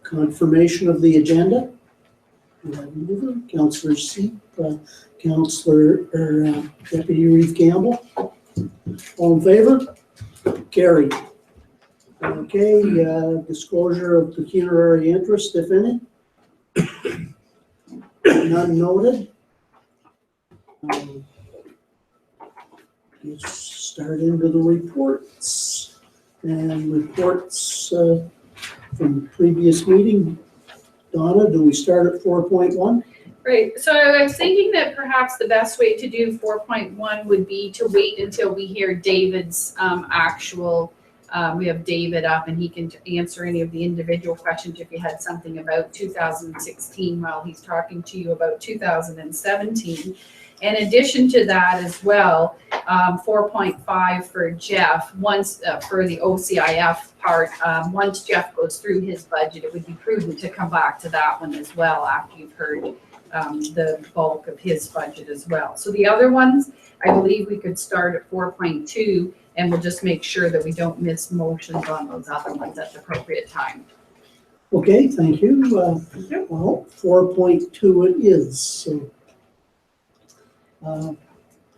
Confirmation of the agenda. Councillor Seep, Deputy Reeve Campbell. All in favor? Carried. Okay, disclosure of pecuniary interest, if any. None noted. Let's start into the reports. And reports from previous meeting. Donna, do we start at 4.1? Right, so I was thinking that perhaps the best way to do 4.1 would be to wait until we hear David's actual, we have David up and he can answer any of the individual questions if you had something about 2016 while he's talking to you about 2017. In addition to that as well, 4.5 for Jeff, once for the OCIF part, once Jeff goes through his budget, it would be prudent to come back to that one as well after you've heard the bulk of his budget as well. So the other ones, I believe we could start at 4.2 and we'll just make sure that we don't miss motions on those other ones at the appropriate time. Okay, thank you. Well, 4.2 it is. So,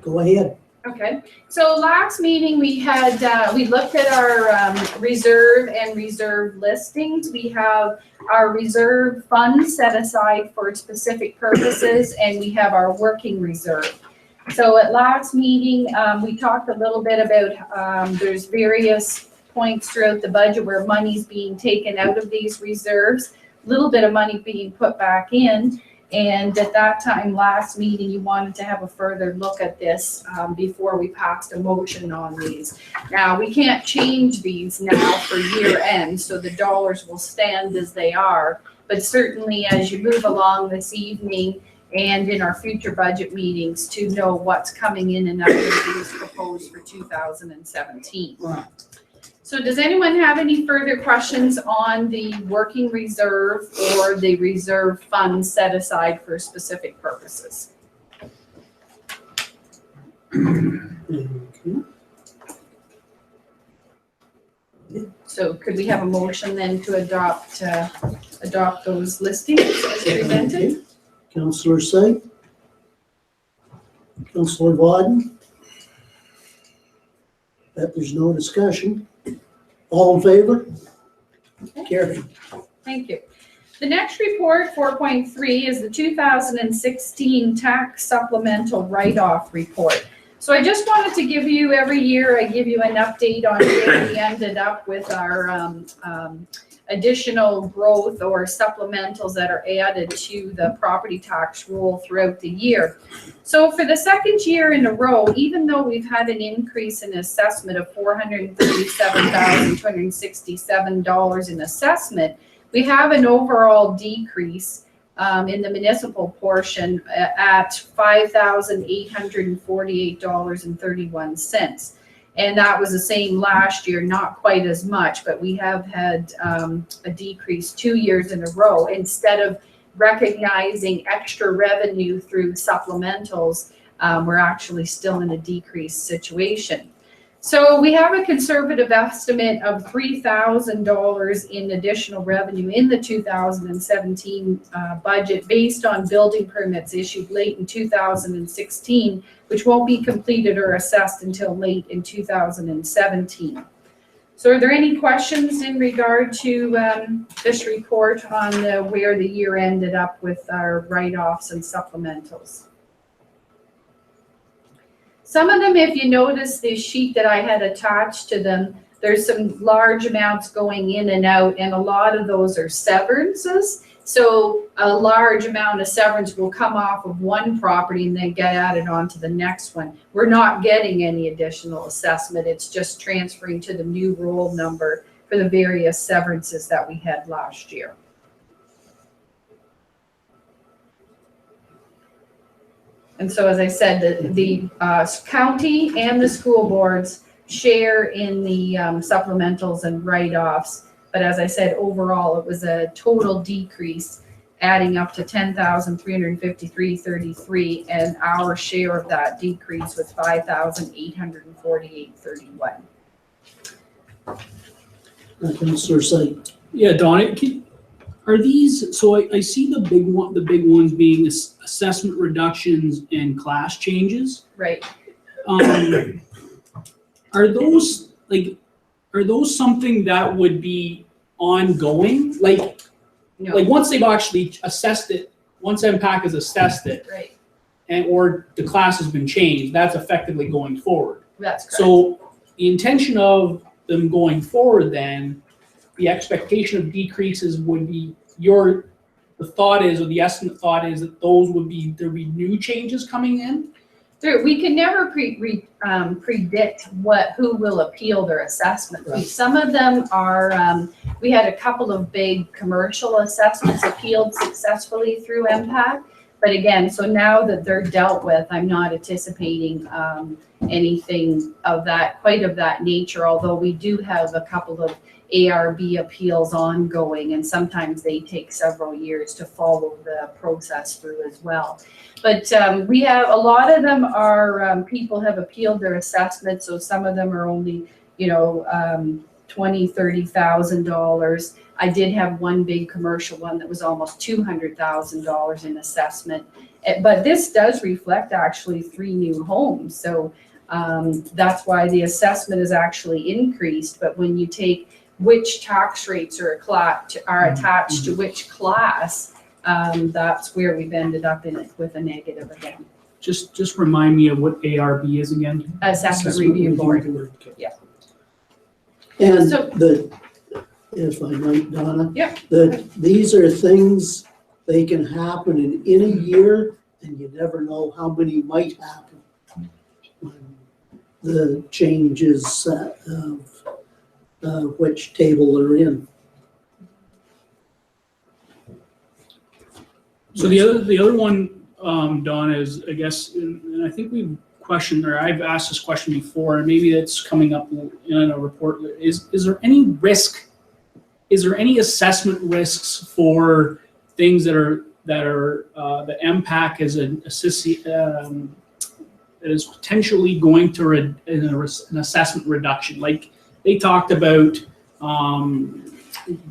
go ahead. Okay, so last meeting we had, we looked at our reserve and reserve listings. We have our reserve fund set aside for specific purposes and we have our working reserve. So at last meeting, we talked a little bit about there's various points throughout the budget where money's being taken out of these reserves, a little bit of money being put back in. And at that time, last meeting, you wanted to have a further look at this before we passed a motion on these. Now, we can't change these now for year end, so the dollars will stand as they are. But certainly as you move along this evening and in our future budget meetings to know what's coming in and out of these proposed for 2017. Right. So does anyone have any further questions on the working reserve or the reserve fund set aside for specific purposes? Okay. So could we have a motion then to adopt those listings as presented? Okay. Councillor Say. Councillor Wadden. That there's no discussion. All in favor? Okay. Carried. Thank you. The next report, 4.3, is the 2016 tax supplemental write-off report. So I just wanted to give you, every year I give you an update on where we ended up with our additional growth or supplementals that are added to the property tax roll throughout the year. So for the second year in a row, even though we've had an increase in assessment of $437,267 in assessment, we have an overall decrease in the municipal portion at $5,848.31. And that was the same last year, not quite as much, but we have had a decrease 2 years in a row. Instead of recognizing extra revenue through supplementals, we're actually still in a decreased situation. So we have a conservative estimate of $3,000 in additional revenue in the 2017 budget based on building permits issued late in 2016, which won't be completed or assessed until late in 2017. So are there any questions in regard to this report on where the year ended up with our write-offs and supplementals? Some of them, if you notice this sheet that I had attached to them, there's some large amounts going in and out, and a lot of those are severances. So a large amount of severance will come off of one property and then get added on to the next one. We're not getting any additional assessment. It's just transferring to the new roll number for the various severances that we had last year. And so, as I said, the county and the school boards share in the supplementals and write-offs. But as I said, overall, it was a total decrease, adding up to $10,353.33, and our share of that decrease was $5,848.31. Councillor Say. Yeah, Don, are these, so I see the big ones being assessment reductions and class changes. Right. Are those something that would be ongoing? Like No. once they've actually assessed it, once MPAC has assessed it, Right. and or the class has been changed, that's effectively going forward. That's correct. So the intention of them going forward, then, the expectation of decreases would be the thought is, or the estimate thought is that there'd be new changes coming in. We can never predict who will appeal their assessment. Right. Some of them are, we had a couple of big commercial assessments appealed successfully through MPAC. But again, so now that they're dealt with, I'm not anticipating anything of that nature, although we do have a couple of ARB appeals ongoing, and sometimes they take several years to follow the process through as well. But we have, a lot of them are, people have appealed their assessment, so some of them are only, $20,000, $30,000. I did have one big commercial one that was almost $200,000 in assessment. But this does reflect actually 3 new homes, so that's why the assessment is actually increased. But when you take which tax rates are attached to which class, that's where we've ended up in it with a negative again. Just remind me of what ARB is again. Assessment Review Board. Okay. Yeah. And So- if I might, Donna. Yeah. These are things, they can happen in a year, and you never know how many might happen. When the changes of which table they're in. So the other one, Don, is, I guess, and I think we've questioned, or I've asked this question before, and maybe it's coming up in a report. Is there any risk? Is there any assessment risks for things that the MPAC is potentially going to an assessment reduction? Like they talked about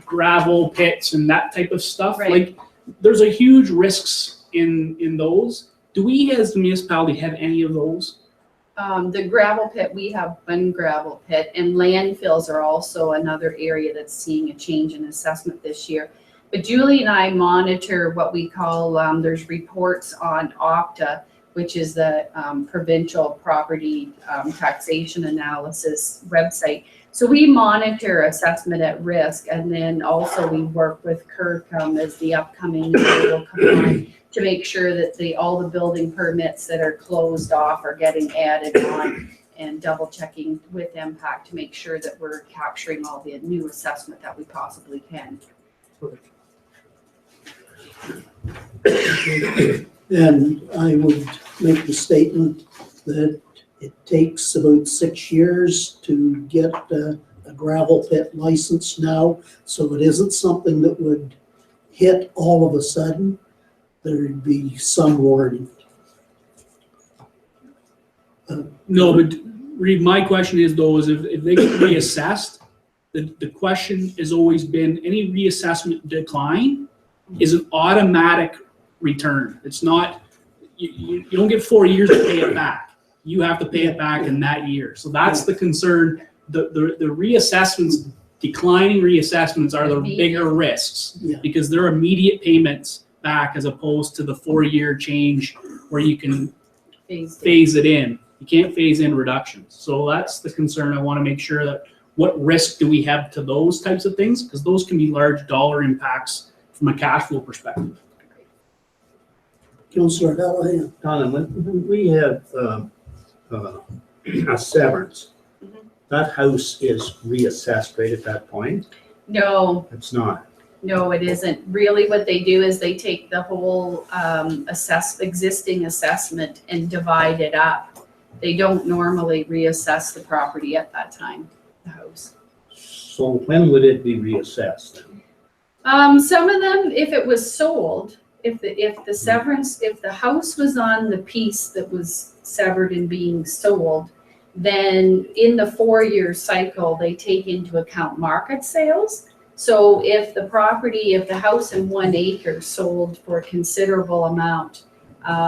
gravel pits and that type of stuff. Right. Like there's a huge risks in those. Do we as the municipality have any of those? The gravel pit, we have one gravel pit, and landfills are also another area that's seeing a change in assessment this year. But Julie and I monitor what we call, there's reports on OPTA, which is the provincial property taxation analysis website. So we monitor assessment at risk, and then also we work with Kirkham as the upcoming year will come on to make sure that all the building permits that are closed off are getting added on, and double checking with MPAC to make sure that we're capturing all the new assessment that we possibly can. And I would make the statement that it takes about 6 years to get a gravel pit license now, so it isn't something that would hit all of a sudden. There'd be some warning. No, but Reed, my question is though, is if they get reassessed, the question has always been any reassessment decline is an automatic return. It's not, you don't get 4 years to pay it back. You have to pay it back in that year. So that's the concern. The reassessments, declining reassessments are the bigger risks because they're immediate payments back as opposed to the 4-year change where you can phase it in. You can't phase in reductions. So that's the concern. I want to make sure that what risk do we have to those types of things? Because those can be large dollar impacts from a cash flow perspective. Councillor Hallahan. Donna, when we have a severance, that house is reassessed right at that point? No, It's not. no, it isn't. Really what they do is they take the whole existing assessment and divide it up. They don't normally reassess the property at that time, the house. So when would it be reassessed? Some of them, if it was sold, if the severance, if the house was on the piece that was severed and being sold, then in the 4-year cycle, they take into account market sales. So if the house in 1 acre sold for a considerable amount,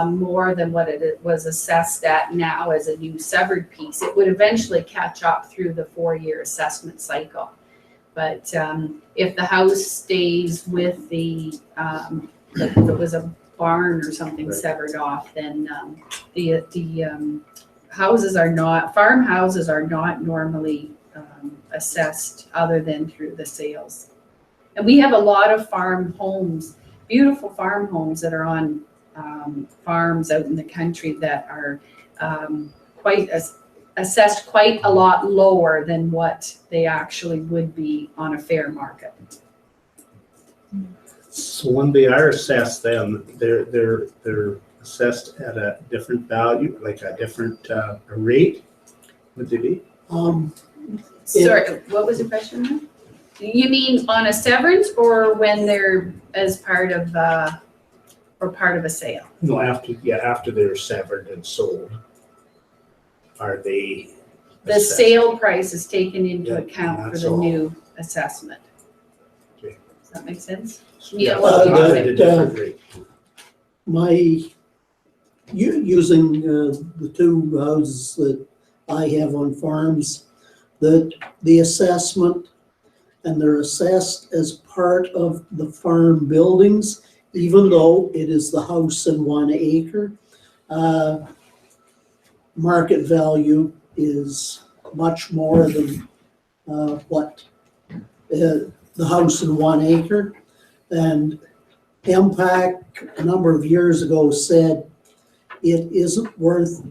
more than what it was assessed at now as a new severed piece, it would eventually catch up through the 4-year assessment cycle. But if the house stays with if it was a barn or something severed off, then the farmhouses are not normally assessed other than through the sales. And we have a lot of farm homes, beautiful farm homes that are on farms out in the country that are assessed quite a lot lower than what they actually would be on a fair market. So when they are assessed, then they're assessed at a different value, like a different rate, would they be? Sorry, what was the question? You mean on a severance or when they're as part of or part of a sale? No, after they're severed and sold, are they? The assessed? sale price is taken into Yeah, account for that's the all. new assessment. Okay. Does that make sense? Yeah, well, at a different rate. Using the two houses that I have on farms, that the assessment, and they're assessed as part of the farm buildings, even though it is the house in 1 acre. Market value is much more than what the house in 1 acre. And MPAC a number of years ago said it isn't worth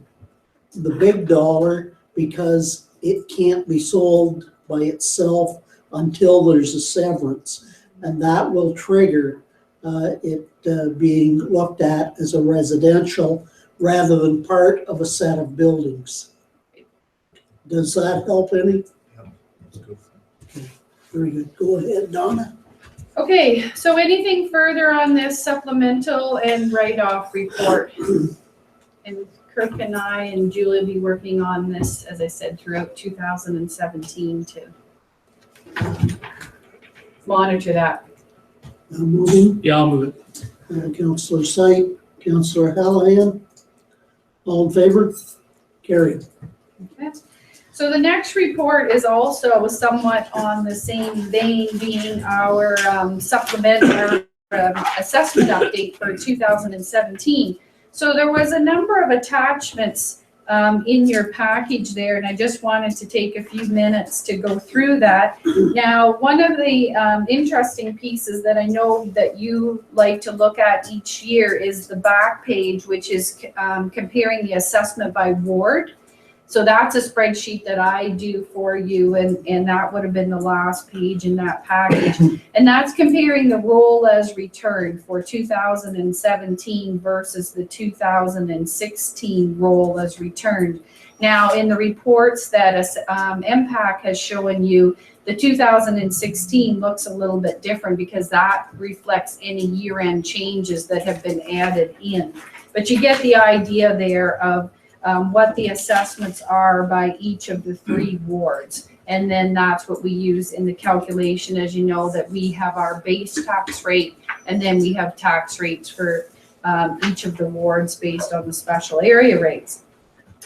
the big dollar because it can't be sold by itself until there's a severance. And that will trigger it being looked at as a residential rather than part of a set of buildings. Does that help any? That's good. Very good. Go ahead, Donna. Okay, so anything further on this supplemental and write-off report? And Kirk and I and Julie will be working on this, as I said, throughout 2017 to monitor that. Moving. Yeah, I'll move it. Councillor Sight, Councillor Hallahan. All in favor? Carried. Okay. So the next report is also somewhat on the same vein, being our supplemental assessment update for 2017. So there was a number of attachments in your package there, and I just wanted to take a few minutes to go through that. Now, one of the interesting pieces that I know that you like to look at each year is the back page, which is comparing the assessment by ward. So that's a spreadsheet that I do for you, and that would have been the last page in that package. And that's comparing the roll as returned for 2017 versus the 2016 roll as returned. Now, in the reports that MPAC has shown you, the 2016 looks a little bit different because that reflects any year-end changes that have been added in. But you get the idea there of what the assessments are by each of the 3 wards. And then that's what we use in the calculation. As you know, that we have our base tax rate, and then we have tax rates for each of the wards based on the special area rates.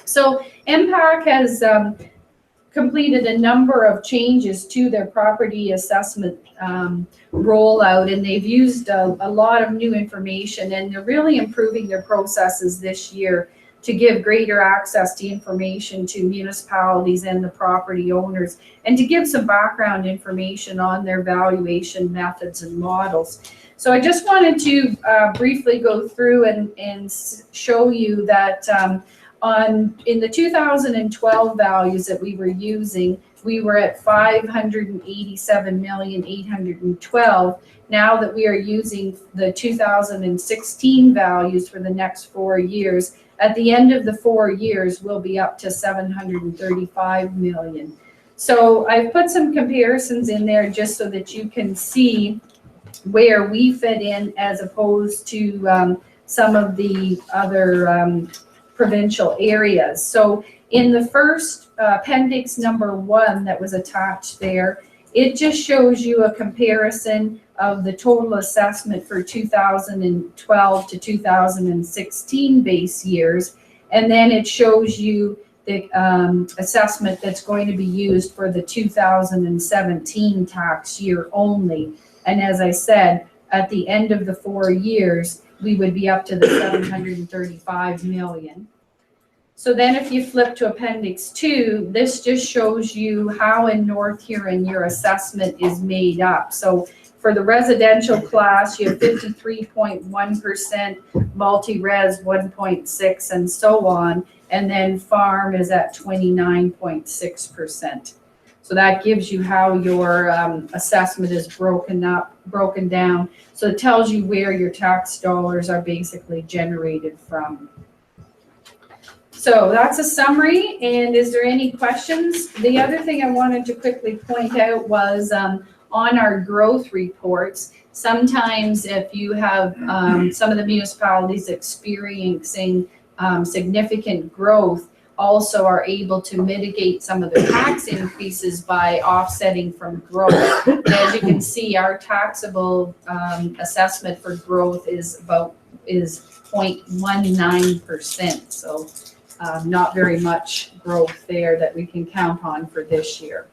So MPAC has completed a number of changes to their property assessment rollout, and they've used a lot of new information, and they're really improving their processes this year to give greater access to information to municipalities and the property owners, and to give some background information on their valuation methods and models. So I just wanted to briefly go through and show you that in the 2012 values that we were using, we were at 587,812,000. Now that we are using the 2016 values for the next 4 years, at the end of the 4 years, we'll be up to 735 million. So I've put some comparisons in there just so that you can see where we fit in as opposed to some of the other provincial areas. So in the first appendix number 1 that was attached there, It just shows you a comparison of the total assessment for 2012 to 2016 base years. And then it shows you the assessment that's going to be used for the 2017 tax year only. And as I said, at the end of the 4 years, we would be up to the 735 million. So then if you flip to Appendix 2, this just shows you how in North Huron your assessment is made up. So for the residential class, you have 53.1%, multi-res 1.6, and so on. And then farm is at 29.6%. So that gives you how your assessment is broken down. So it tells you where your tax dollars are basically generated from. So that's a summary, and is there any questions? The other thing I wanted to quickly point out was on our growth reports, sometimes if you have some of the municipalities experiencing significant growth, also are able to mitigate some of the tax increases by offsetting from growth. As you can see, our taxable assessment for growth is 0.19%. So not very much growth there that we can count on for this year.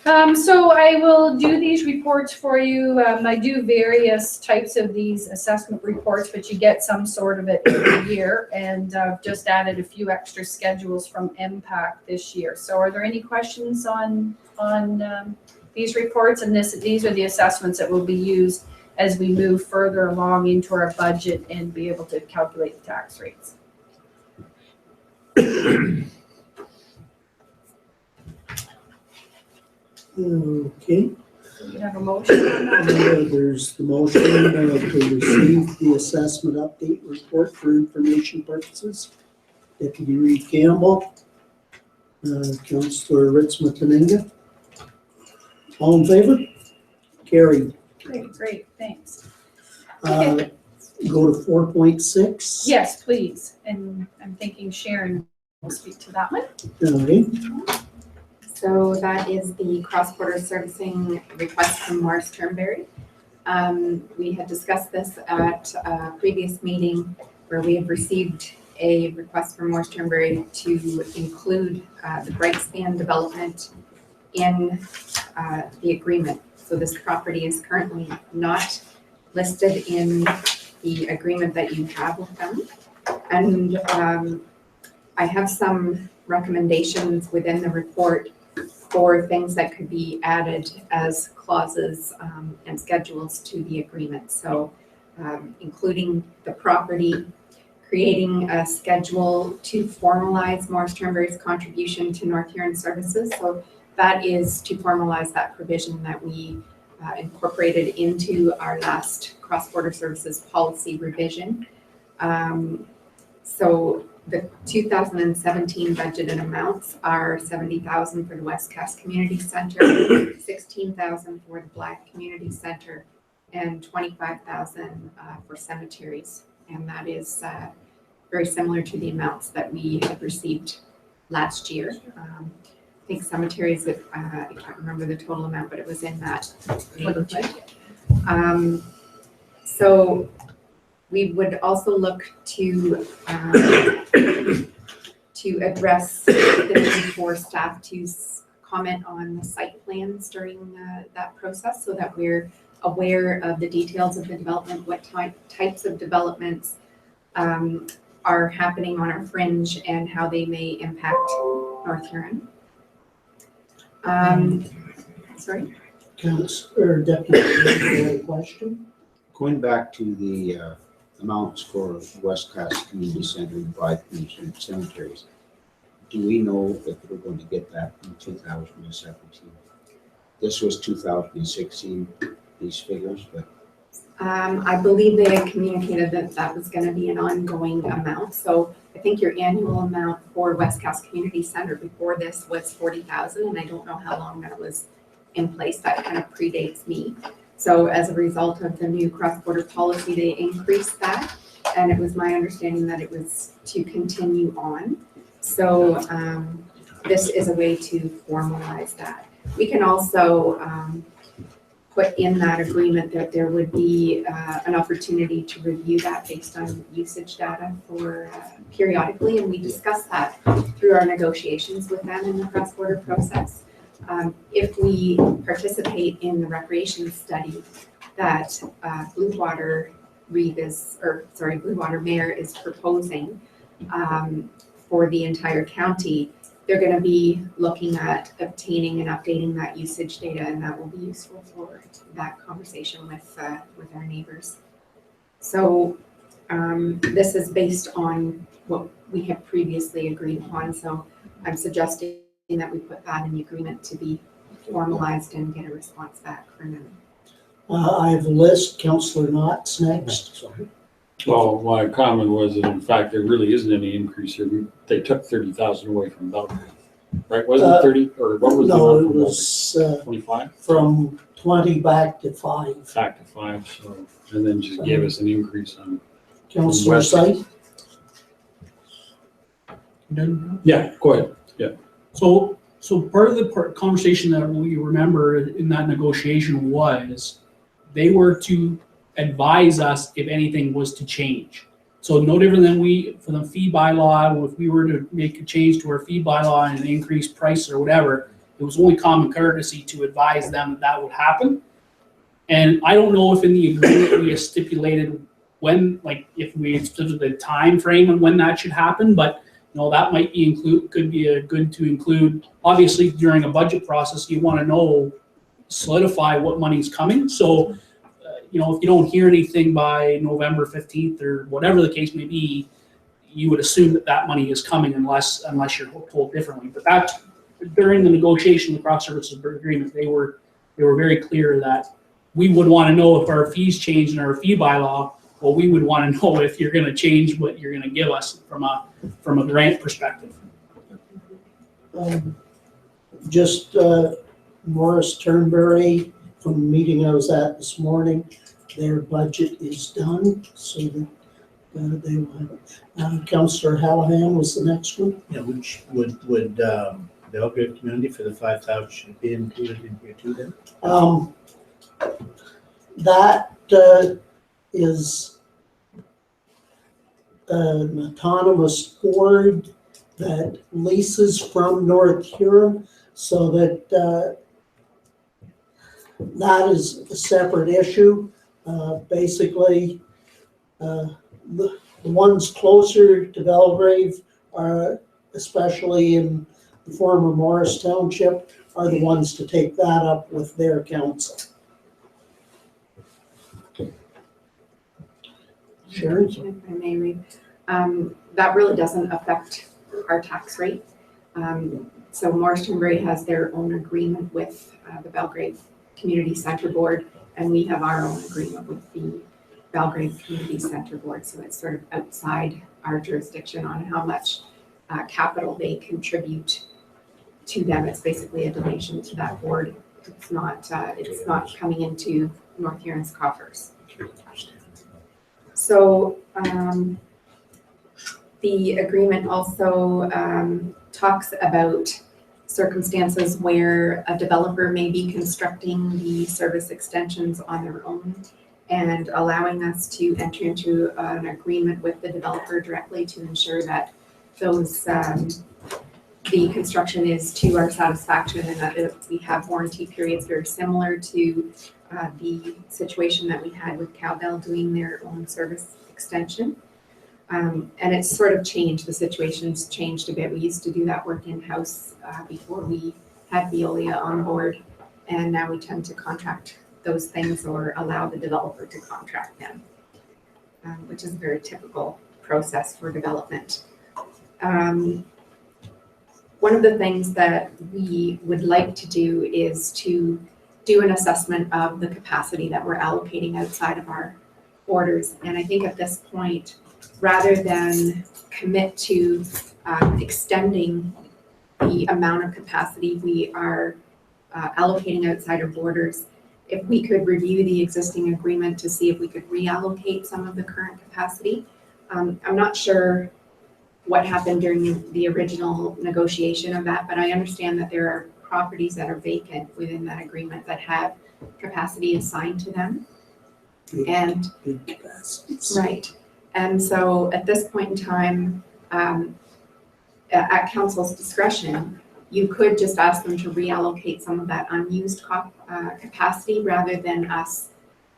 So I will do these reports for you. I do various types of these assessment reports, but you get some sort of it every year, and I've just added a few extra schedules from MPAC this year. So are there any questions on these reports? And these are the assessments that will be used as we move further along into our budget and be able to calculate the tax rates. Okay, So you have a motion on that? there's the motion to receive the assessment update report for information purposes. Deputy Reed Campbell, Councillor Ritzma-Taninga. All in favor? Carried. Great, thanks. Go to 4.6. Yes, please. And I'm thinking Sharon will speak to that one. Okay. So that is the cross-border servicing request from Morris Turnberry. We had discussed this at a previous meeting where we have received a request from Morris Turnberry to include the Brightspan development in the agreement. So this property is currently not listed in the agreement that you have with them. And I have some recommendations within the report for things that could be added as clauses and schedules to the agreement. So including the property, creating a schedule to formalize Morris Turnberry's contribution to North Huron services. So that is to formalize that provision that we incorporated into our last cross-border services policy revision. So the 2017 budgeted amounts are $70,000 for the West Cass Community Center, $16,000 for the Black Community Center, and $25,000 for cemeteries. And that is very similar to the amounts that we had received last year. I think cemeteries, I can't remember the total amount, but it was in that neighborhood. So we would also look to address the need for staff to comment on the site plans during that process so that we're aware of the details of the development, what types of developments are happening on our fringe and how they may impact North Huron. Sorry? Councillor Deputy, you have a question? Going back to the amounts for West Cass Community Center and Black Community Cemeteries, do we know if we're going to get that in 2017? This was 2016, these figures, but I believe they had communicated that that was going to be an ongoing amount. So I think your annual amount for West Cass Community Center before this was $40,000, and I don't know how long that was in place. That kind of predates me. So as a result of the new cross-border policy, they increased that, and it was my understanding that it was to continue on. So this is a way to formalize that. We can also put in that agreement that there would be an opportunity to review that based on usage data for periodically, and we discussed that through our negotiations with them in the cross-border process. If we participate in the recreation study that Blue Water Mayor is proposing for the entire county, they're going to be looking at obtaining and updating that usage data, and that will be useful for that conversation with our neighbors. So this is based on what we have previously agreed upon. So I'm suggesting that we put that in the agreement to be formalized and get a response back from them. I have a list. Councillor Knott's next. Well, my comment was that in fact, there really isn't any increase here. They took 30,000 away from Belgrade, right? Wasn't it 30, or what was the No, amount it from was Belgrade? 25? from 20 back to 5. Back to 5, so, and then just gave us an increase on. Councillor West. Syed? Yeah, go ahead. So part of the conversation that we remember in that negotiation was they were to advise us if anything was to change. So no different than for the fee bylaw, if we were to make a change to our fee bylaw and an increased price or whatever, it was only common courtesy to advise them that would happen. And I don't know if in the agreement we have stipulated when, like if we stipulated the time frame and when that should happen, but that might be could be a good to include. Obviously, during a budget process, you want to know, solidify what money's coming. So, if you don't hear anything by November 15th or whatever the case may be, you would assume that money is coming unless you're told differently. But that during the negotiation of the cross services agreement, they were very clear that we would want to know if our fees change in our fee bylaw. Well, we would want to know if you're going to change what you're going to give us from a grant perspective. Just Morris Turnberry, from the meeting I was at this morning, their budget is done, so that they will have. Councillor Hallahan was the next one. Yeah, which would Belgrade Community for the 5,000 should be included in here too then? That is an autonomous board that leases from North Huron, so that that is a separate issue. Basically, the ones closer to Belgrave are, especially in the former Morris Township, are the ones to take that up with their council. Sharon? If I may read, that really doesn't affect our tax rate. So Morris Turnberry has their own agreement with the Belgrade Community Center Board, and we have our own agreement with the Belgrade Community Center Board. So it's sort of outside our jurisdiction on how much capital they contribute to them. It's basically a donation to that board. It's not coming into North Huron's coffers. So the agreement also talks about circumstances where a developer may be constructing the service extensions on their own and allowing us to enter into an agreement with the developer directly to ensure that those the construction is to our satisfaction, and that we have warranty periods very similar to the situation that we had with Cowbell doing their own service extension. And it's sort of changed, the situation's changed a bit. We used to do that work in-house before we had Veolia on board, and now we tend to contract those things or allow the developer to contract them, which is a very typical process for development. One of the things that we would like to do is to do an assessment of the capacity that we're allocating outside of our borders. And I think at this point, rather than commit to extending the amount of capacity we are allocating outside of borders, if we could review the existing agreement to see if we could reallocate some of the current capacity. I'm not sure what happened during the original negotiation of that, but I understand that there are properties that are vacant within that agreement that have capacity assigned to them. And Big capacities. right. And so at this point in time, at council's discretion, you could just ask them to reallocate some of that unused capacity rather than us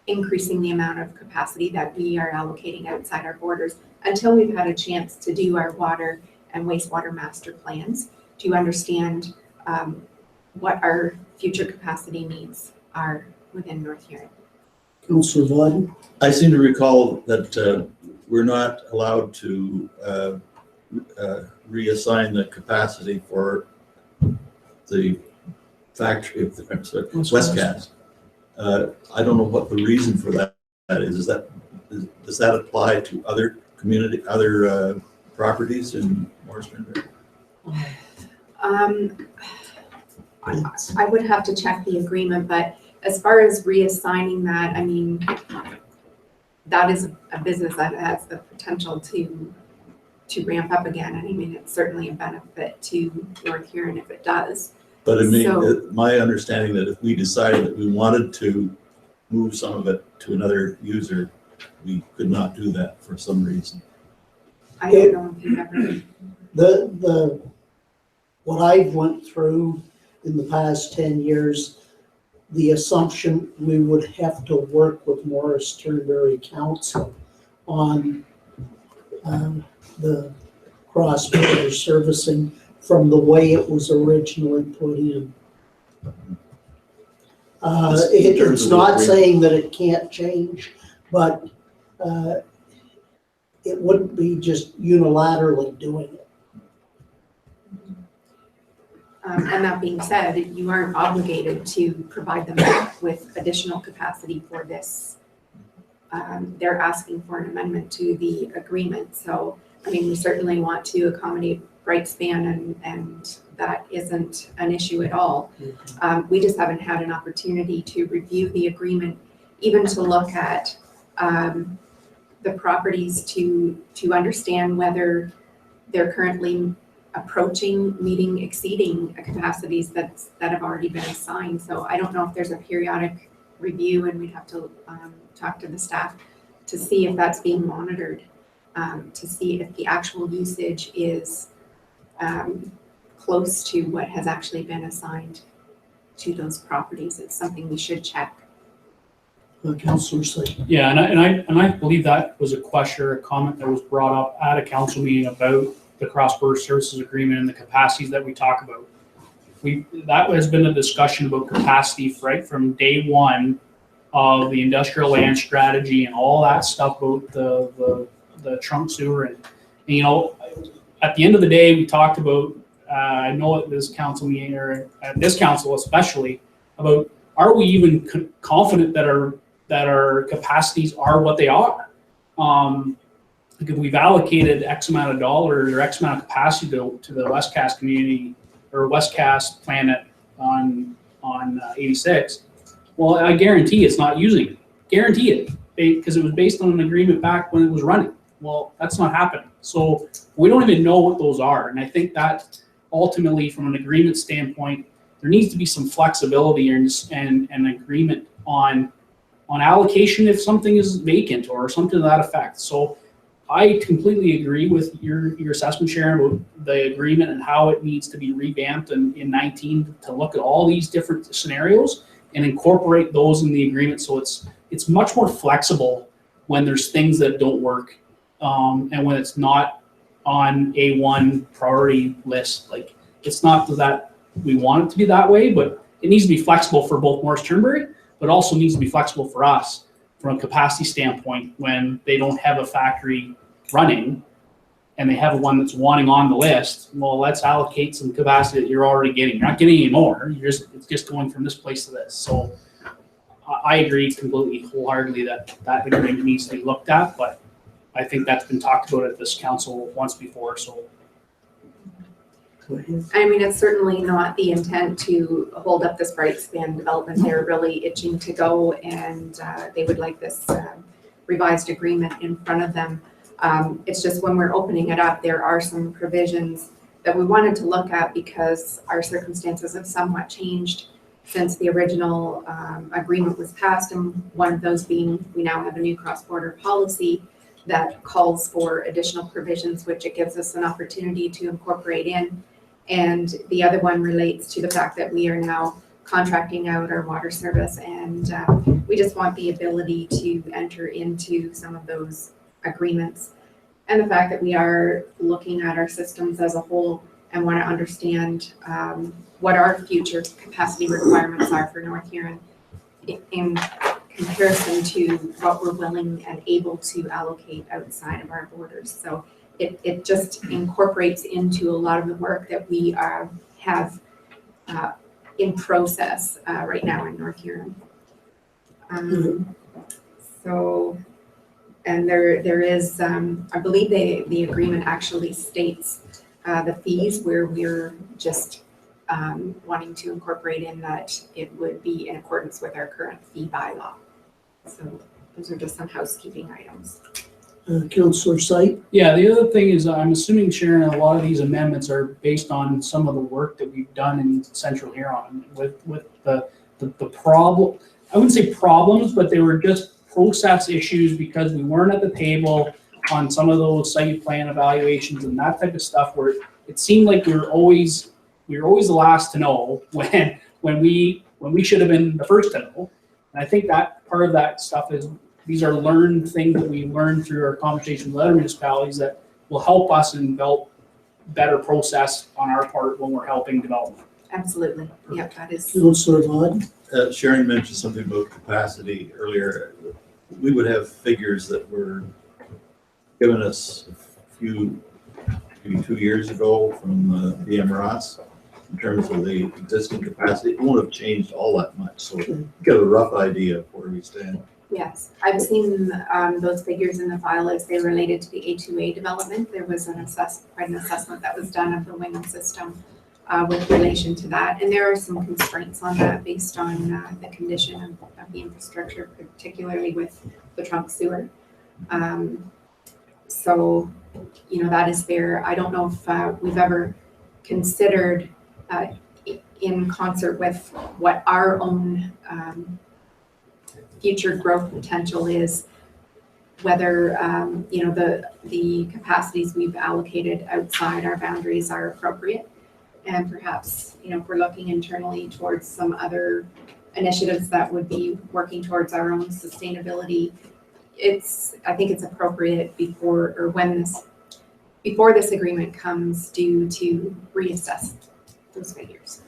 increasing the amount of capacity that we are allocating outside our borders until we've had a chance to do our water and wastewater master plans to understand what our future capacity needs are within North Huron. Councillor Vaughn? I seem to recall that we're not allowed to reassign the capacity for the factory, I'm sorry, Westcast. I don't know what the reason for that is. Does that apply to other properties in Morris Turnberry? I would have to check the agreement, but as far as reassigning that, I mean, that is a business that has the potential to ramp up again. And I mean, it's certainly a benefit to North Huron if it does. But I mean, So- my understanding that if we decided that we wanted to move some of it to another user, we could not do that for some reason. I don't know if you've ever. What I've went through in the past 10 years, the assumption we would have to work with Morris Turnberry Council on the cross-border servicing from the way it was originally put in. It's not saying that it can't change, but it wouldn't be just unilaterally doing it. And that being said, you aren't obligated to provide them with additional capacity for this. They're asking for an amendment to the agreement. So, I mean, we certainly want to accommodate Brightspan and that isn't an issue at all. We just haven't had an opportunity to review the agreement, even to look at the properties to understand whether they're currently approaching, meeting, exceeding capacities that have already been assigned. So I don't know if there's a periodic review, and we'd have to talk to the staff to see if that's being monitored, to see if the actual usage is close to what has actually been assigned to those properties. It's something we should check. Councillor Slade. Yeah, and I believe that was a question or a comment that was brought up at a council meeting about the cross-border services agreement and the capacities that we talk about. That has been a discussion about capacity right from day one of the industrial land strategy and all that stuff about the trunk sewer and you know, at the end of the day, we talked about I know at this council meeting or at this council especially about are we even confident that our capacities are what they are? Like if we've allocated X amount of dollars or X amount of capacity to the Westcast community or Westcast planet on 86, well, I guarantee it's not using it. Guarantee it, because it was based on an agreement back when it was running. Well, that's not happening. So we don't even know what those are. And I think that ultimately, from an agreement standpoint, there needs to be some flexibility and an agreement on allocation if something is vacant or something to that effect. So I completely agree with your assessment, Sharon, about the agreement and how it needs to be revamped in 19 to look at all these different scenarios and incorporate those in the agreement so it's much more flexible when there's things that don't work and when it's not on A1 priority list. Like it's not that we want it to be that way, but it needs to be flexible for both Morris Turnberry, but also needs to be flexible for us from a capacity standpoint when they don't have a factory running and they have one that's wanting on the list. Well, let's allocate some capacity that you're already getting. You're not getting any more. It's just going from this place to this. So I agree completely wholeheartedly that agreement needs to be looked at, but I think that's been talked about at this council once before. So Go ahead. I mean, it's certainly not the intent to hold up this Brightspan development. They're really itching to go and they would like this revised agreement in front of them. It's just when we're opening it up, there are some provisions that we wanted to look at because our circumstances have somewhat changed since the original agreement was passed, and one of those being we now have a new cross-border policy that calls for additional provisions, which it gives us an opportunity to incorporate in. And the other one relates to the fact that we are now contracting out our water service, and we just want the ability to enter into some of those agreements. And the fact that we are looking at our systems as a whole and want to understand what our future capacity requirements are for North Huron in comparison to what we're willing and able to allocate outside of our borders. So it just incorporates into a lot of the work that we have in process right now in North Huron. So, and there is, I believe the agreement actually states the fees where we're just wanting to incorporate in that it would be in accordance with our current fee bylaw. So those are just some housekeeping items. Councillor Syed? Yeah, the other thing is, I'm assuming, Sharon, a lot of these amendments are based on some of the work that we've done in Central Huron with the problem. I wouldn't say problems, but they were just process issues because we weren't at the table on some of those site plan evaluations and that type of stuff, where it seemed like we were always the last to know when we should have been the first to know. And I think that part of that stuff is, these are learned things that we learned through our conversations with other municipalities that will help us and develop better process on our part when we're helping development. Absolutely. Yep, that is. Councillor Vaughn? Sharon mentioned something about capacity earlier. We would have figures that were given us maybe 2 years ago from BM Ross in terms of the existing capacity. It won't have changed all that much, so get a rough idea of where we stand. Yes, I've seen those figures in the file as they related to the A2A development. There was quite an assessment that was done of the Wingham system with relation to that. And there are some constraints on that based on the condition of the infrastructure, particularly with the trunk sewer. So, that is fair. I don't know if we've ever considered in concert with what our own future growth potential is, whether the capacities we've allocated outside our boundaries are appropriate, and perhaps if we're looking internally towards some other initiatives that would be working towards our own sustainability. I think it's appropriate before this agreement comes due to reassess those figures.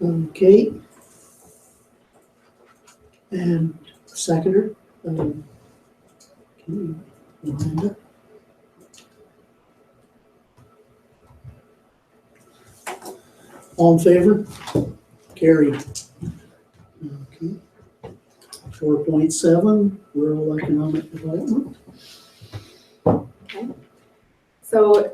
Okay. And seconder? Miranda? All in favor? Carried. Okay. 4.7, rural economic development. So,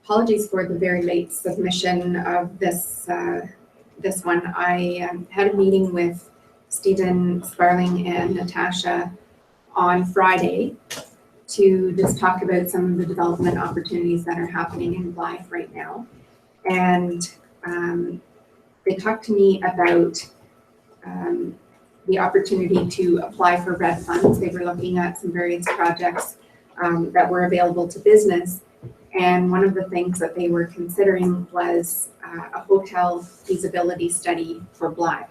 apologies for the very late submission of this one. I had a meeting with Stephen Sparling and Natasha on Friday to just talk about some of the development opportunities that are happening in Blythe right now. And they talked to me about the opportunity to apply for RED funds. They were looking at some various projects that were available to business. And one of the things that they were considering was a hotel feasibility study for Blythe.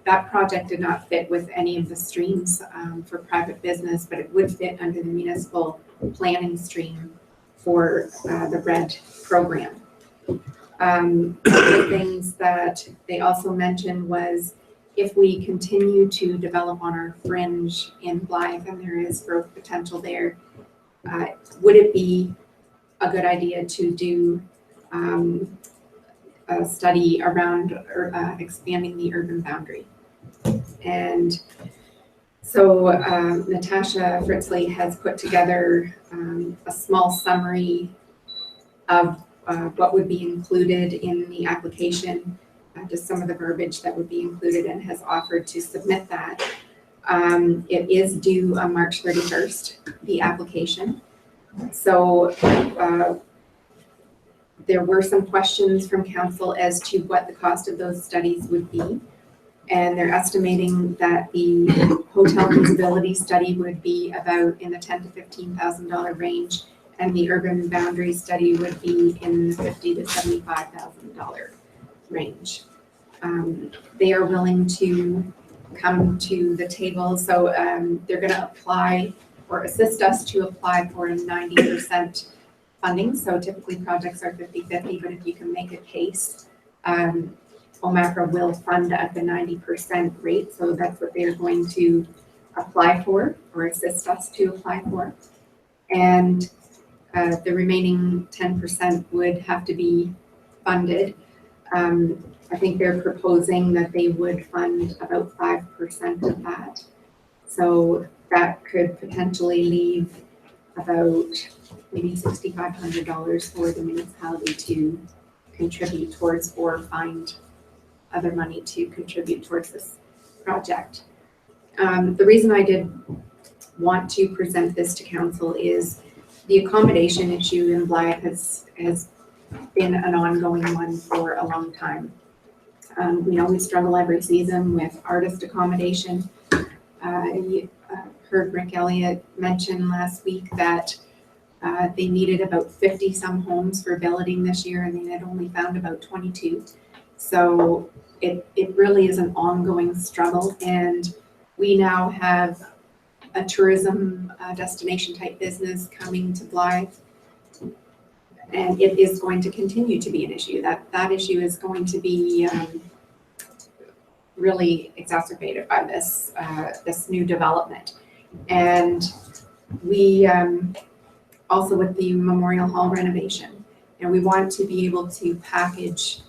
That project did not fit with any of the streams for private business, but it would fit under the municipal planning stream for the RED program. One of the things that they also mentioned was, if we continue to develop on our fringe in Blythe and there is growth potential there, would it be a good idea to do a study around expanding the urban boundary? And so Natasha Fritzley has put together a small summary of what would be included in the application. just some of the verbiage that would be included, and has offered to submit that. It is due on March 31st, the application. So there were some questions from council as to what the cost of those studies would be. And they're estimating that the hotel feasibility study would be about in the $10,000 to $15,000 range, and the urban boundary study would be in the $50,000 to $75,000 range. They are willing to come to the table, so they're going to apply or assist us to apply for a 90% funding. So typically projects are 50-50, but if you can make a case, OMACRA will fund at the 90% rate. So that's what they're going to apply for, or assist us to apply for. And the remaining 10% would have to be funded. I think they're proposing that they would fund about 5% of that. So that could potentially leave about maybe $6,500 for the municipality to contribute towards, or find other money to contribute towards this project. The reason I did want to present this to council is the accommodation issue in Blythe has been an ongoing one for a long time. We struggle every season with artist accommodation. You heard Rick Elliott mention last week that they needed about 50 some homes for billeting this year, and they had only found about 22. So it really is an ongoing struggle, and we now have a tourism destination type business coming to Blythe, and it is going to continue to be an issue. That issue is going to be really exacerbated by this new development. And we also with the Memorial Hall renovation, and we want to be able to package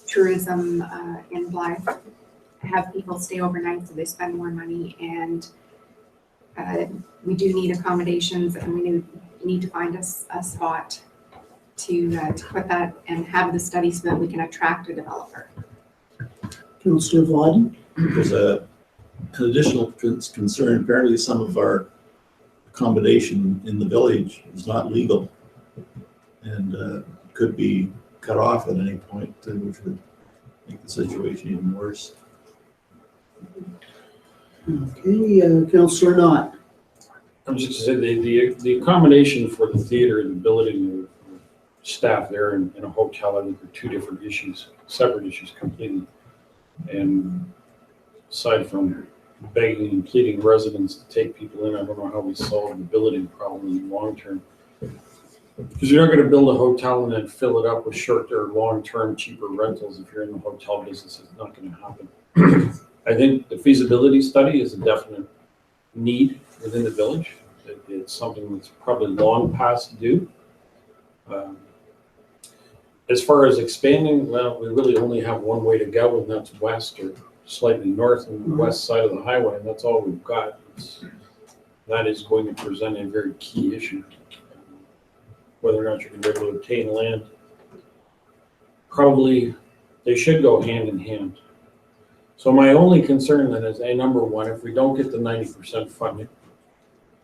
tourism in Blythe, have people stay overnight so they spend more money, and we do need accommodations, and we need to find a spot to put that and have the study so that we can attract a developer. Councillor Vaughn? There's an additional concern. Apparently some of our accommodation in the village is not legal and could be cut off at any point, which would make the situation even worse. Okay, Councillor Knott? I'm just going to say the accommodation for the theater and the building staff there in a hotel, I think, are two different issues, separate issues completely. And aside from begging and pleading residents to take people in, I don't know how we solve the building problem in the long term. Because you're not going to build a hotel and then fill it up with short or long-term cheaper rentals. If you're in the hotel business, it's not going to happen. I think the feasibility study is a definite need within the village. It's something that's probably long past due. As far as expanding, well, we really only have one way to go, and that's west or slightly north on the west side of the highway, and that's all we've got. That is going to present a very key issue. Whether or not you're going to be able to obtain land, probably they should go hand in hand. So my only concern then is, number one, if we don't get the 90% funding,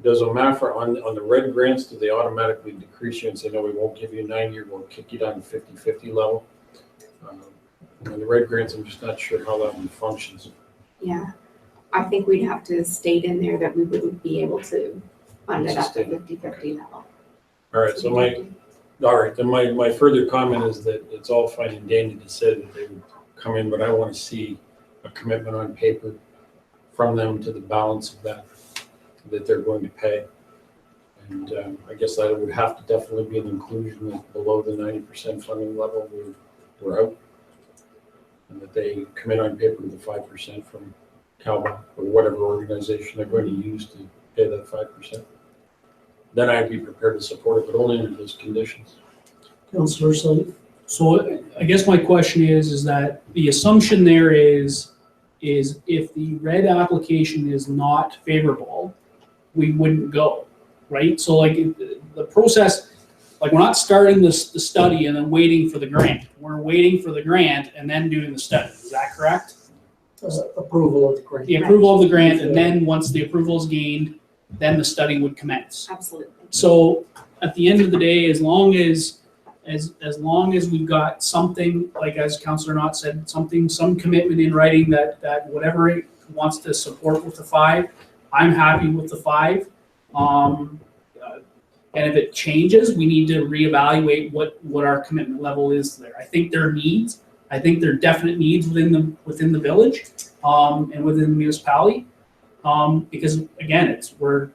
does OMAFRA on the red grants, do they automatically decrease you and say, no, we won't give you 90, or we'll kick you down to 50-50 level? On the red grants, I'm just not sure how that one functions. Yeah, I think we'd have to state in there that we wouldn't be able to fund it at the 50-50 level. All right, so my further comment is that it's all fine and dandy to say that they would come in, but I want to see a commitment on paper from them to the balance of that they're going to pay. And I guess that would have to definitely be an inclusion that below the 90% funding level, we're out. And that they commit on paper to the 5% from CalBA or whatever organization they're going to use to pay that 5%. Then I'd be prepared to support it, but only under those conditions. Councillor Slade? So I guess my question is that the assumption there is if the red application is not favorable, we wouldn't go, right? So like the process, Like, we're not starting the study and then waiting for the grant. We're waiting for the grant and then doing the study. Is that correct? Approval of the grant. The approval of the grant, and then once the approval is gained, then the study would commence. Absolutely. So at the end of the day, as long as we've got something, like as Councillor Knott said, some commitment in writing that whatever it wants to support with the 5, I'm happy with the 5. And if it changes, we need to reevaluate what our commitment level is there. I think there are needs. I think there are definite needs within the village, and within the municipality. Because again, we're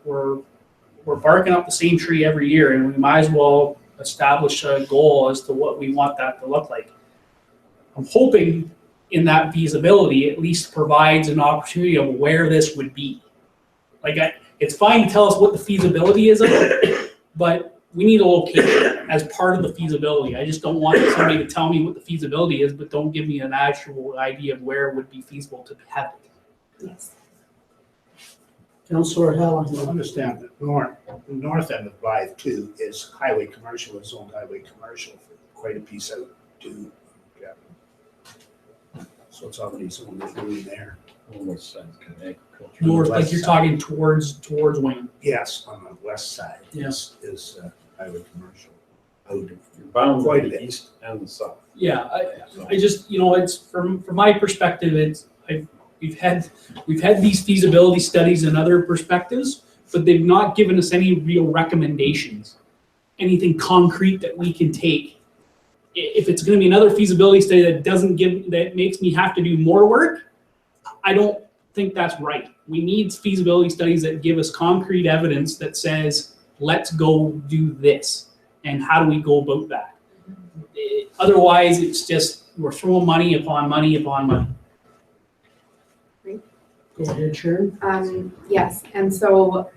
barking up the same tree every year, and we might as well establish a goal as to what we want that to look like. I'm hoping in that feasibility at least provides an opportunity of where this would be. Like, it's fine to tell us what the feasibility is of it, but we need a location as part of the feasibility. I just don't want somebody to tell me what the feasibility is, but don't give me an actual idea of where it would be feasible to have it. Yes. Councillor I Hallahan. understand that the north end of Blythe too is highway commercial, it's owned highway commercial for quite a piece out to, so it's already someone that's doing there. Almost sounds kind of agricultural. North, like you're talking towards Wayne. Yes, on the west side Yeah. is highway commercial. Out You're bound by Quite a the bit. east and the south. Yeah, I just, it's from my perspective, we've had these feasibility studies and other perspectives, but they've not given us any real recommendations, anything concrete that we can take. If it's going to be another feasibility study that makes me have to do more work, I don't think that's right. We need feasibility studies that give us concrete evidence that says, let's go do this, and how do we go about that? Otherwise, it's just we're throwing money upon money upon money. Go ahead, Sharon. Yes, and so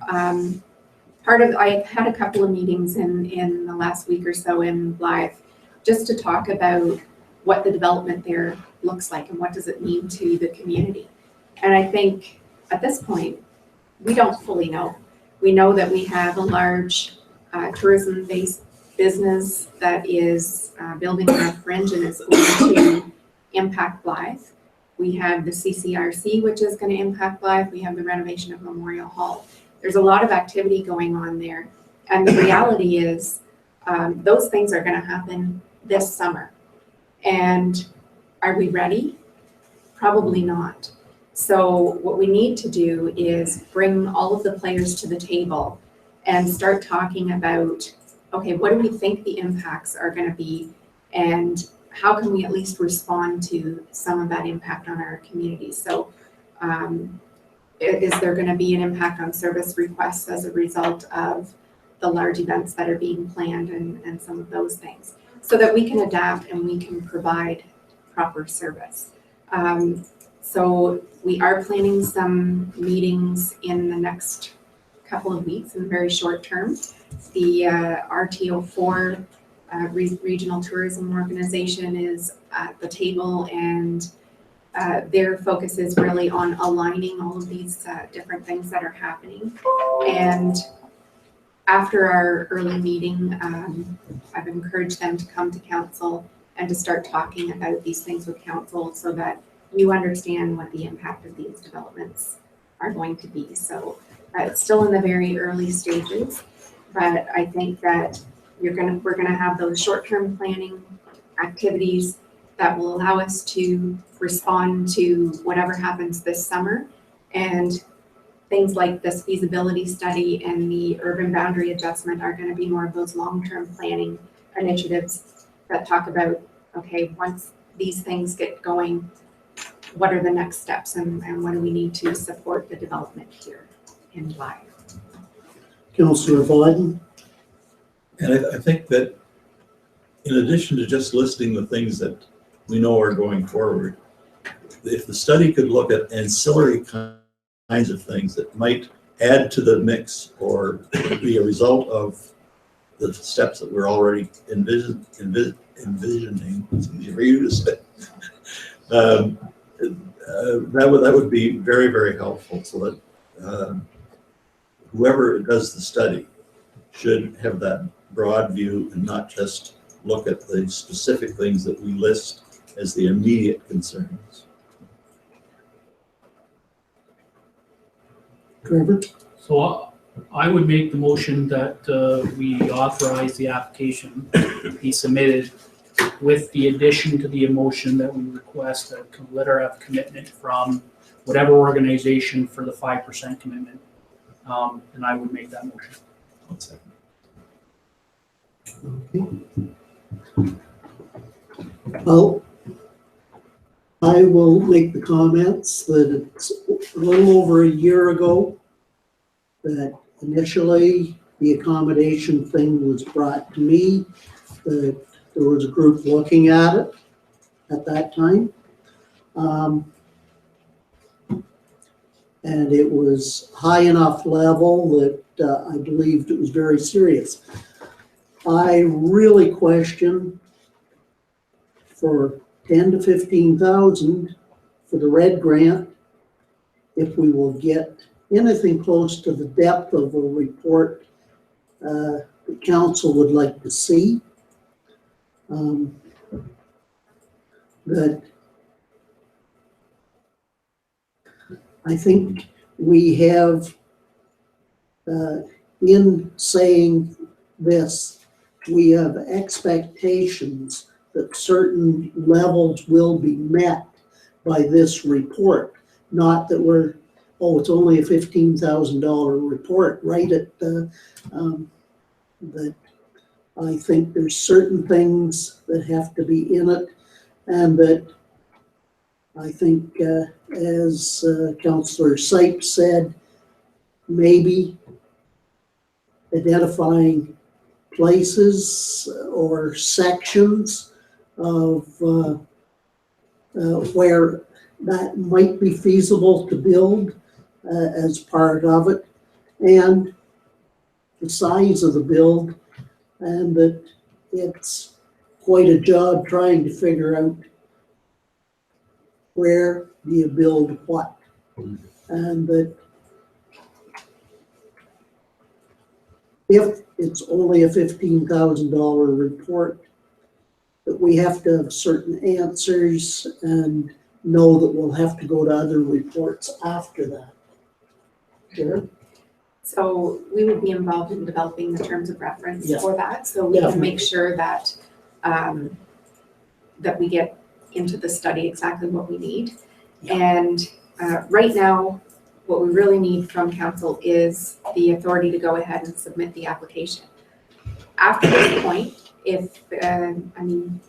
I've had a couple of meetings in the last week or so in Blythe, just to talk about what the development there looks like and what does it mean to the community. And I think at this point, we don't fully know. We know that we have a large tourism-based business that is building on our fringe and is going to impact Blythe. We have the CCRC, which is going to impact Blythe. We have the renovation of Memorial Hall. There's a lot of activity going on there. And the reality is those things are going to happen this summer. And are we ready? Probably not. So what we need to do is bring all of the players to the table and start talking about, okay, what do we think the impacts are going to be, and how can we at least respond to some of that impact on our communities? So is there going to be an impact on service requests as a result of the large events that are being planned and some of those things, so that we can adapt and we can provide proper service. So we are planning some meetings in the next couple of weeks in the very short term. The RTO4 Regional Tourism Organization is at the table, and their focus is really on aligning all of these different things that are happening. And after our early meeting, I've encouraged them to come to council and to start talking about these things with council, so that you understand what the impact of these developments are going to be. So it's still in the very early stages, but I think that we're gonna have those short-term planning activities that will allow us to respond to whatever happens this summer. And things like this feasibility study and the urban boundary adjustment are going to be more of those long-term planning initiatives that talk about, okay, once these things get going, what are the next steps, and what do we need to support the development here in Blythe? Councillor Biden. And I think that in addition to just listing the things that we know are going forward, if the study could look at ancillary kinds of things that might add to the mix or be a result of the steps that we're already envisioning, it's easy for you to say, that would be very, very helpful, so that whoever does the study should have that broad view and not just look at the specific things that we list as the immediate concerns. Trevor? So I would make the motion that we authorize the application be submitted with the addition to the motion that we request a letter of commitment from whatever organization for the 5% commitment. And I would make that motion. 1 second. Okay. Well, I will make the comments that it's a little over a year ago that initially the accommodation thing was brought to me, that there was a group looking at it at that time. And it was high enough level that I believed it was very serious. I really question for 10 to 15,000 for the red grant, if we will get anything close to the depth of a report the council would like to see. That I think we have, in saying this, we have expectations that certain levels will be met by this report. Not that we're, oh, it's only a $15,000 report, right? That I think there's certain things that have to be in it, and that I think, as Councillor Sipes said, maybe identifying places or sections of where that might be feasible to build as part of it, and the size of the build, and that it's quite a job trying to figure out where do you build what, and that if it's only a $15,000 report, that we have to have certain answers and know that we'll have to go to other reports after that. Sure. So we would be involved in developing the terms of reference Yeah. for that, so we can Definitely. make sure that, that we get into the study exactly what we need. And right now, what we really need from council is the authority to go ahead and submit the application. After this point, if, I mean,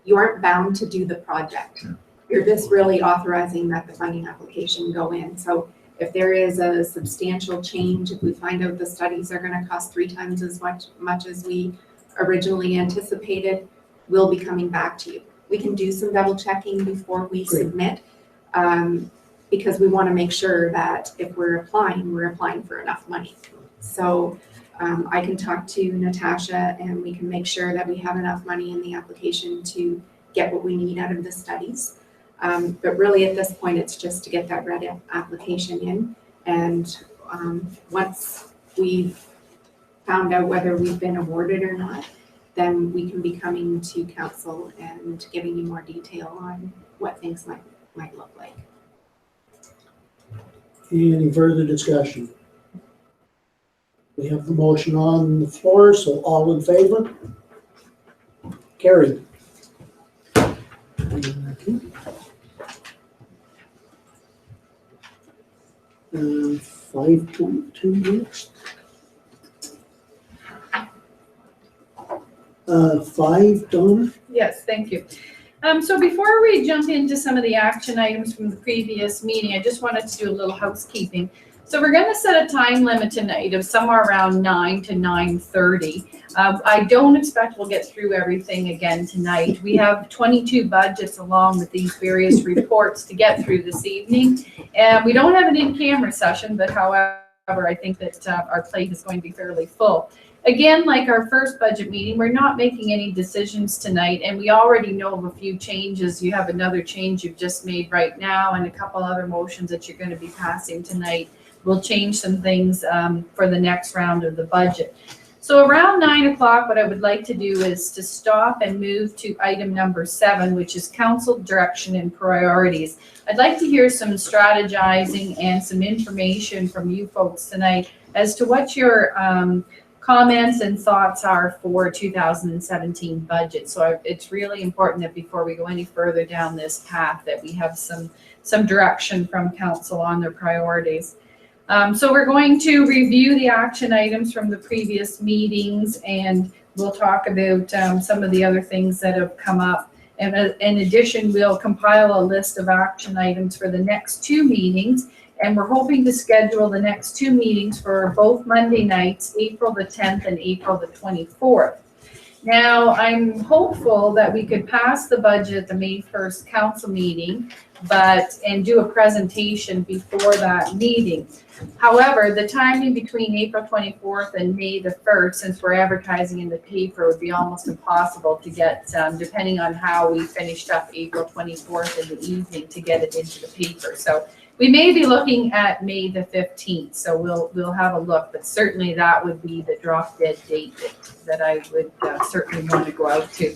you aren't bound to do the project. You're just really authorizing that the funding application go in. So if there is a substantial change, if we find out the studies are gonna cost 3 times as much as we originally anticipated, we'll be coming back to you. We can do some double checking before we Great. submit, because we wanna make sure that if we're applying for enough money. So I can talk to Natasha and we can make sure that we have enough money in the application to get what we need out of the studies. But really at this point, it's just to get that red application in. And once we've found out whether we've been awarded or not, then we can be coming to council and giving you more detail on what things might look like. Any further discussion? We have the motion on the floor, so all in favor? Carried. Okay. 5.2 next. 5, Donna? Yes, thank you. So before we jump into some of the action items from the previous meeting, I just wanted to do a little housekeeping. So we're gonna set a time limit tonight of somewhere around 9 to 9:30. I don't expect we'll get through everything again tonight. We have 22 budgets along with these various reports to get through this evening. And we don't have an in-camera session, but however, I think that our plate is going to be fairly full. Again, like our first budget meeting, we're not making any decisions tonight, and we already know of a few changes. You have another change you've just made right now and a couple other motions that you're going to be passing tonight. We'll change some things for the next round of the budget. So around 9 o'clock, what I would like to do is to stop and move to item number 7, which is council direction and priorities. I'd like to hear some strategizing and some information from you folks tonight as to what your comments and thoughts are for 2017 budget. So it's really important that before we go any further down this path that we have some direction from council on their priorities. So we're going to review the action items from the previous meetings, and we'll talk about some of the other things that have come up. And in addition, we'll compile a list of action items for the next 2 meetings, and we're hoping to schedule the next 2 meetings for both Monday nights, April the 10th and April the 24th. Now, I'm hopeful that we could pass the budget at the May 1st council meeting, and do a presentation before that meeting. However, the timing between April 24th and May the 1st, since we're advertising in the paper, would be almost impossible to get, depending on how we finished up April 24th in the evening, to get it into the paper. So we may be looking at May the 15th, so we'll have a look, but certainly that would be the drop dead date that I would certainly want to go out to.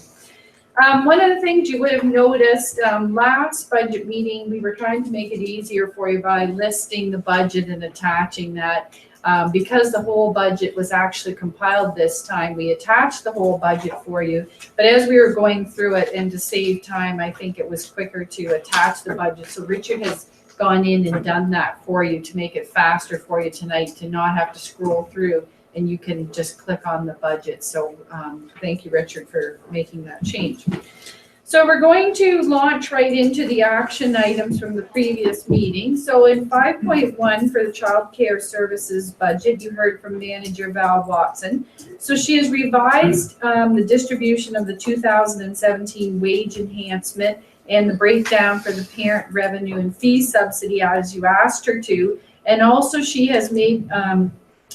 One of the things you would have noticed, last budget meeting, we were trying to make it easier for you by listing the budget and attaching that. Because the whole budget was actually compiled this time, we attached the whole budget for you. But as we were going through it, and to save time, I think it was quicker to attach the budget. So Richard has gone in and done that for you to make it faster for you tonight, to not have to scroll through, and you can just click on the budget. So thank you, Richard, for making that change. So we're going to launch right into the action items from the previous meeting. So in 5.1 for the child care services budget, you heard from Manager Val Watson. So she has revised the distribution of the 2017 wage enhancement and the breakdown for the parent revenue and fee subsidy as you asked her to. And also she has made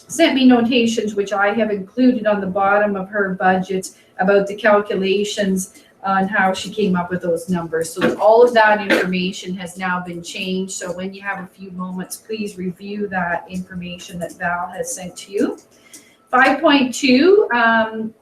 sent me notations, which I have included on the bottom of her budget, about the calculations on how she came up with those numbers. So all of that information has now been changed. So when you have a few moments, please review that information that Val has sent to you. 5.2,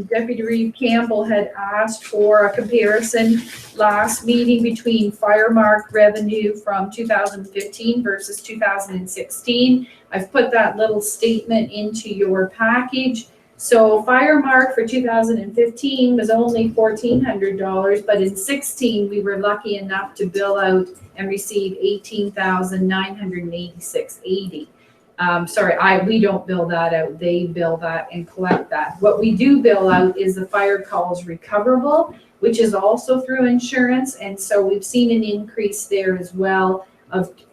Deputy Reeve Campbell had asked for a comparison last meeting between Firemark revenue from 2015 versus 2016. I've put that little statement into your package. So Firemark for 2015 was only $1,400, but in 16 we were lucky enough to bill out and receive $18,986.80. We don't bill that out. They bill that and collect that. What we do bill out is the fire calls recoverable, which is also through insurance. And so we've seen an increase there as well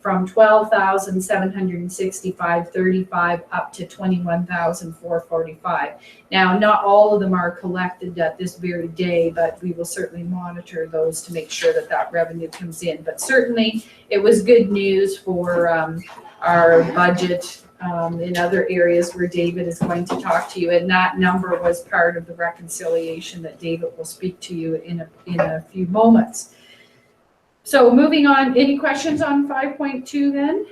from $12,765.35 up to $21,445. Now, not all of them are collected at this very day, but we will certainly monitor those to make sure that that revenue comes in. But certainly it was good news for our budget in other areas where David is going to talk to you, and that number was part of the reconciliation that David will speak to you in a few moments. So moving on, any questions on 5.2 then?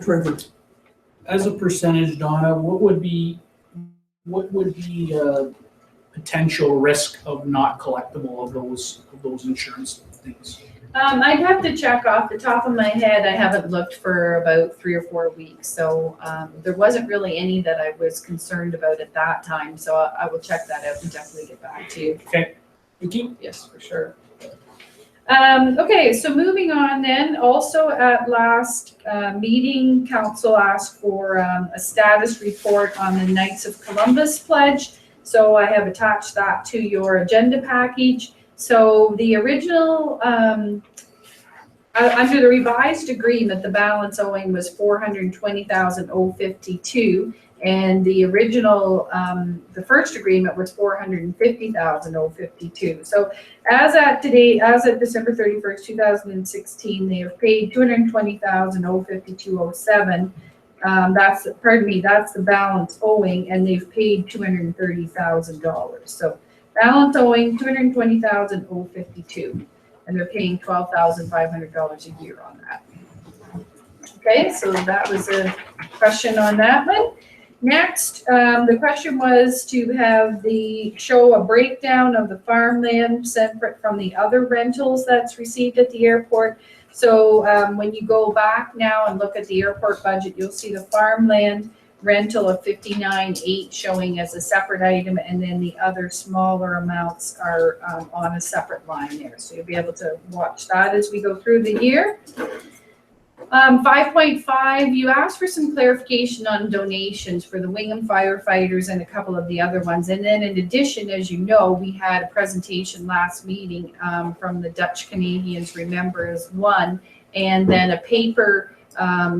Trevor. As a percentage, Donna, what would be potential risk of not collectible of those insurance things? I'd have to check off the top of my head. I haven't looked for about 3 or 4 weeks. So there wasn't really any that I was concerned about at that time. So I will check that out and definitely get back to you. Okay, thank you. Yes, for sure. Okay, so moving on then, also at last meeting, council asked for a status report on the Knights of Columbus pledge. So I have attached that to your agenda package. So the original, under the revised agreement, the balance owing was $420,052, and the original, the first agreement was $450,052. So as at today, as of December 31st, 2016, they have paid $220,052.07. That's the balance owing, and they've paid $230,000. So balance owing $220,052, and they're paying $12,500 a year on that. Okay, so that was a question on that one. Next, the question was to have show a breakdown of the farmland separate from the other rentals that's received at the airport. So when you go back now and look at the airport budget, you'll see the farmland rental of 59,800 showing as a separate item, and then the other smaller amounts are on a separate line there. So you'll be able to watch that as we go through the year. 5.5, you asked for some clarification on donations for the Wingham firefighters and a couple of the other ones. And then in addition, as you know, we had a presentation last meeting from the Dutch Canadians Remember as One, and then a paper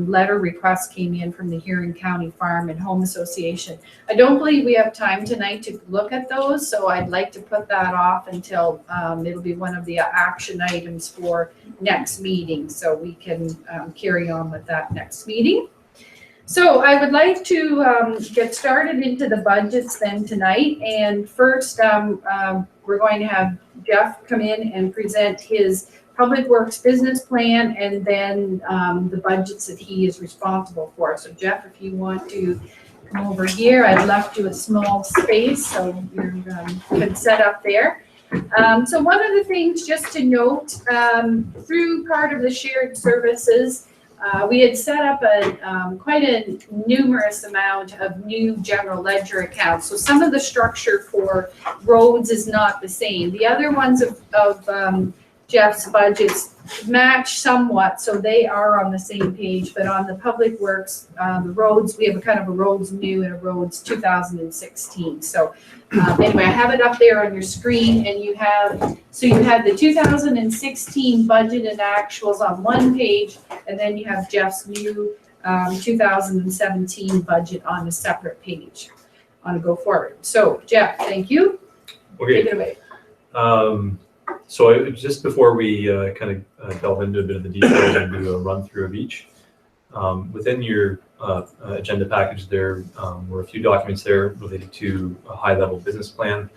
letter request came in from the Huron County Farm and Home Association. I don't believe we have time tonight to look at those, so I'd like to put that off until it'll be one of the action items for next meeting, so we can carry on with that next meeting. So I would like to get started into the budgets then tonight, and first we're going to have Jeff come in and present his Public Works business plan, and then the budgets that he is responsible for. So Jeff, if you want to come over here, I've left you a small space, so you can set up there. So one of the things just to note, through part of the shared services, we had set up quite a numerous amount of new general ledger accounts. So some of the structure for roads is not the same. The other ones of Jeff's budgets match somewhat, so they are on the same page, but on the Public Works, the roads, we have a kind of a roads new and a roads 2016. So anyway, I have it up there on your screen, and you had the 2016 budget and actuals on one page, and then you have Jeff's new 2017 budget on a separate page on a go forward. So Jeff, thank you. Okay. Take it away. So just before we kind of delve into a bit of the details and do a run through of each, within your agenda package there were a few documents there related to a high level business plan,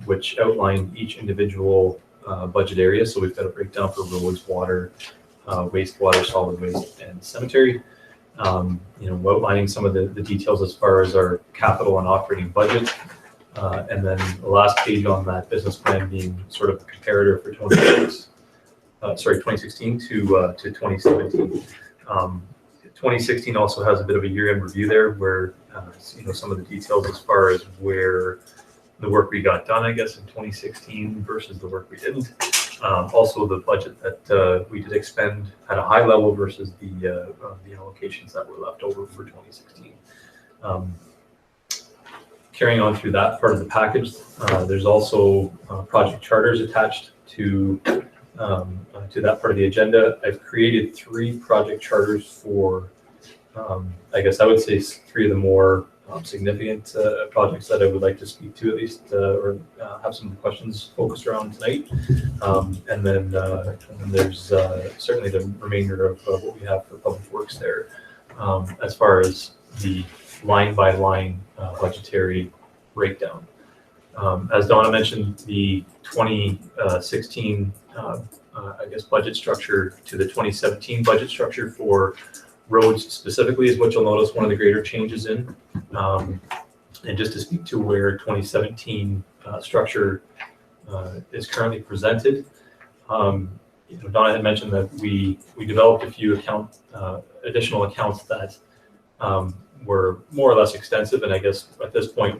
which outlined each individual budget area. So we've got a breakdown for roads, water, wastewater, solid waste, and cemetery. Outlining some of the details as far as our capital and operating budget. And then the last page on that business plan being sort of a comparator for 2016 to 2017. 2016 also has a bit of a year-end review there where, some of the details as far as where the work we got done, I guess, in 2016 versus the work we didn't. Also the budget that we did expend at a high level versus the allocations that were left over for 2016. Carrying on through that part of the package, there's also project charters attached to that part of the agenda. I've created 3 project charters for, I guess I would say 3 of the more significant projects that I would like to speak to at least, or have some questions focused around tonight. And then there's certainly the remainder of what we have for Public Works there, as far as the line by line budgetary breakdown. As Donna mentioned, the 2016 budget structure to the 2017 budget structure for roads specifically is what you'll notice one of the greater changes in. And just to speak to where 2017 structure is currently presented, Donna had mentioned that we developed a few additional accounts that were more or less extensive, and I guess at this point,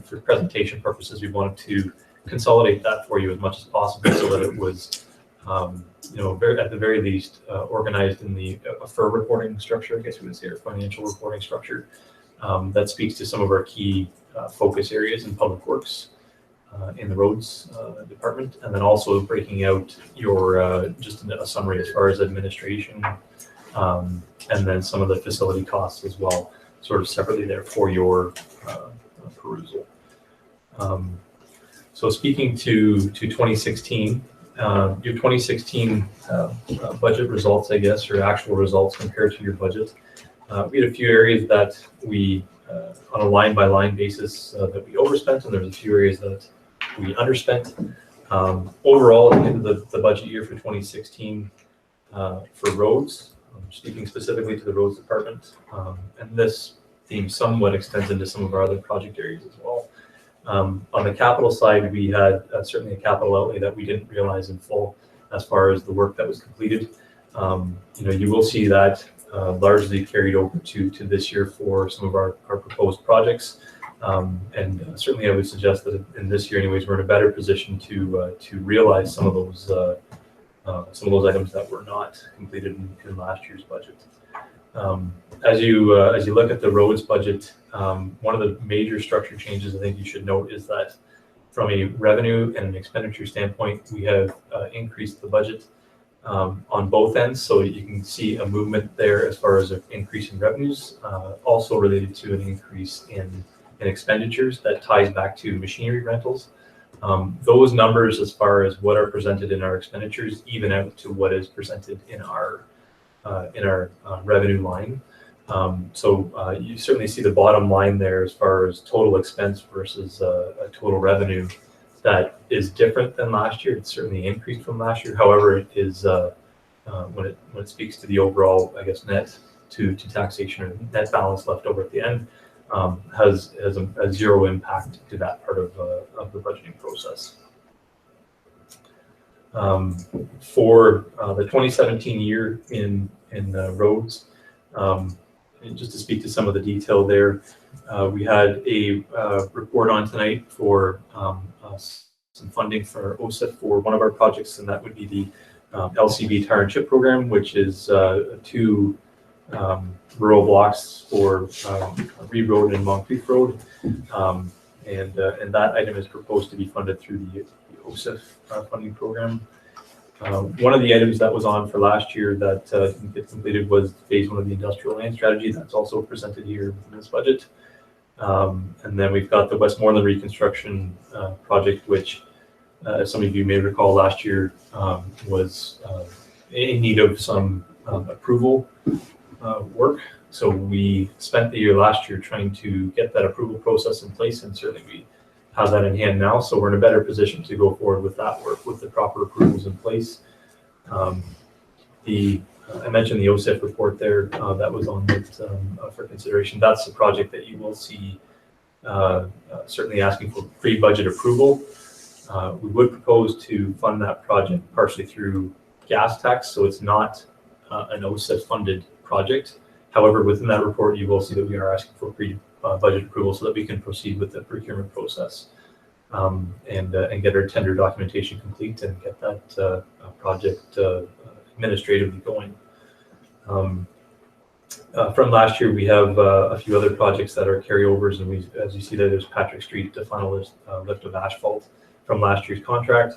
for presentation purposes, we wanted to consolidate that for you as much as possible so that it was, at the very least, organized in the FER reporting structure, I guess we would say, or financial reporting structure. That speaks to some of our key focus areas in Public Works, in the roads department, and then also breaking out your just a summary as far as administration, and then some of the facility costs as well, sort of separately there for your perusal. So speaking to 2016, your 2016 budget results, I guess, or actual results compared to your budget. We had a few areas that we, on a line-by-line basis, that we overspent, and there's a few areas that we underspent. Overall, at the end of the budget year for 2016, for roads, speaking specifically to the roads department, and this theme somewhat extends into some of our other project areas as well. On the capital side, we had certainly a capital outlay that we didn't realize in full as far as the work that was completed. You will see that largely carried over to this year for some of our proposed projects. And certainly I would suggest that in this year anyways, we're in a better position to realize some of those items that were not completed in last year's budget. As you look at the roads budget, one of the major structure changes I think you should note is that from a revenue and an expenditure standpoint, we have increased the budget on both ends. So you can see a movement there as far as an increase in revenues, also related to an increase in expenditures that ties back to machinery rentals. Those numbers as far as what are presented in our expenditures even out to what is presented in our revenue line. So you certainly see the bottom line there as far as total expense versus a total revenue that is different than last year. It's certainly increased from last year. However, it is when it speaks to the overall, I guess, net to taxation or net balance left over at the end, has a zero impact to that part of the budgeting process. For the 2017 year in roads, and just to speak to some of the detail there, we had a report on tonight for some funding for OSIP for one of our projects, and that would be the LCB Tire and Chip program, which is 2 rural blocks for Reed Road and Moncrief Road, and that item is proposed to be funded through the OSIP funding program. One of the items that was on for last year that didn't get completed was phase 1 of the industrial land strategy. That's also presented here in this budget. And then we've got the Westmoreland reconstruction project, which, as some of you may recall, last year was in need of some approval work. So we spent the year last year trying to get that approval process in place, and certainly we have that in hand now. So we're in a better position to go forward with that work with the proper approvals in place. I mentioned the OSIP report there that was on it for consideration. That's the project that you will see certainly asking for pre-budget approval. We would propose to fund that project partially through gas tax, so it's not an OSIP funded project. However, within that report, you will see that we are asking for pre-budget approval so that we can proceed with the procurement process and get our tender documentation complete and get that project administratively going. From last year, we have a few other projects that are carryovers, and as you see there's Patrick Street, the final lift of asphalt from last year's contract.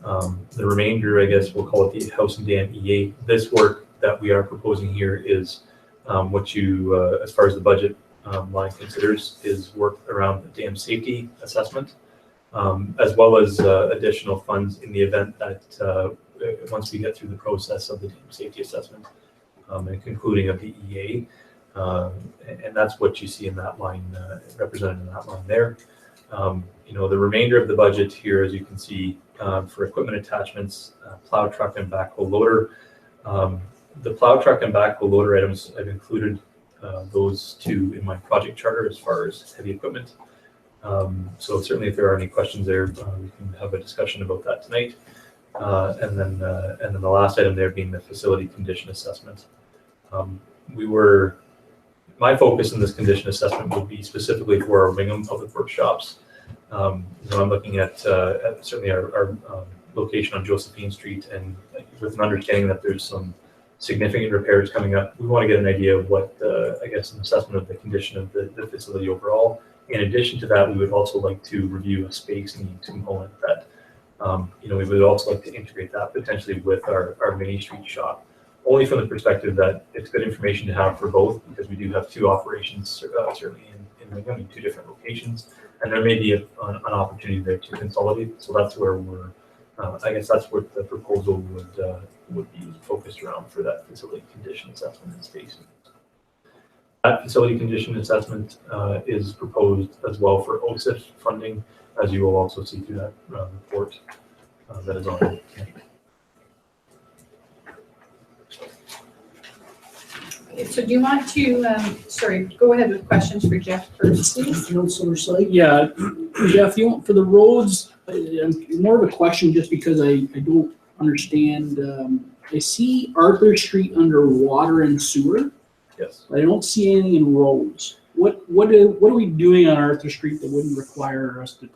The remainder, I guess we'll call it the House and Dam EA. This work that we are proposing here is what you, as far as the budget line considers, is work around the dam safety assessment, as well as additional funds in the event that once we get through the process of the dam safety assessment and concluding of the EA. And that's what you see in that line, represented in that line there. The remainder of the budget here, as you can see, for equipment attachments, plow truck and backhoe loader. The plow truck and backhoe loader items, I've included those 2 in my project charter as far as heavy equipment. So certainly if there are any questions there, we can have a discussion about that tonight. And then the last item there being the facility condition assessment. My focus in this condition assessment would be specifically for our Wingham Public Works shops. I'm looking at certainly our location on Josephine Street, and with an understanding that there's some significant repairs coming up, we want to get an idea of what, I guess, an assessment of the condition of the facility overall. In addition to that, we would also like to review a space needs component that, we would also like to integrate that potentially with our mini street shop, only from the perspective that it's good information to have for both, because we do have 2 operations, certainly in Wingham, in 2 different locations, and there may be an opportunity there to consolidate. So that's where we're, I guess that's what the proposal would be focused around for that facility condition assessment and space. That facility condition assessment is proposed as well for OSIP funding, as you will also see through that report that is on it. So do you want to, sorry, go ahead with questions for Jeff first, please? Councillor Syke? Yeah, Jeff, for the roads, more of a question just because I don't understand. I see Arthur Street under water and sewer. Yes. I don't see anything in roads. What are we doing on Arthur Street that wouldn't require us to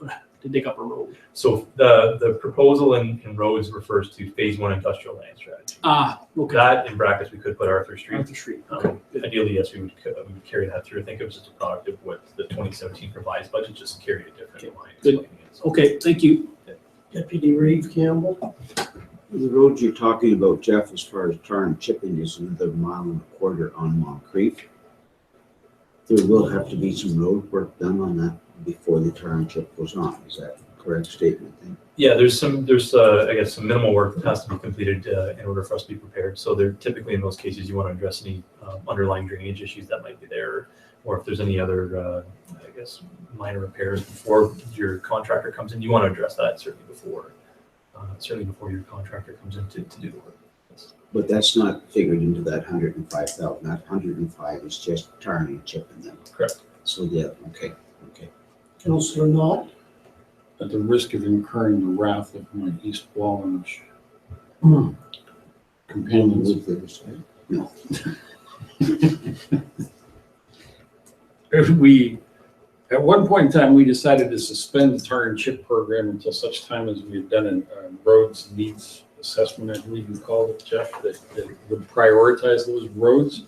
dig up a road? So the proposal in roads refers to phase 1 industrial land strategy. Okay. That in brackets, we could put Arthur Street. Arthur Street, okay. Ideally, yes, we would carry that through. I think it was just a product of what the 2017 revised budget just carried a different line. Good. Okay, thank you. Deputy Reeve Campbell? The road you're talking about, Jeff, as far as tar and chipping is another 1.25 miles on Moncrief. There will have to be some road work done on that before the tar and chip goes on. Is that a correct statement? Yeah, there's I guess some minimal work that has to be completed in order for us to be prepared. So there typically in those cases you want to address any underlying drainage issues that might be there, or if there's any other I guess minor repairs before your contractor comes in. You want to address that certainly before your contractor comes in to do the work. Yes. But that's not figured into that 105,000. That 105 is just tar and chipping them. Correct. So yeah, okay. Councillor Knott? At the risk of incurring the wrath of my East Wallinge companions, No. At one point in time, we decided to suspend the tar and chip program until such time as we had done a roads needs assessment, I believe you called it, Jeff, that would prioritize those roads.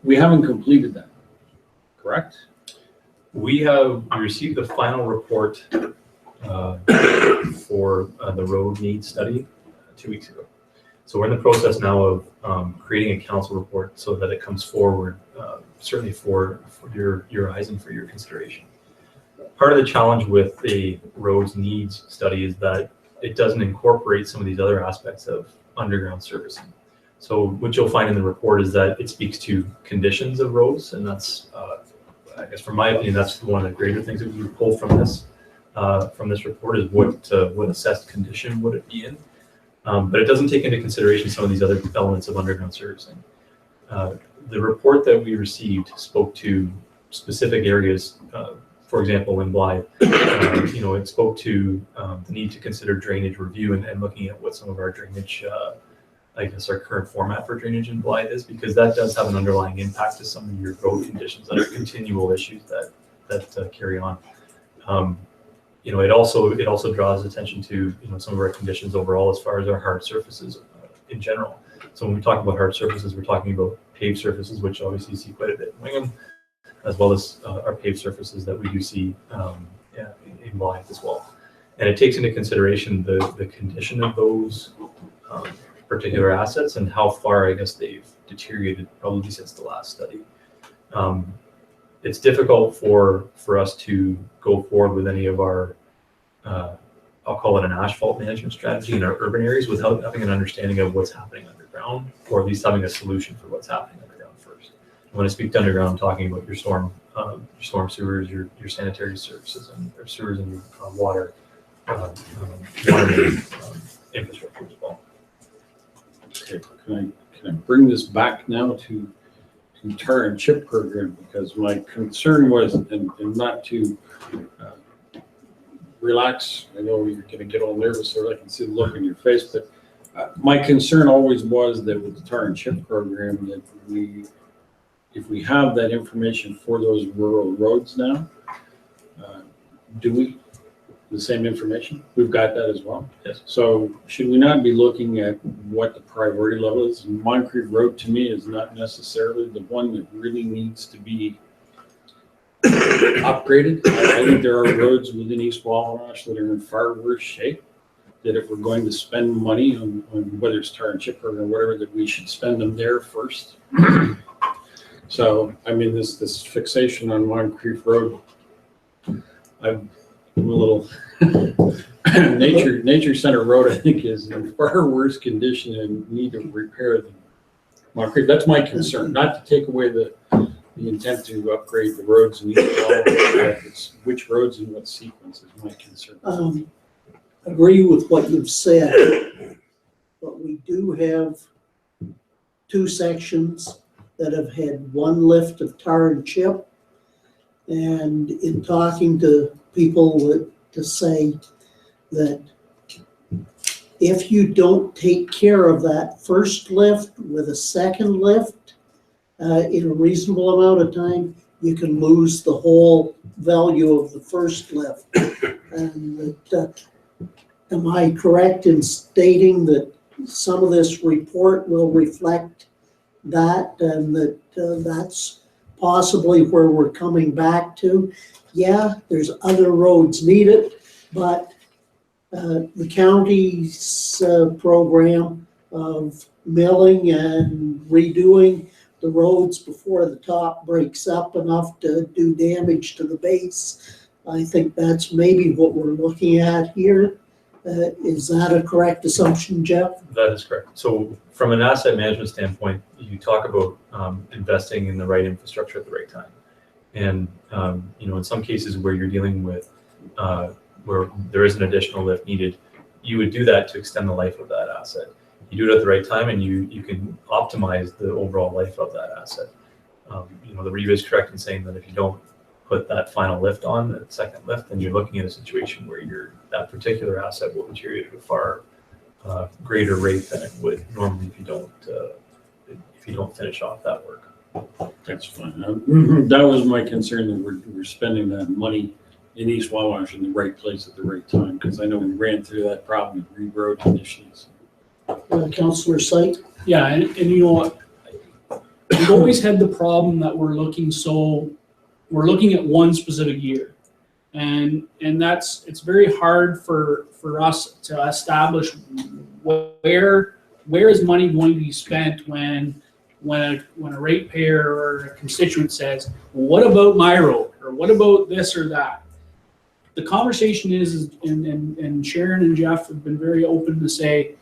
We haven't completed that, correct? We received the final report for the road needs study 2 weeks ago. So we're in the process now of creating a council report so that it comes forward, certainly for your eyes and for your consideration. Part of the challenge with the roads needs study is that it doesn't incorporate some of these other aspects of underground servicing. So what you'll find in the report is that it speaks to conditions of roads, and that's, I guess from my opinion, that's one of the greater things that we pulled from this report is what assessed condition would it be in. But it doesn't take into consideration some of these other elements of underground servicing. The report that we received spoke to specific areas. For example, in Blythe, it spoke to the need to consider drainage review and looking at what some of our drainage, I guess our current format for drainage in Blythe is, because that does have an underlying impact to some of your road conditions that are continual issues that carry on. It also draws attention to some of our conditions overall as far as our hard surfaces in general. So when we talk about hard surfaces, we're talking about paved surfaces, which obviously you see quite a bit in Wingham, as well as our paved surfaces that we do see in Blythe as well. And it takes into consideration the condition of those particular assets and how far, I guess, they've deteriorated probably since the last study. It's difficult for us to go forward with any of our, I'll call it an asphalt management strategy in our urban areas without having an understanding of what's happening underground, or at least having a solution for what's happening underground first. And when I speak to underground, I'm talking about your storm sewers, your sanitary services, and your sewers and your water main infrastructure as well. Okay, can I bring this back now to tar and chip program, because my concern was, and not to relax, I know you're going to get all nervous, so I can see the look on your face, but my concern always was that with the tar and chip program, that if we have that information for those rural roads now, do we the same information? We've got that as well. Yes. So should we not be looking at what the priority level is? Moncrief Road to me is not necessarily the one that really needs to be upgraded. I think there are roads within East Wallarosh that are in far worse shape, that if we're going to spend money on whether it's tar and chip or whatever, that we should spend them there first. So, I mean, this fixation on Moncrief Road, I'm a little Nature Center Road, I think, is in far worse condition and need to repair than Moncrief. That's my concern, not to take away the intent to upgrade the roads and it's which roads in what sequence is my concern. Agree with what you've said, but we do have two sections that have had one lift of tar and chip. And in talking to people to say that if you don't take care of that first lift with a second lift in a reasonable amount of time, you can lose the whole value of the first lift. And am I correct in stating that some of this report will reflect that, and that that's possibly where we're coming back to? Yeah, there's other roads needed, but the county's program of milling and redoing the roads before the top breaks up enough to do damage to the base, I think that's maybe what we're looking at here. Is that a correct assumption, Jeff? That is correct. So from an asset management standpoint, you talk about investing in the right infrastructure at the right time. And, in some cases where you're dealing with, where there is an additional lift needed, you would do that to extend the life of that asset. You do it at the right time and you can optimize the overall life of that asset. The REIT is correct in saying that if you don't put that final lift on, that second lift, then you're looking at a situation where that particular asset will deteriorate at a far greater rate than it would normally if you don't finish off that work. That's fine. That was my concern, that we're spending that money in East Wawash in the right place at the right time, because I know we ran through that problem at Reed Road initially. Councillor Syke? Yeah, and you know what? We've always had the problem that we're looking at one specific year. And it's very hard for us to establish where is money going to be spent when a ratepayer or a constituent says, well, what about my road? Or what about this or that? The conversation is and Sharon and Jeff have been very open to say,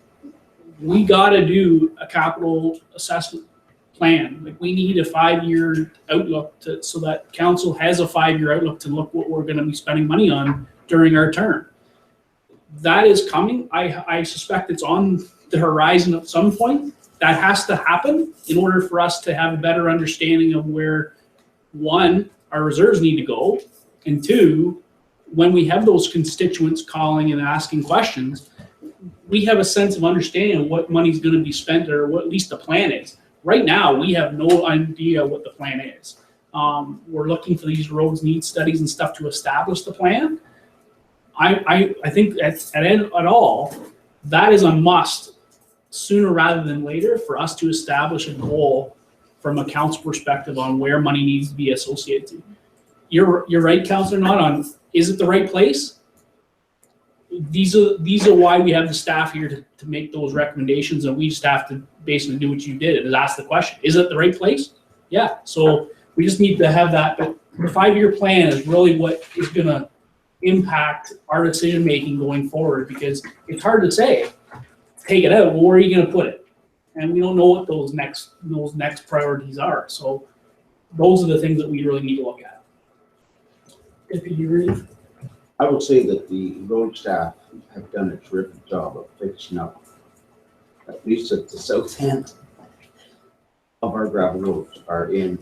we got to do a capital assessment plan. Like, we need a 5-year outlook so that council has a 5-year outlook to look what we're going to be spending money on during our term. That is coming. I suspect it's on the horizon at some point. That has to happen in order for us to have a better understanding of where, one, our reserves need to go, and two, when we have those constituents calling and asking questions, we have a sense of understanding what money's going to be spent, or what at least the plan is. Right now, we have no idea what the plan is. We're looking for these roads need studies and stuff to establish the plan. I think at all, that is a must sooner rather than later for us to establish a goal from a council perspective on where money needs to be associated to. You're right, Councillor, not on, is it the right place? These are why we have the staff here to make those recommendations, and we just have to basically do what you did, is ask the question, is it the right place? Yeah, so we just need to have that, but the 5-year plan is really what is gonna impact our decision-making going forward, because it's hard to say, take it out, well, where are you gonna put it? And we don't know what those next priorities are, so those are the things that we really need to look at. Deputy Reid? I would say that the road staff have done a terrific job of fixing up, at least at the south end of our gravel roads are in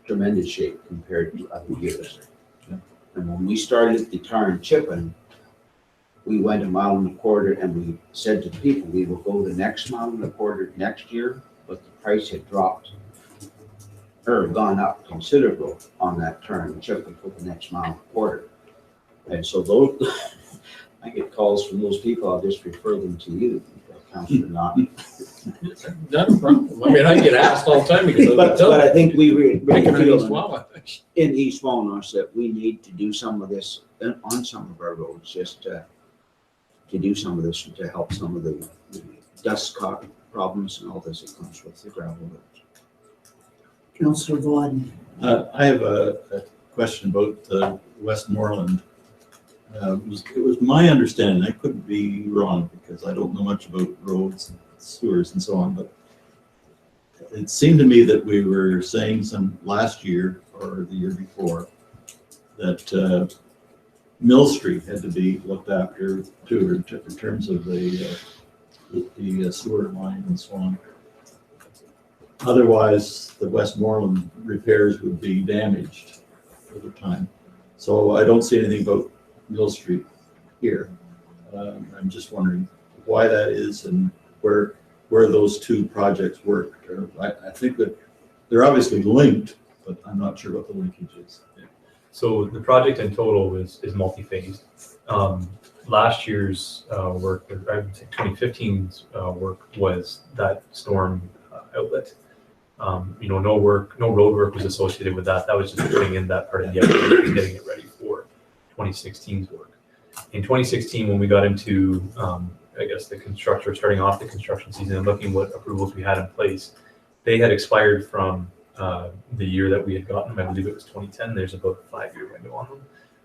tremendous shape compared to other years. And when we started the tar and chipping, we went 1.25 miles and we said to the people, we will go the next 1.25 miles next year, but the price had dropped or gone up considerable on that tar and chipping for the next 1.25 miles. And so those, I get calls from those people, I'll just refer them to you, Councillor Knott. Not a problem. I mean, I get asked all the time because But I think we really feel well. in East Walnut that we need to do some of this on some of our roads, just to do some of this to help some of the dust problems and all this that comes with the gravel roads. Councillor Vaughan? I have a question about Westmoreland. It was my understanding, I could be wrong because I don't know much about roads and sewers and so on, but it seemed to me that we were saying some last year or the year before that Mill Street had to be looked after too, in terms of the sewer line and so on. Otherwise, the Westmoreland repairs would be damaged over time. So I don't see anything about Mill Street here. I'm just wondering why that is and where those two projects work. I think that they're obviously linked, but I'm not sure what the linkage is. So the project in total is multi-phased. Last year's work, or I would say 2015's work, was that storm outlet. No road work was associated with that. That was just putting in that part of the effort and getting it ready for 2016's work. In 2016, when we got into, I guess starting off the construction season and looking what approvals we had in place, they had expired from the year that we had gotten them. I believe it was 2010. There's about a 5-year window on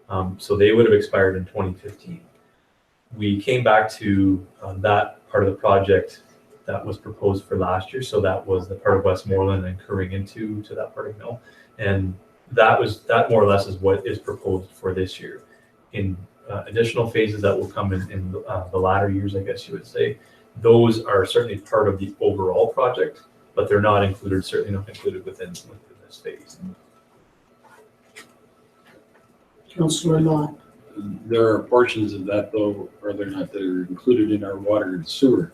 them. So they would have expired in 2015. We came back to that part of the project that was proposed for last year. So that was the part of Westmoreland and curving into that part of Mill. And that more or less is what is proposed for this year. In additional phases that will come in the latter years, I guess you would say, those are certainly part of the overall project, but they're not included, certainly not included within this phase. Councillor Knott. There are portions of that, though, are there not, that are included in our water and sewer,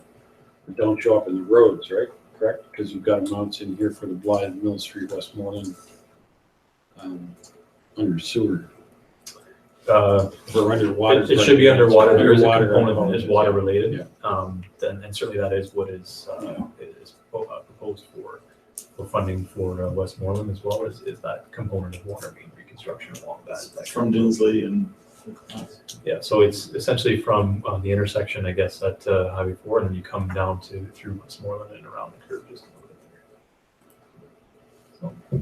that don't show up in the roads, right? Correct? Because you've got amounts in here for the Blythe, Mill Street, Westmoreland, under sewer. For underwater. It should be underwater. There is a Underwater component that is water related. Yeah. And certainly that is what is proposed for funding for Westmoreland, as well as is that component of water main reconstruction along that. From Dinsley and. Yeah, so it's essentially from the intersection, I guess, at Highway 4, and then you come down through Westmoreland and around the curve just a little bit there.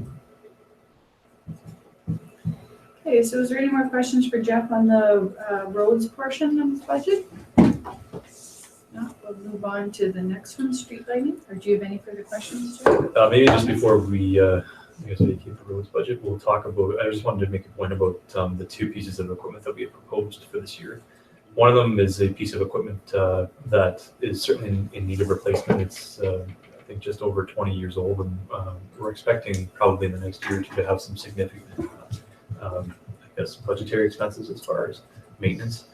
Okay, so is there any more questions for Jeff on the roads portion of the budget? No, we'll move on to the next one, street lighting. Or do you have any further questions, Jeff? Maybe just before we vacate the roads budget, we'll talk about, I just wanted to make a point about the two pieces of equipment that we have proposed for this year. One of them is a piece of equipment that is certainly in need of replacement. It's, I think, just over 20 years old, and we're expecting probably in the next year or two to have some significant, I guess, budgetary expenses as far as maintenance.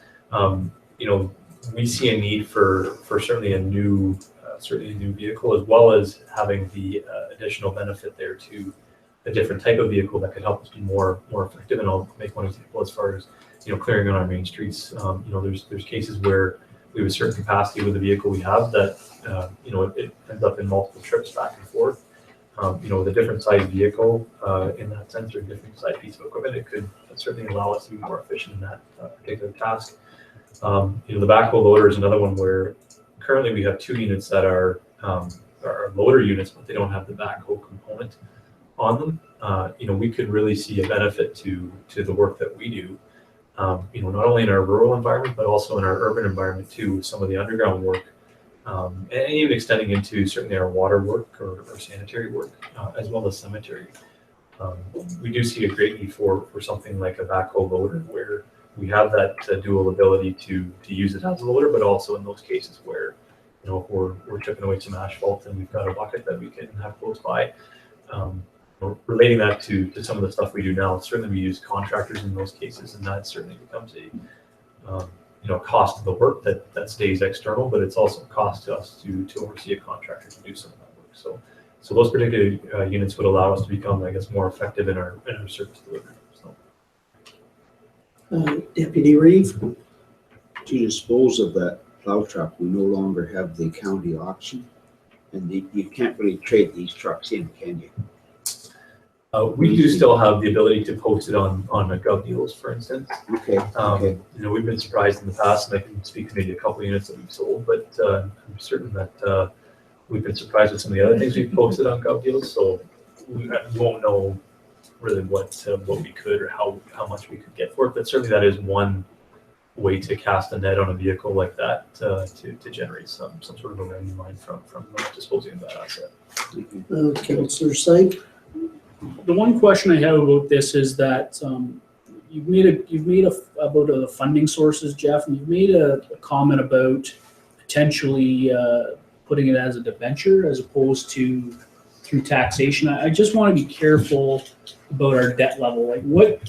We see a need for certainly a new vehicle, as well as having the additional benefit there to a different type of vehicle that could help us be more effective. And I'll make one example as far as clearing on our main streets. There's cases where we have a certain capacity with the vehicle we have that it ends up in multiple trips back and forth. With a different size vehicle in that sense, or a different size piece of equipment, it could certainly allow us to be more efficient in that particular task. The backhoe loader is another one where currently we have 2 units that are loader units, but they don't have the backhoe component on them. We could really see a benefit to the work that we do, not only in our rural environment, but also in our urban environment too, with some of the underground work, and even extending into certainly our water work or sanitary work, as well as cemetery. We do see a great need for something like a backhoe loader, where we have that dual ability to use it as a loader, but also in those cases where if we're chipping away some asphalt and we've got a bucket that we can have close by. Relating that to some of the stuff we do now, certainly we use contractors in those cases, and that certainly becomes a cost of the work that stays external, but it's also a cost to us to oversee a contractor to do some of that work. So those particular units would allow us to become, I guess, more effective in our service delivery. Deputy Reeve. To dispose of that plow truck, we no longer have the county auction, and you can't really trade these trucks in, can you? We do still have the ability to post it on a Gov Deals, for instance. Okay. We've been surprised in the past, and I can speak to maybe a couple of units that we've sold, but I'm certain that we've been surprised with some of the other things we've posted on Gov Deals. So we won't know really what we could or how much we could get for it, but certainly that is one way to cast a net on a vehicle like that to generate some sort of a revenue line from disposing of that asset. Councillor Syke. The one question I have about this is that you've made about the funding sources, Jeff, and you've made a comment about potentially putting it as a debenture as opposed to through taxation. I just want to be careful about our debt level. Like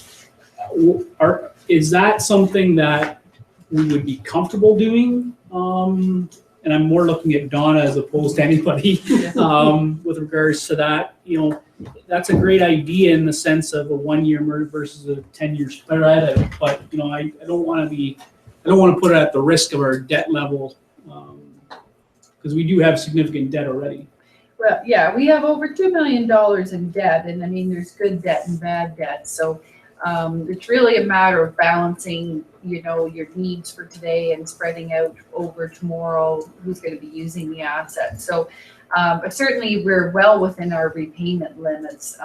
is that something that we would be comfortable doing? And I'm more looking at Donna as opposed to anybody with regards to that. That's a great idea in the sense of a 1-year versus a 10-year spread. But I don't want to put it at the risk of our debt level because we do have significant debt already. Well, yeah, we have over $2 million in debt, and I mean, there's good debt and bad debt. So it's really a matter of balancing, your needs for today and spreading out over tomorrow who's going to be using the asset. So, but certainly we're well within our repayment limits.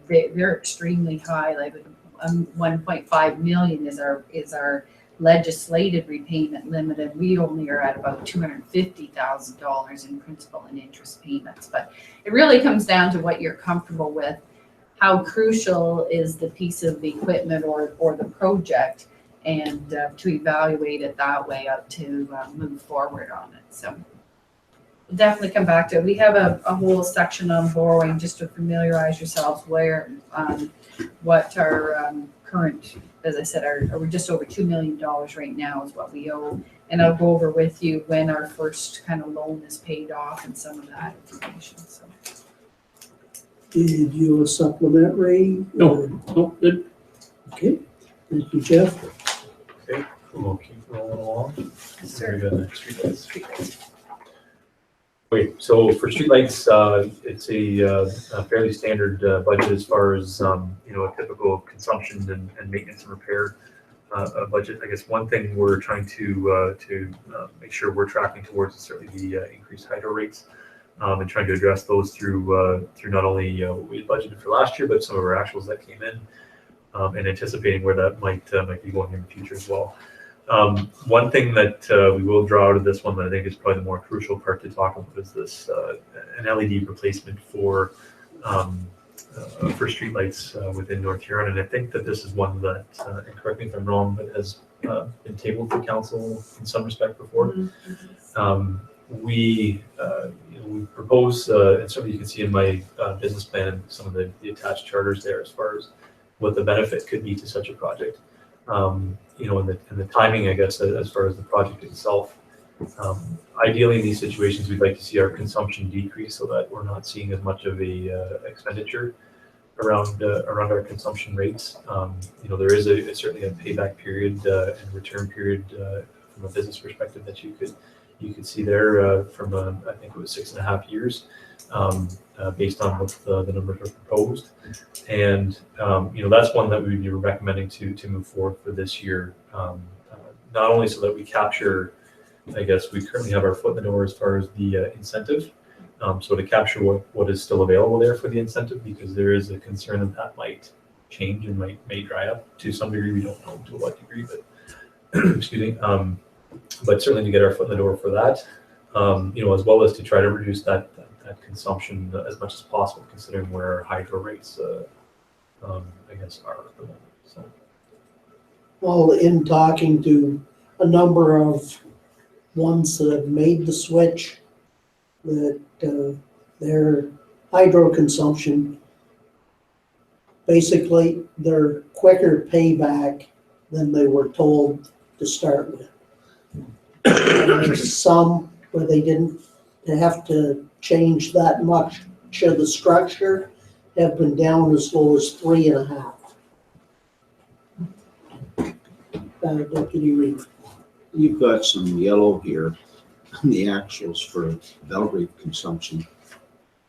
They're extremely high. Like 1.5 million is our legislated repayment limit, and we only are at about $250,000 in principal and interest payments. But it really comes down to what you're comfortable with. How crucial is the piece of equipment or the project, and to evaluate it that way up to move forward on it. So we'll definitely come back to it. We have a whole section on borrowing just to familiarize yourselves what our current, as I said, we're just over $2 million right now is what we owe. And I'll go over with you when our first kind of loan is paid off and some of that information. So. Did you supplement, Ray? No, good. Okay, thank you, Jeff. Okay, we'll keep rolling along. Sure. Very good. Streetlights. Okay, so for streetlights, it's a fairly standard budget as far as a typical consumption and maintenance and repair budget. I guess one thing we're trying to make sure we're tracking towards is certainly the increased hydro rates, and trying to address those through not only what we budgeted for last year, but some of our actuals that came in, and anticipating where that might be going in the future as well. One thing that we will draw out of this one that I think is probably the more crucial part to talk about is this an LED replacement for streetlights within North Huron, and I think that this is one that, and correct me if I'm wrong, but has been tabled for council in some respect before. We propose, and certainly you can see in my business plan some of the attached charters there as far as what the benefit could be to such a project. And the timing, I guess, as far as the project itself. Ideally, in these situations, we'd like to see our consumption decrease so that we're not seeing as much of a expenditure around our consumption rates. There is certainly a payback period and return period from a business perspective that you could see there from I think it was 6.5 years. Based on what the numbers are proposed, and that's one that we would be recommending to move forward for this year. Not only so that we capture, I guess we currently have our foot in the door as far as the incentive, so to capture what is still available there for the incentive, because there is a concern that might change and may dry up to some degree. We don't know to what degree, but excuse me. But certainly to get our foot in the door for that, as well as to try to reduce that consumption as much as possible, considering where our hydro rates, I guess, are at the moment. So. Well, in talking to a number of ones that have made the switch, that their hydro consumption, basically, they're quicker payback than they were told to start with. And there's some where they have to change that much of the structure, have been down as low as 3.5. Deputy Reed. You've got some yellow here on the actuals for Belgrade consumption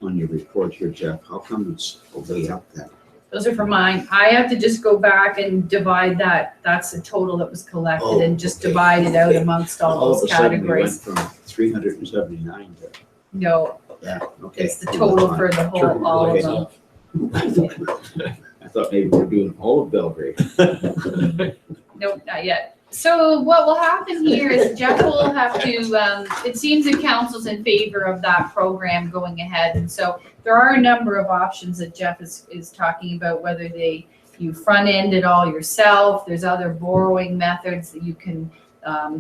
on your report here, Jeff. How come it's way up that? Those are for mine. I have to just go back and divide that. That's the total that was collected and just divide it out amongst all those categories. All of a sudden we went from 379 to, no, yeah, okay. it's the total for the whole, all of them. I thought maybe we're doing all of Belgrade. Nope, not yet. So what will happen here is Jeff will have to, it seems the council's in favor of that program going ahead. And so there are a number of options that Jeff is talking about, whether you front end it all yourself. There's other borrowing methods that you can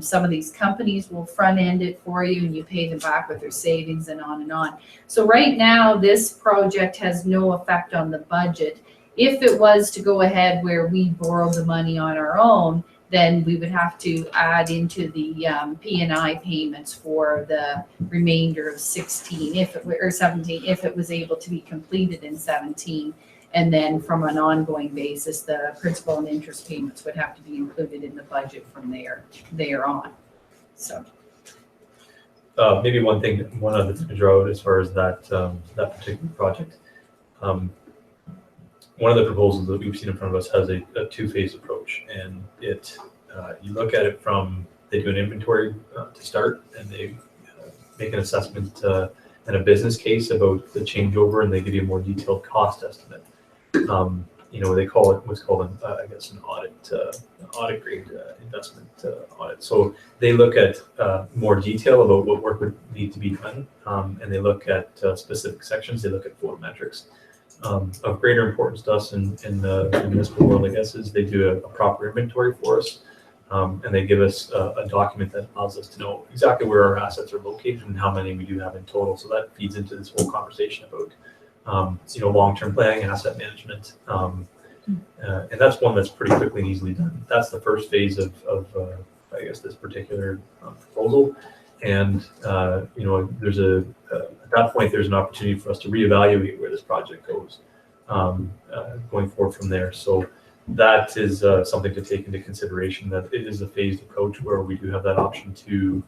Some of these companies will front end it for you and you pay them back with their savings and on and on. So right now, this project has no effect on the budget. If it was to go ahead where we borrow the money on our own, then we would have to add into the P&I payments for the remainder of 16, or 17, if it was able to be completed in 17. And then from an ongoing basis, the principal and interest payments would have to be included in the budget from there on. So. Maybe one other thing to draw out as far as that particular project. One of the proposals that we've seen in front of us has a two-phase approach, and you look at it from, they do an inventory to start, and they make an assessment and a business case about the changeover, and they give you a more detailed cost estimate. They call it what's called an audit grade investment audit. So they look at more detail about what work would need to be done, and they look at specific sections. They look at photometrics. Of greater importance to us in the municipal world, I guess, is they do a proper inventory for us, and they give us a document that allows us to know exactly where our assets are located and how many we do have in total. So that feeds into this whole conversation about long-term planning, asset management, and that's one that's pretty quickly and easily done. That's the first phase of I guess this particular proposal, and there's at that point there's an opportunity for us to reevaluate where this project goes going forward from there. So that is something to take into consideration, that it is a phased approach where we do have that option to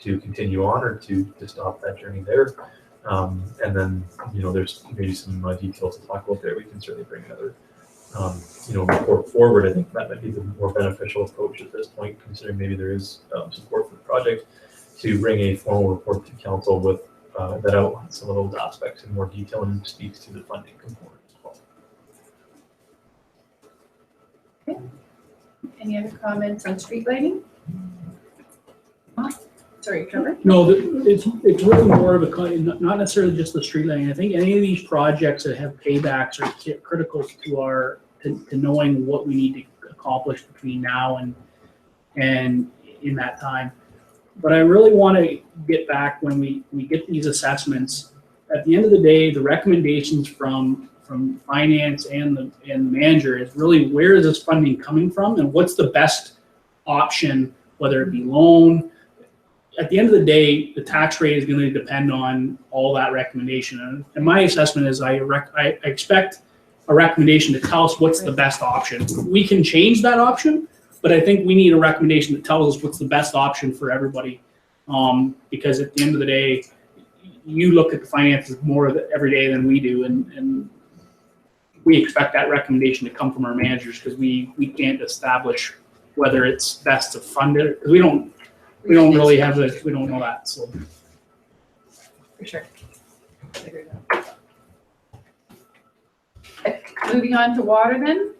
continue on or to stop that journey there. And then, there's maybe some details to talk about there. We can certainly bring another, report forward. I think that might be the more beneficial approach at this point, considering maybe there is support for the project, to bring a formal report to council with that outlines some of those aspects in more detail and speaks to the funding component as well. Okay. Any other comments on street lighting? Sorry, Trevor? No, it's really more of not necessarily just the street lighting. I think any of these projects that have paybacks are critical to knowing what we need to accomplish between now and in that time. But I really want to get back when we get these assessments. At the end of the day, the recommendations from finance and the manager is really, where is this funding coming from and what's the best option, whether it be loan. At the end of the day, the tax rate is going to depend on all that recommendation. And my assessment is I expect a recommendation to tell us what's the best option. We can change that option, but I think we need a recommendation that tells us what's the best option for everybody. Because at the end of the day, you look at the finances more every day than we do, and we expect that recommendation to come from our managers, because we can't establish whether it's best to fund it. We don't really have we don't know that. So for sure. Figure it out. Okay, moving on to water then.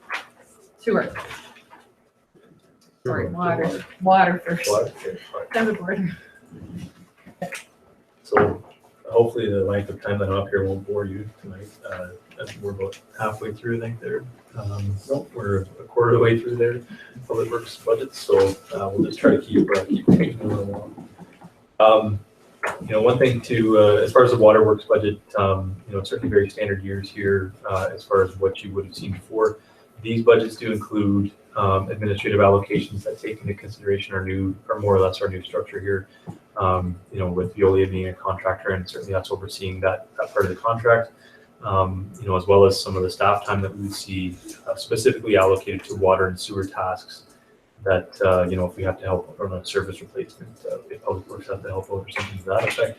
Sewer. Sorry, water. Water first. Then the border. So hopefully the length of time that I'm up here won't bore you tonight. We're about halfway through, I think there. We're a quarter of the way through there, public works budget. So we'll just try to keep things moving along. One thing as far as the waterworks budget, it's certainly very standard years here as far as what you would have seen before. These budgets do include administrative allocations that take into consideration our more or less our new structure here. With Veolia being a contractor, and certainly that's overseeing that part of the contract. As well as some of the staff time that we see specifically allocated to water and sewer tasks. That if we have to help on a service replacement, if public works have to help out or something to that effect.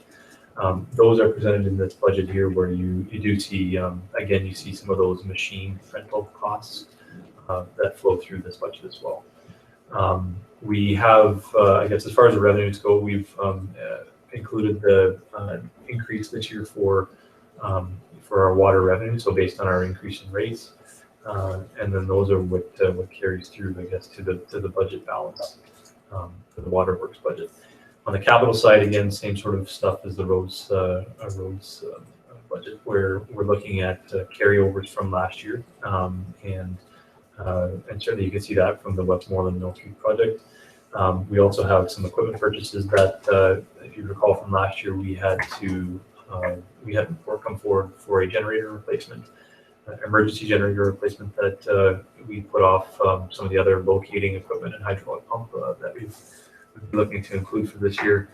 Those are presented in this budget here, where you do see, again, you see some of those machine rental costs that flow through this budget as well. We have, I guess, as far as the revenues go, we've included the increase this year for our water revenue, so based on our increase in rates, and then those are what carries through, I guess, to the budget balance for the waterworks budget. On the capital side, again, same sort of stuff as the roads budget, where we're looking at carryovers from last year, and certainly you can see that from the Westmoreland Mill Street project. We also have some equipment purchases that, if you recall from last year, we had come forward for a generator replacement, emergency generator replacement that we put off some of the other locating equipment and hydraulic pump that we've been looking to include for this year.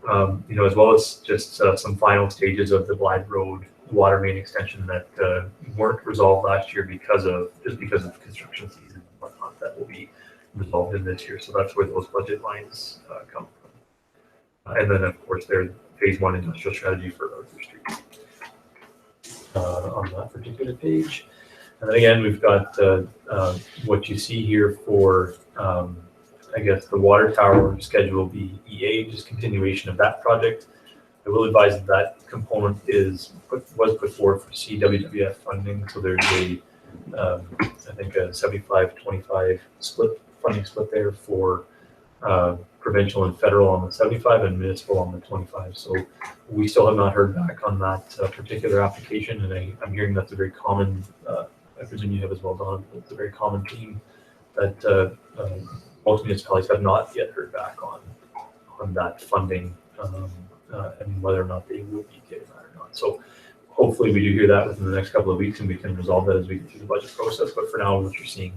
As well as just some final stages of the Blythe Road water main extension that weren't resolved last year because of construction season and whatnot, that will be resolved in this year. So that's where those budget lines come from. And then of course there's phase 1 industrial strategy for Arthur Street on that particular page. And then again, we've got what you see here for I guess the water tower schedule B EA, just continuation of that project. I will advise that that component was put forward for CWWF funding. So there's I think a 75-25 funding split there for provincial and federal on the 75 and municipal on the 25. So we still have not heard back on that particular application, and I'm hearing that's a very common, I presume you have as well, Don, it's a very common theme that most municipalities have not yet heard back on that funding and whether or not they will be getting that or not. So hopefully we do hear that within the next couple of weeks and we can resolve that as we get through the budget process. But for now, what you're seeing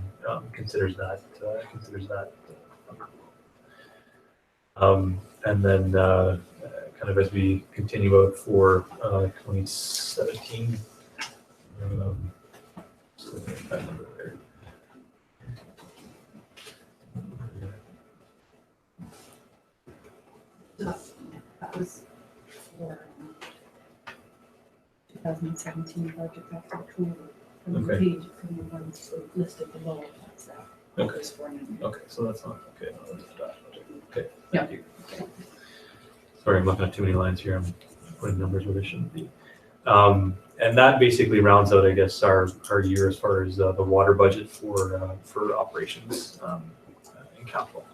considers that. And then kind of as we continue out for 2017, so that number there. That was for 2017 budget. That's actually from the Okay. page, from the ones listed below. That's that. Okay. Just for now. Okay, so that's not okay. No, that's not okay. Yeah. Thank you. Sorry, I'm looking at too many lines here. I'm putting numbers where they shouldn't be. And that basically rounds out, I guess, our year as far as the water budget for operations and capital.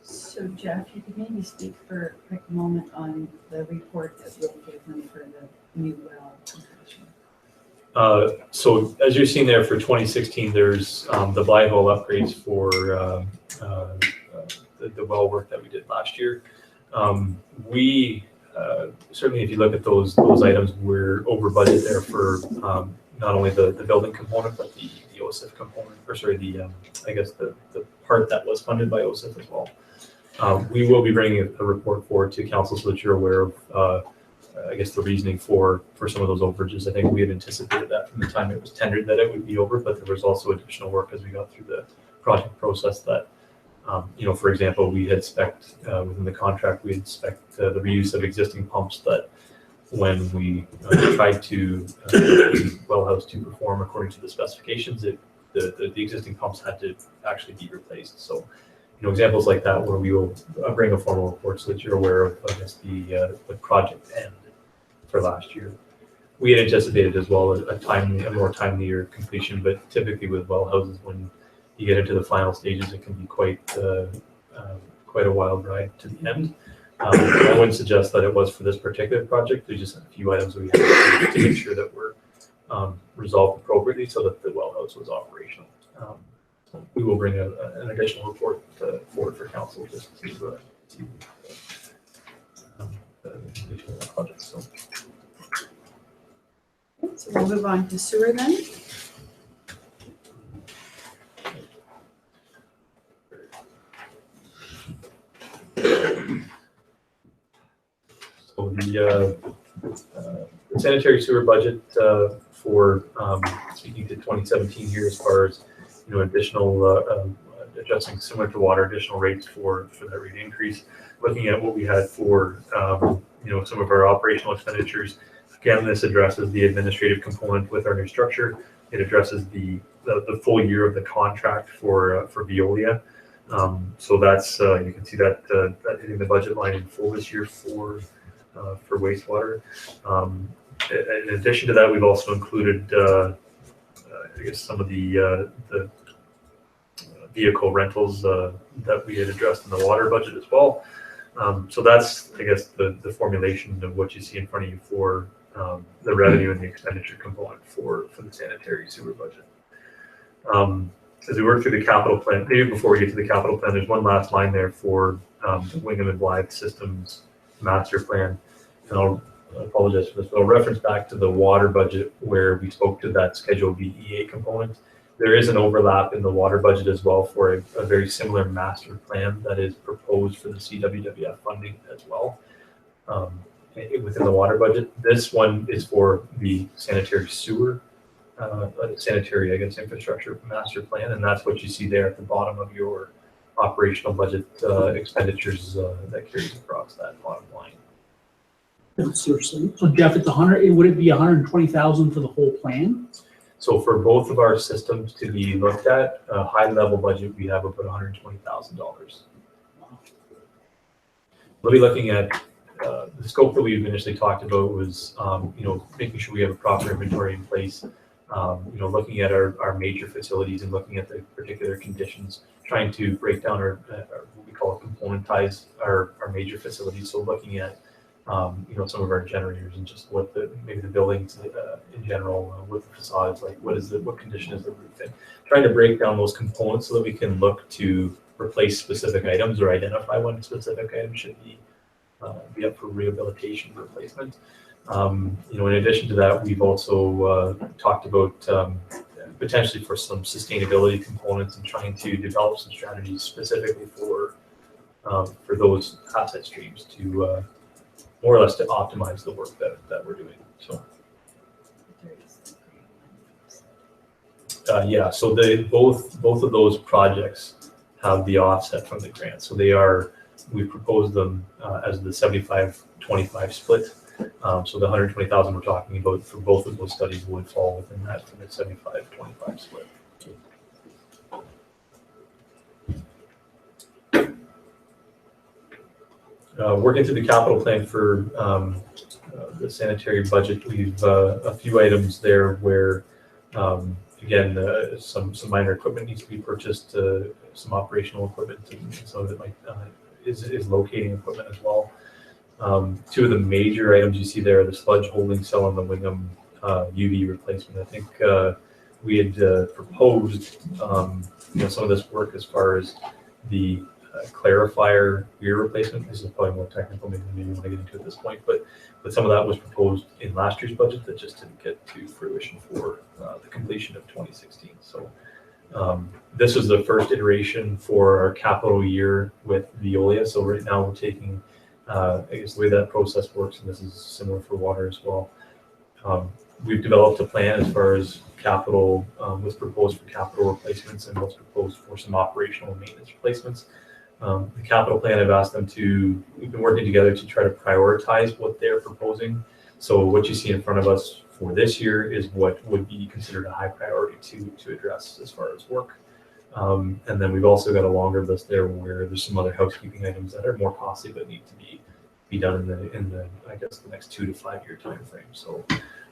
So Jeff, you could maybe speak for a quick moment on the report that you'll give them for the new well completion. So as you're seeing there for 2016, there's the Blythe well upgrades for the well work that we did last year. We certainly, if you look at those items, we're over budget there for not only the building component, but the OSIF component, or sorry, I guess the part that was funded by OSIF as well. We will be bringing a report forward to council so that you're aware of, I guess, the reasoning for some of those overages. I think we had anticipated that from the time it was tendered that it would be over, but there was also additional work as we got through the project process that, for example, we had spec'd within the contract, we had spec'd the reuse of existing pumps that when we tried to well house to perform according to the specifications, the existing pumps had to actually be replaced. So, examples like that where we will bring a formal report so that you're aware of, I guess, the project end for last year. We had anticipated as well a more timelier completion, but typically with well houses, when you get into the final stages, it can be quite a wild ride to the end. I wouldn't suggest that it was for this particular project. There's just a few items we had to make sure that were resolved appropriately so that the well house was operational. We will bring an additional report forward for council just to see the completion of that project. So we'll move on to sewer then. So the sanitary sewer budget for speaking to 2017 here, as far as additional adjusting similar to water, additional rates for that rate increase. Looking at what we had for some of our operational expenditures. Again, this addresses the administrative component with our new structure. It addresses the full year of the contract for Veolia. So that's you can see that hitting the budget line in full this year for wastewater. In addition to that, we've also included I guess some of the vehicle rentals that we had addressed in the water budget as well. So that's, I guess, the formulation of what you see in front of you for the revenue and the expenditure component for the sanitary sewer budget. as we work through the capital plan, maybe before we get to the capital plan, there's one last line there for the Wingham and Blythe Systems Master Plan. And I apologize for this, but I'll reference back to the water budget where we spoke to that Schedule BEA component. There is an overlap in the water budget as well for a very similar master plan that is proposed for the CWWF funding as well within the water budget. This one is for the sanitary sewer, sanitary, I guess, infrastructure master plan, and that's what you see there at the bottom of your operational budget expenditures that carries across that bottom line. Seriously. So Jeff, it's 100, would it be 120,000 for the whole plan? So for both of our systems to be looked at, a high level budget, we have about $120,000. We'll be looking at the scope that we've initially talked about was, making sure we have a proper inventory in place, looking at our major facilities and looking at the particular conditions, trying to break down our what we call componentize our major facilities. So looking at some of our generators and just what maybe the buildings in general, what the facades like, what condition is the roof in, trying to break down those components so that we can look to replace specific items or identify when specific items should be up for rehabilitation replacement. In addition to that, we've also talked about potentially for some sustainability components and trying to develop some strategies specifically for those asset streams to more or less to optimize the work that we're doing. So so both of those projects have the offset from the grant. So we proposed them as the 75-25 split. So the 120,000 we're talking about for both of those studies would fall within that for the 75-25 split. Working through the capital plan for the sanitary budget, we've a few items there where, again, some minor equipment needs to be purchased, some operational equipment, and some of it is locating equipment as well. Two of the major items you see there are the sludge holding cell and the Wingham UV replacement. I think we had proposed some of this work as far as the clarifier rear replacement. This is probably more technical, maybe you want to get into at this point, but some of that was proposed in last year's budget that just didn't get to fruition for the completion of 2016. So this is the first iteration for our capital year with Veolia. So right now we're taking, I guess the way that process works, and this is similar for water as well. We've developed a plan as far as capital, what's proposed for capital replacements and what's proposed for some operational and maintenance replacements. The capital plan, I've asked them we've been working together to try to prioritize what they're proposing. So what you see in front of us for this year is what would be considered a high priority to address as far as work. And then we've also got a longer list there where there's some other housekeeping items that are more costly but need to be done in the I guess the next 2 to 5 year time frame. So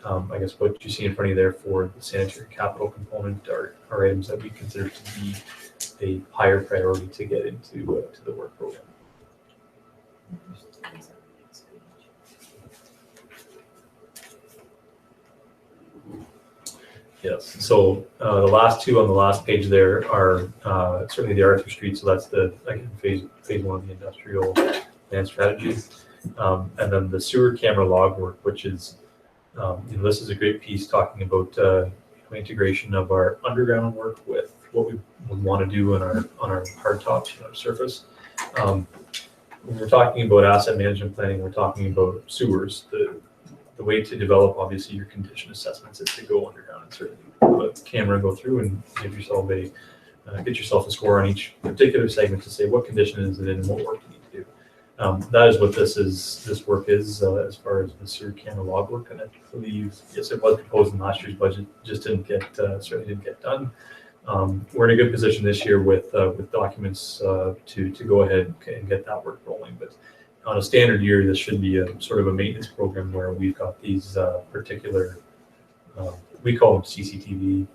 I guess what you see in front of you there for the sanitary capital component are items that we consider to be a higher priority to get into to the work program. Yes, so the last two on the last page there are certainly the Arthur Street, so that's phase one of the industrial land strategy. And then the sewer camera log work, which is, this is a great piece talking about integration of our underground work with what we would want to do on our hard tops, on our surface. When we're talking about asset management planning, we're talking about sewers. The way to develop, obviously, your condition assessments is to go underground and certainly put a camera, go through and give yourself get yourself a score on each particular segment to say what condition is it in and what work you need to do. That is what this work is as far as the sewer camera log work. And I believe, yes, it was proposed in last year's budget, just certainly didn't get done. We're in a good position this year with documents to go ahead and get that work rolling. But on a standard year, this should be a sort of a maintenance program where we've got these particular, we call them CCTV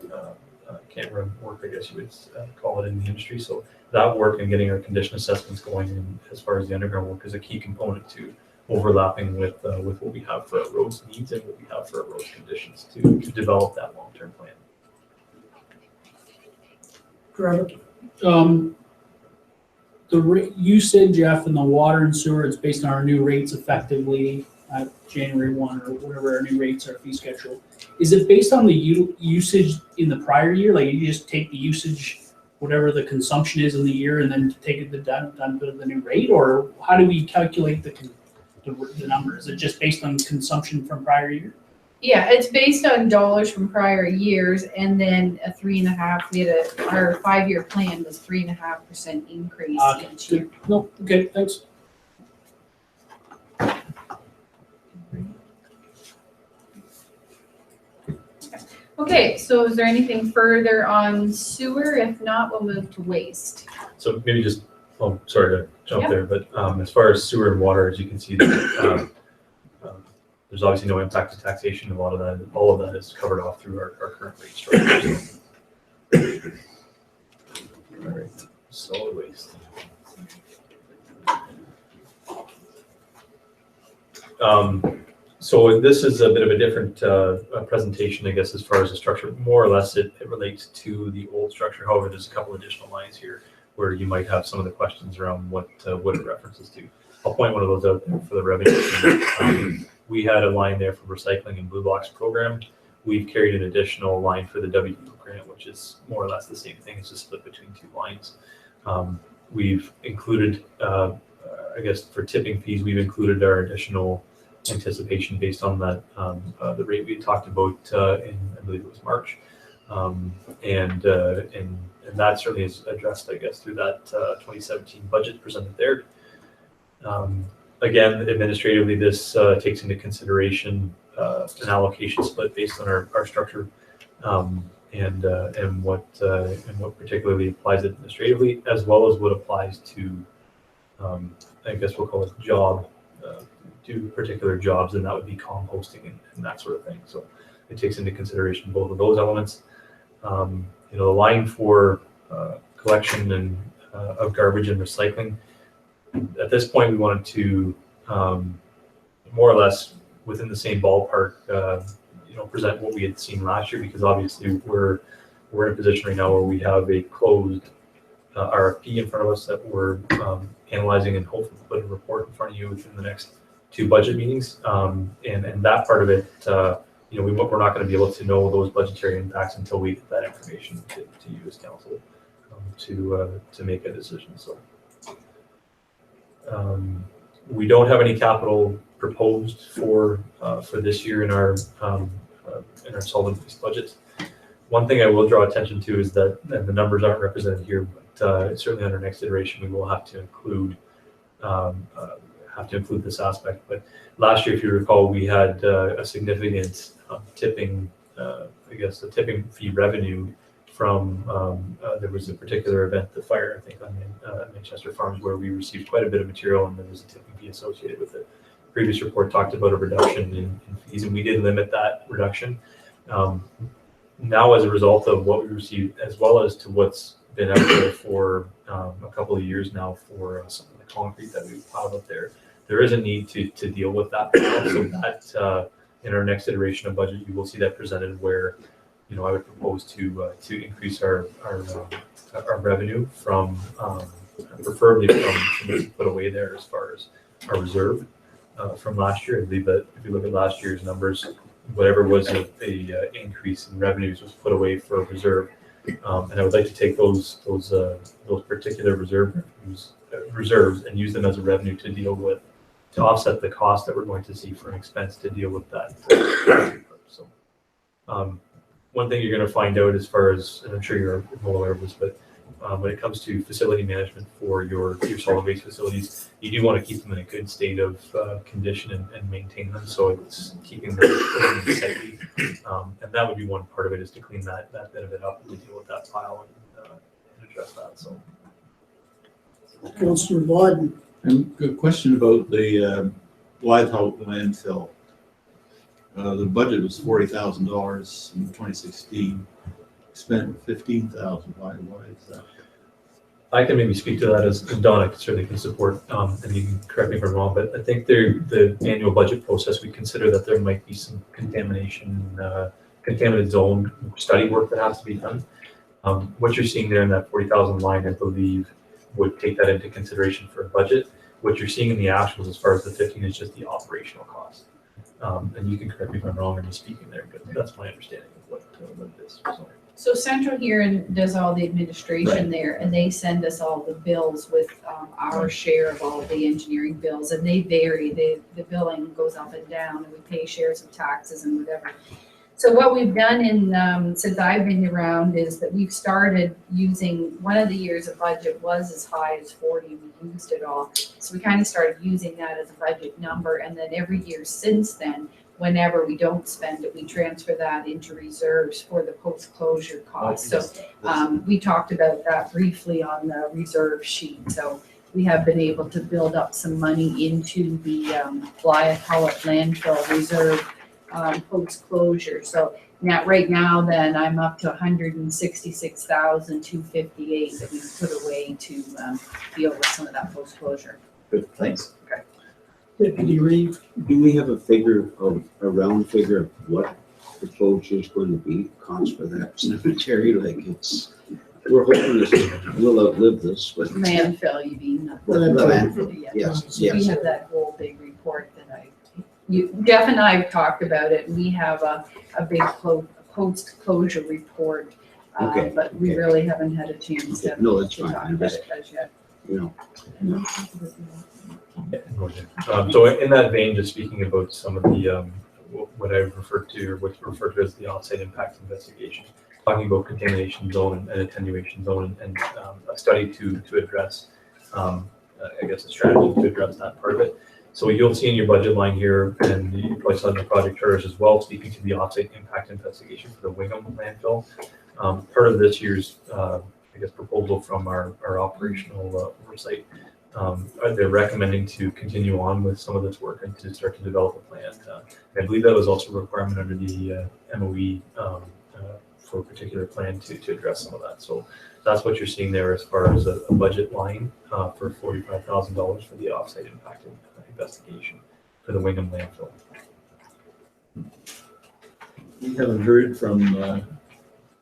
camera work, I guess you would call it in the industry. So that work and getting our condition assessments going in as far as the underground work is a key component to overlapping with what we have for our roads needs and what we have for our roads conditions to develop that long-term plan. Trevor? The usage, Jeff, in the water and sewer, it's based on our new rates effectively at January 1 or whatever our new rates are, fee schedule. Is it based on the usage in the prior year? Like you just take the usage, whatever the consumption is in the year, and then take it down to the new rate? Or how do we calculate the number? Is it just based on consumption from prior year? Yeah, it's based on dollars from prior years and then a 3.5, our 5-year plan was 3.5% increase each year. No, okay, thanks. Okay, so is there anything further on sewer? If not, we'll move to waste. So maybe just, oh, sorry to jump Yep. there, but as far as sewer and water, as you can see, there's obviously no impact to taxation. A lot of that, all of that is covered off through our current rate structure. All right, solid waste. So this is a bit of a different presentation, I guess, as far as the structure. More or less, it relates to the old structure. However, there's a couple additional lines here where you might have some of the questions around what it references to. I'll point one of those out there for the revenue. We had a line there for recycling and Blue Box program. We've carried an additional line for the WU grant, which is more or less the same thing. It's just split between two lines. We've included, I guess, for tipping fees, we've included our additional anticipation based on that the rate we talked about in, I believe it was March, and that certainly is addressed, I guess, through that 2017 budget presented there. Again, administratively, this takes into consideration an allocation split based on our structure, and what particularly applies administratively, as well as what applies to, I guess we'll call it job, do particular jobs, and that would be composting and that sort of thing. So it takes into consideration both of those elements. The line for collection and of garbage and recycling. At this point, we wanted to more or less within the same ballpark, present what we had seen last year, because obviously we're in a position right now where we have a closed RFP in front of us that we're analyzing and hopefully put a report in front of you within the next 2 budget meetings. And that part of it, we're not going to be able to know those budgetary impacts until we get that information to you as council to make a decision. So we don't have any capital proposed for this year in our solid waste budget. One thing I will draw attention to is that, and the numbers aren't represented here, but certainly on our next iteration, we will have to include this aspect. But last year, if you recall, we had a significant tipping, the tipping fee revenue from, there was a particular event, the fire, I think, on Manchester Farms, where we received quite a bit of material, and there was a tipping fee associated with it. Previous report talked about a reduction in fees, and we did limit that reduction. Now, as a result of what we received, as well as to what's been out there for a couple of years now for some of the concrete that we've piled up there, there is a need to deal with that. So that in our next iteration of budget, you will see that presented where, I would propose to increase our revenue from preferably from what's put away there as far as our reserve from last year. I believe that if you look at last year's numbers, whatever was a increase in revenues was put away for a reserve. And I would like to take those particular reserves and use them as a revenue to offset the cost that we're going to see for an expense to deal with that. So one thing you're going to find out as far as, and I'm sure you're well aware of this, but when it comes to facility management for your solid waste facilities, you do want to keep them in a good state of condition and maintain them. So it's keeping them sightly. And that would be one part of it, is to clean that bit of it up and to deal with that pile and address that. So, Councillor Biden. A question about the Whitehouse landfill. The budget was $40,000 in 2016. Spent $15,000. Why is that? I can maybe speak to that, as Donna certainly can support, and you can correct me if I'm wrong, but I think the annual budget process, we consider that there might be some contaminated zone study work that has to be done. What you're seeing there in that 40,000 line, I believe, would take that into consideration for a budget. What you're seeing in the actuals as far as the 15 is just the operational cost. And you can correct me if I'm wrong in speaking there, but that's my understanding of what it is. So Central Huron does all the administration there, and they send us all the bills with our share of all of the engineering bills, and they vary. The billing goes up and down, and we pay shares of taxes and whatever. So what we've done since I've been around is that we've started using, one of the years a budget was as high as 40, we used it all. So we kind of started using that as a budget number, and then every year since then, whenever we don't spend it, we transfer that into reserves for the post-closure costs. So we talked about that briefly on the reserve sheet. So we have been able to build up some money into the Blythe-Hullett landfill reserve post-closure. So right now then I'm up to 166,258 that we put away to deal with some of that post-closure. Good, thanks. Deputy Reeve? Do we have a round figure of what the closure is going to be, cost for that cemetery? Like we're hoping we'll outlive this, but. Landfill, you mean? The landfill, yes, We have that whole big report that Jeff and I have talked about it, and we have a big post-closure report. But we really haven't had a chance to that's talk fine. about it as yet. So in that vein, just speaking about some of the, what I've referred to, or what's referred to as the offsite impact investigation, talking about contamination zone and attenuation zone, and a study to address, I guess a strategy to address that part of it. So you'll see in your budget line here, and you probably saw in the project charters as well, speaking to the offsite impact investigation for the Wingham landfill. Part of this year's, proposal from our operational oversight, they're recommending to continue on with some of this work and to start to develop a plan. I believe that was also a requirement under the MOE for a particular plan to address some of that. So that's what you're seeing there as far as a budget line for $45,000 for the offsite impact investigation for the Wingham landfill. We haven't heard from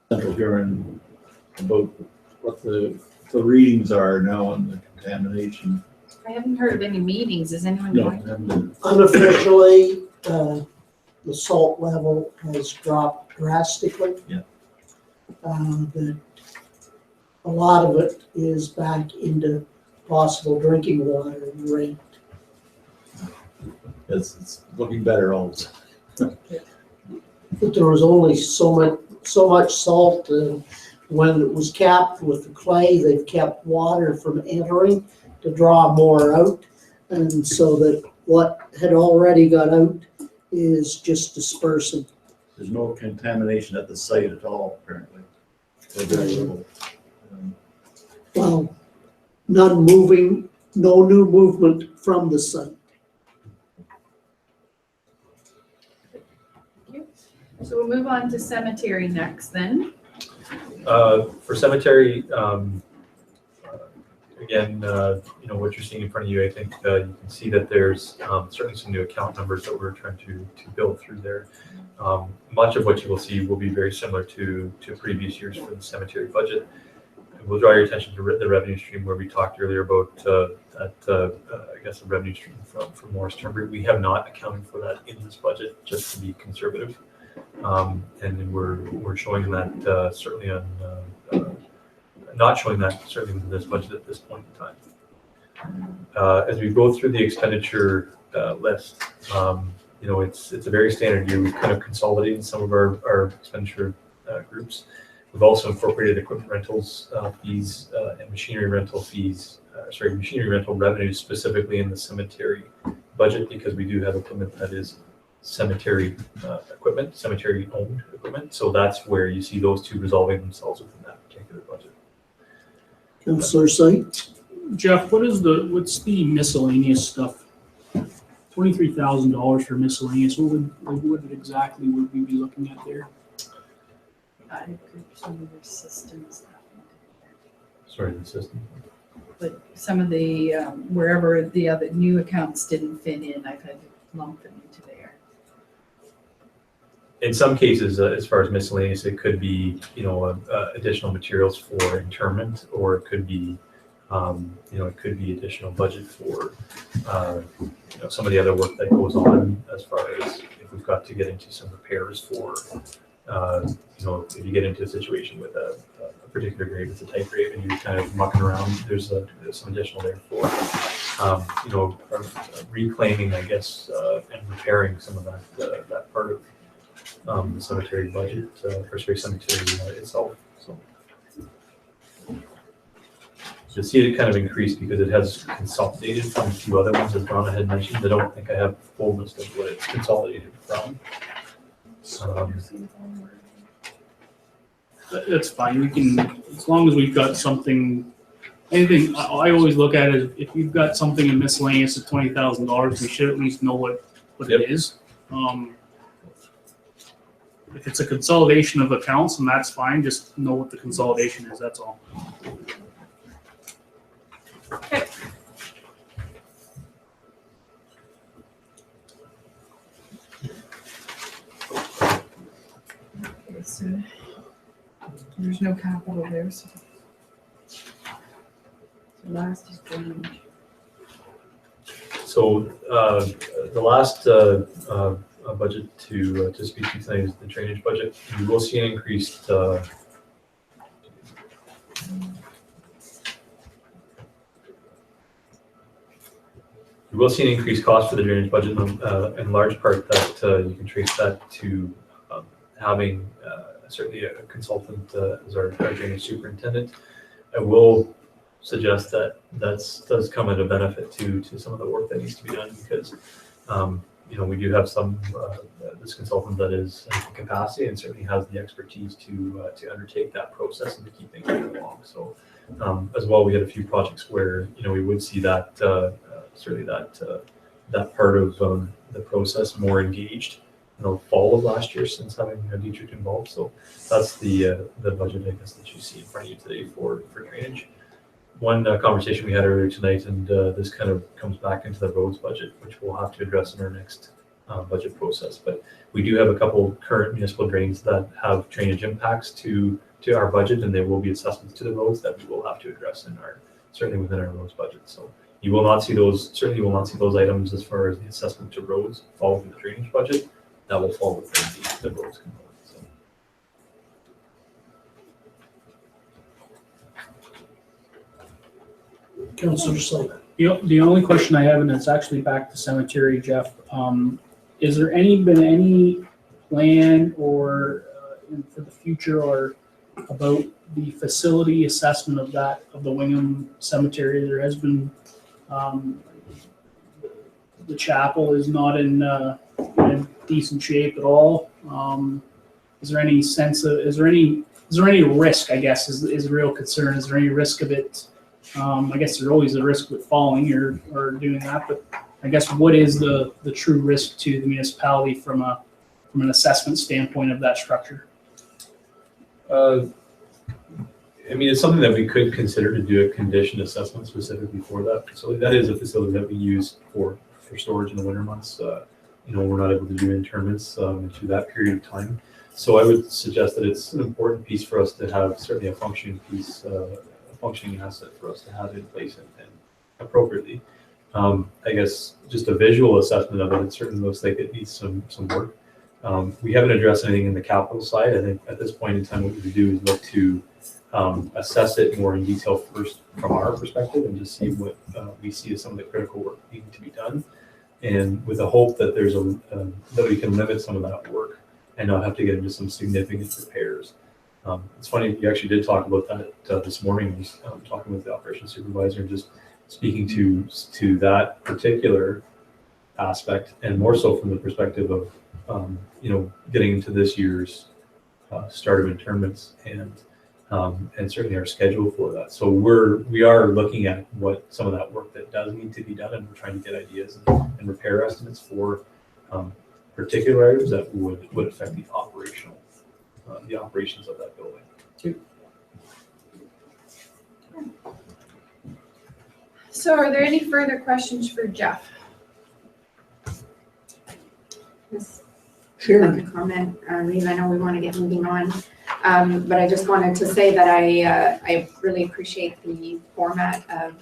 Central Huron about what the readings are now on the contamination. I haven't heard of any meetings. Is anyone No, going? haven't been. Unofficially, the salt level has dropped drastically. Yeah. That a lot of it is back into possible drinking water rate. It's looking better all the time. But there was only so much salt, and when it was capped with the clay, they've kept water from entering to draw more out, and so that what had already got out is just dispersing. There's no contamination at the site at all, apparently. Or very little. Well, none moving, no new movement from the site. So we'll move on to cemetery next then. For cemetery, again, what you're seeing in front of you, I think you can see that there's certainly some new account numbers that we're trying to build through there. Much of what you will see will be very similar to previous years for the cemetery budget. We'll draw your attention to the revenue stream where we talked earlier about the revenue stream from Morris Turnberry. We have not accounted for that in this budget, just to be conservative. And we're showing that certainly on not showing that certainly within this budget at this point in time. As we go through the expenditure list, it's a very standard year. We've kind of consolidated some of our expenditure groups. We've also incorporated equipment rentals fees and machinery rental revenues specifically in the cemetery budget, because we do have equipment that is cemetery equipment, cemetery owned equipment. So that's where you see those two resolving themselves within that particular budget. Councillor Site? Jeff, what's the miscellaneous stuff? $23,000 for miscellaneous. What exactly would we be looking at there? I agree with some of their systems. Sorry, the system. But some of the, wherever the other new accounts didn't fit in, I've had to lump them into there. In some cases, as far as miscellaneous, it could be, additional materials for interment, or it could be, it could be additional budget for, some of the other work that goes on, as far as if we've got to get into some repairs for, if you get into a situation with a particular grade, it's a tight grade, and you're kind of mucking around, there's some additional there for, reclaiming, I guess, and repairing some of that part of the cemetery budget, for cemetery itself. So you'll see it kind of increase because it has consolidated from a few other ones, as Donna had mentioned. I don't think I have a full list of what it's consolidated from. That's fine, we can, as long as we've got something, anything, I always look at it, if you've got something in miscellaneous of $20,000, we should at least know what Yep. it is. If it's a consolidation of accounts, and that's fine, just know what the consolidation is, that's all. Okay, so there's no capital there, so. The last is drainage. So the last budget to speak to tonight is the drainage budget. You will see an increased cost for the drainage budget, in large part that you can trace that to having certainly a consultant as our drainage superintendent. I will suggest that does come at a benefit to some of the work that needs to be done, because we do have some this consultant that is in capacity and certainly has the expertise to undertake that process and to keep things moving along. So as well, we had a few projects where we would see that certainly that part of the process more engaged in the fall of last year, since having Dietrich involved. So that's the budget, I guess, that you see in front of you today for drainage. One conversation we had earlier tonight, and this kind of comes back into the roads budget, which we'll have to address in our next budget process. But we do have a couple current municipal drains that have drainage impacts to our budget, and there will be assessments to the roads that we will have to address certainly within our roads budget. So you will not see those, certainly you will not see those items as far as the assessment to roads fall within the drainage budget. That will fall within the roads component. Councillor Sullivan. The only question I have, and it's actually back to cemetery, Jeff, is there been any plan or for the future or about the facility assessment of the Wingham Cemetery? There has been, the chapel is not in decent shape at all. Is there any risk, I guess, is the real concern? Is there any risk of it? I guess there's always a risk with falling or doing that, but I guess what is the true risk to the municipality from an assessment standpoint of that structure? It's something that we could consider to do a condition assessment specifically for that facility. That is a facility that we use for storage in the winter months. We're not able to do interments into that period of time. So I would suggest that it's an important piece for us to have, certainly a functioning piece, functioning asset for us to have in place and appropriately. I guess just a visual assessment of it, it certainly looks like it needs some work. We haven't addressed anything in the capital side. I think at this point in time, what we do is look to assess it more in detail first from our perspective and just see what we see as some of the critical work needing to be done. And with the hope that that we can limit some of that work and not have to get into some significant repairs. It's funny, you actually did talk about that this morning. I was talking with the operations supervisor and just speaking to that particular aspect, and more so from the perspective of getting into this year's start of interments and certainly our schedule for that. So we are looking at what some of that work that does need to be done, and we're trying to get ideas and repair estimates for particular items that would affect the operations of that building. So are there any further questions for Jeff? Yes. Sharon. like a comment, Reeve, I know we want to get moving on. But I just wanted to say that I really appreciate the format of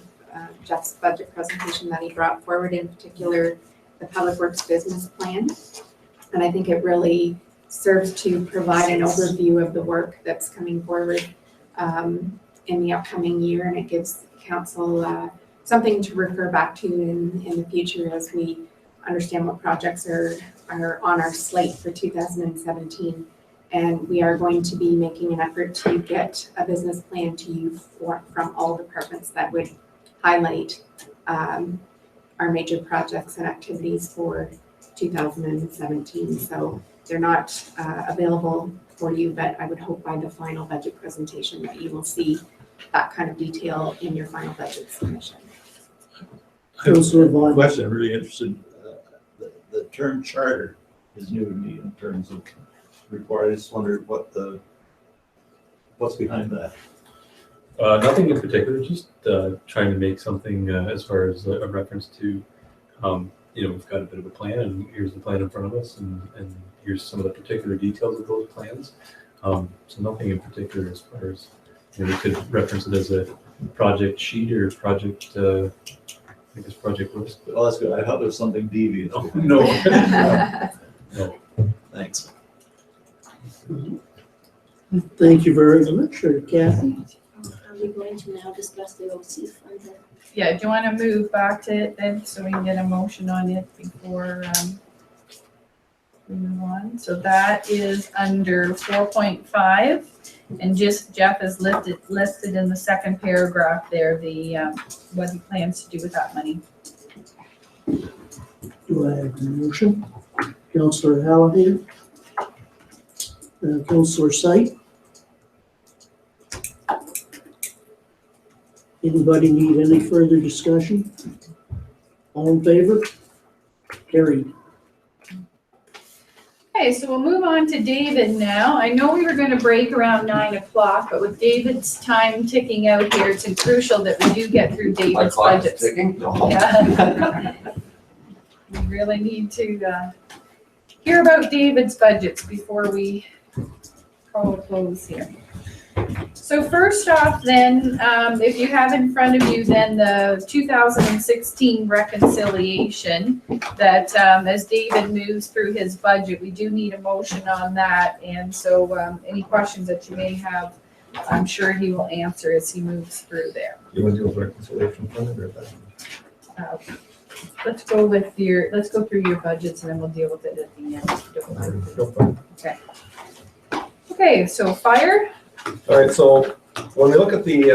Jeff's budget presentation that he brought forward, in particular, the Public Works Business Plan. And I think it really serves to provide an overview of the work that's coming forward in the upcoming year, and it gives council something to refer back to in the future as we understand what projects are on our slate for 2017. And we are going to be making an effort to get a business plan to you from all departments that would highlight our major projects and activities for 2017. So they're not available for you, but I would hope by the final budget presentation that you will see that kind of detail in your final budget submission. Councillor Vaughn. Question, I'm really interested. The term charter is new to me in terms of required. I just wondered what's behind that. Nothing in particular, just trying to make something as far as a reference to, we've got a bit of a plan, and here's the plan in front of us, and here's some of the particular details of those plans. So nothing in particular as far as, we could reference it as a project sheet or project, I think it's project list. But Oh, that's good. I thought there was something devious. no. No. Thanks. Thank you very much, Kathy. Are we going to now discuss the OC fund? Yeah, do you want to move back to it then, so we can get a motion on it before we move on? So that is under 4.5, and just Jeff is listed in the second paragraph there, the what he plans to do with that money. Do I have a motion? Councillor Hallahan. Councillor Syed. Anybody need any further discussion? All in favor? Carried. Okay, so we'll move on to David now. I know we were going to break around 9 o'clock, but with David's time ticking out here, it's crucial that we do get through David's budgets. Yeah. We really need to hear about David's budgets before we call a close here. So first off then, if you have in front of you then the 2016 reconciliation that as David moves through his budget, we do need a motion on that. And so any questions that you may have, I'm sure he will answer as he moves through there. You want to do a reconciliation fund or that? Let's go through your budgets and then we'll deal with it at the end. Okay. Okay, so fire. All right, so when we look at the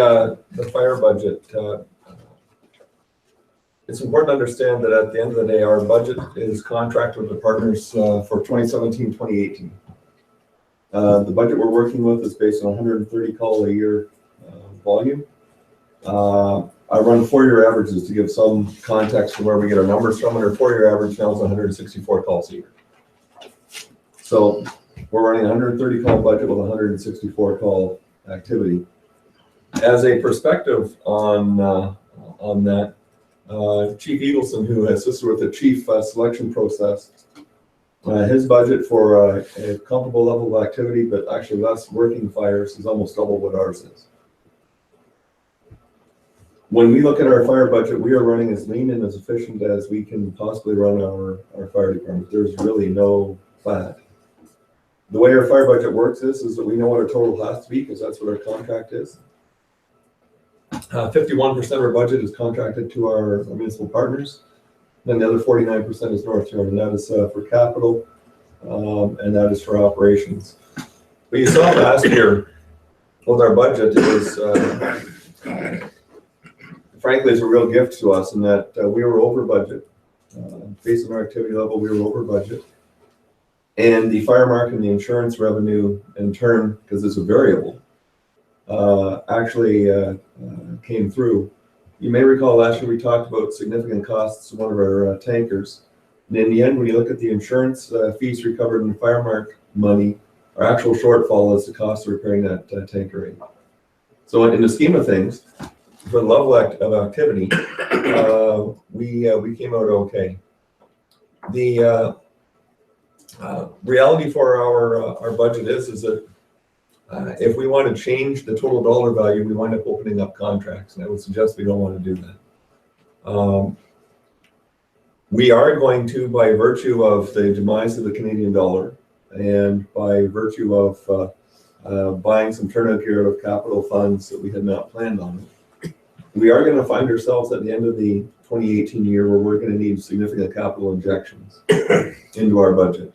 fire budget, it's important to understand that at the end of the day, our budget is contracted with the partners for 2017-2018. The budget we're working with is based on 130 call a year volume. I run 4-year averages to give some context to where we get our numbers from, and our 4-year average now is 164 calls a year. So we're running a 130 call budget with 164 call activity. As a perspective on that, Chief Eagleson, who assisted with the chief selection process, his budget for a comparable level of activity, but actually less working fires, is almost double what ours is. When we look at our fire budget, we are running as lean and as efficient as we can possibly run our fire department. There's really no fat. The way our fire budget works is that we know what our total has to be, because that's what our contract is. 51% of our budget is contracted to our municipal partners. Then the other 49% is North Huron, and that is for capital, and that is for operations. But you saw last year with our budget, it was, frankly, it's a real gift to us in that we were over budget. Based on our activity level, we were over budget. And the fire market and the insurance revenue, in turn, because it's a variable, actually came through. You may recall last year we talked about significant costs of one of our tankers. And in the end, when you look at the insurance fees recovered in the fire market money, our actual shortfall is the cost of repairing that tanker. So in the scheme of things, for the level of activity, we came out okay. Reality for our budget is that if we want to change the total dollar value, we wind up opening up contracts, and I would suggest we don't want to do that. We are going to, by virtue of the demise of the Canadian dollar and by virtue of buying some turnout gear out of capital funds that we had not planned on, we are going to find ourselves at the end of the 2018 year where we're going to need significant capital injections into our budget.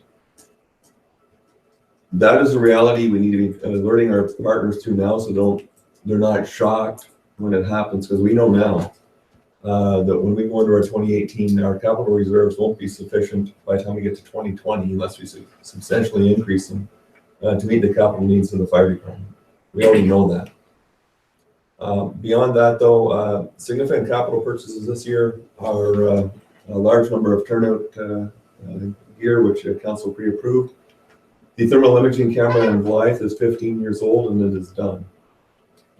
That is a reality we need to be alerting our partners to now, so they're not shocked when it happens, because we know now that when we go into our 2018, our capital reserves won't be sufficient by the time we get to 2020 unless we substantially increase them to meet the capital needs of the fire department. We already know that. Beyond that, though, significant capital purchases this year are a large number of turnout gear, which council pre-approved. The thermal imaging camera in Blythe is 15 years old and it is done.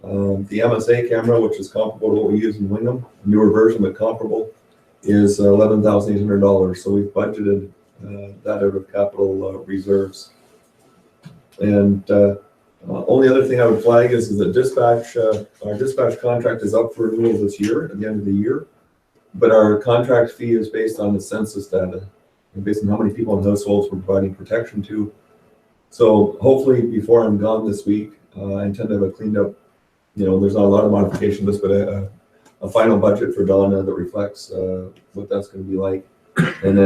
The MSA camera, which is comparable to what we use in Wingham, a newer version but comparable, is $11,800. So we've budgeted that out of capital reserves. And only other thing I would flag is that dispatch, our dispatch contract is up for renewal this year at the end of the year, but our contract fee is based on the census data and based on how many people in households we're providing protection to. So hopefully before I'm gone this week, I intend to have it cleaned up. There's not a lot of modification to this, but a final budget for Donna that reflects what that's going to be like. And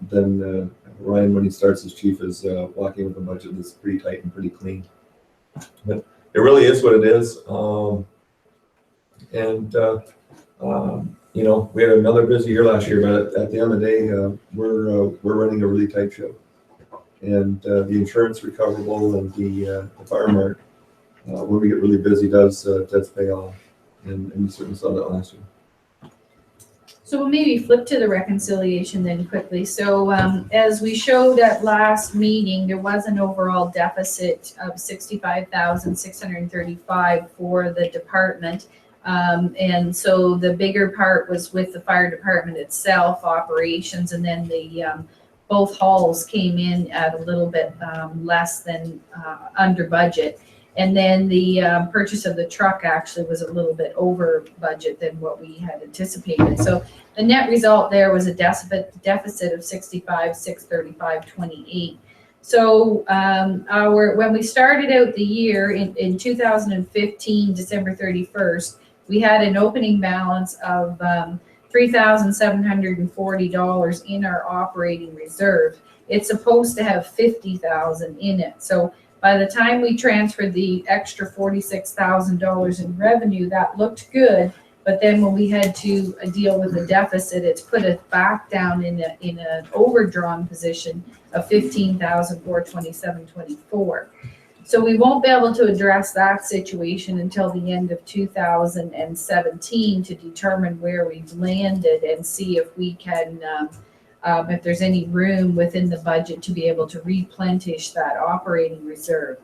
then Ryan, when he starts as chief, is walking with a budget that's pretty tight and pretty clean. But it really is what it is. We had another busy year last year, but at the end of the day, we're running a really tight ship. And the insurance recoverable and the fire mark, when we get really busy, does pay off. And you certainly saw that last year. So we'll maybe flip to the reconciliation then quickly. So as we showed at last meeting, there was an overall deficit of $65,635 for the department. And so the bigger part was with the fire department itself, operations, and then the both halls came in at a little bit less than under budget. And then the purchase of the truck actually was a little bit over budget than what we had anticipated. So the net result there was a deficit of $65,635.28. So when we started out the year in 2015, December 31st, we had an opening balance of $3,740 in our operating reserve. It's supposed to have $50,000 in it. So by the time we transferred the extra $46,000 in revenue, that looked good. But then when we had to deal with the deficit, it's put us back down in an overdrawn position of $15,427.24. So we won't be able to address that situation until the end of 2017 to determine where we've landed and see if we can, if there's any room within the budget to be able to replenish that operating reserve.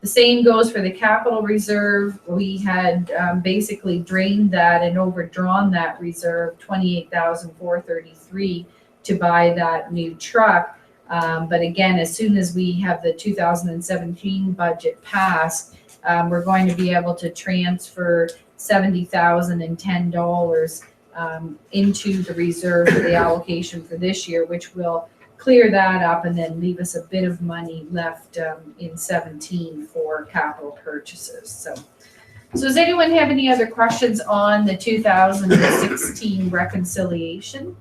The same goes for the capital reserve. We had basically drained that and overdrawn that reserve, $28,433, to buy that new truck. But again, as soon as we have the 2017 budget passed, we're going to be able to transfer $70,010 into the reserve for the allocation for this year, which will clear that up and then leave us a bit of money left in 17 for capital purchases. So does anyone have any other questions on the 2016 reconciliation?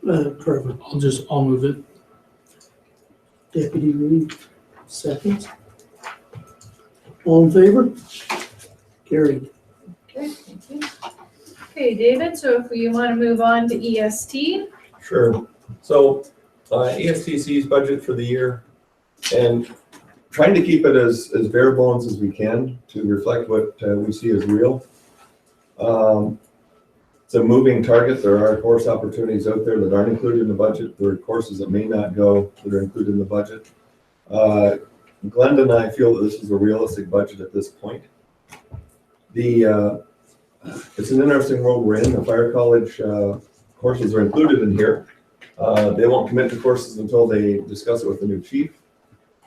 Trevor, I'll move it. Deputy Reed, seconds. All in favor? Carried. Okay, thank you. Okay, David, so if you want to move on to EST. Sure. So ESTC's budget for the year, and trying to keep it as bare bones as we can to reflect what we see as real. It's a moving target. There are course opportunities out there that aren't included in the budget. There are courses that may not go that are included in the budget. Glenda and I feel that this is a realistic budget at this point. The It's an interesting world we're in. The fire college courses are included in here. They won't commit to courses until they discuss it with the new chief.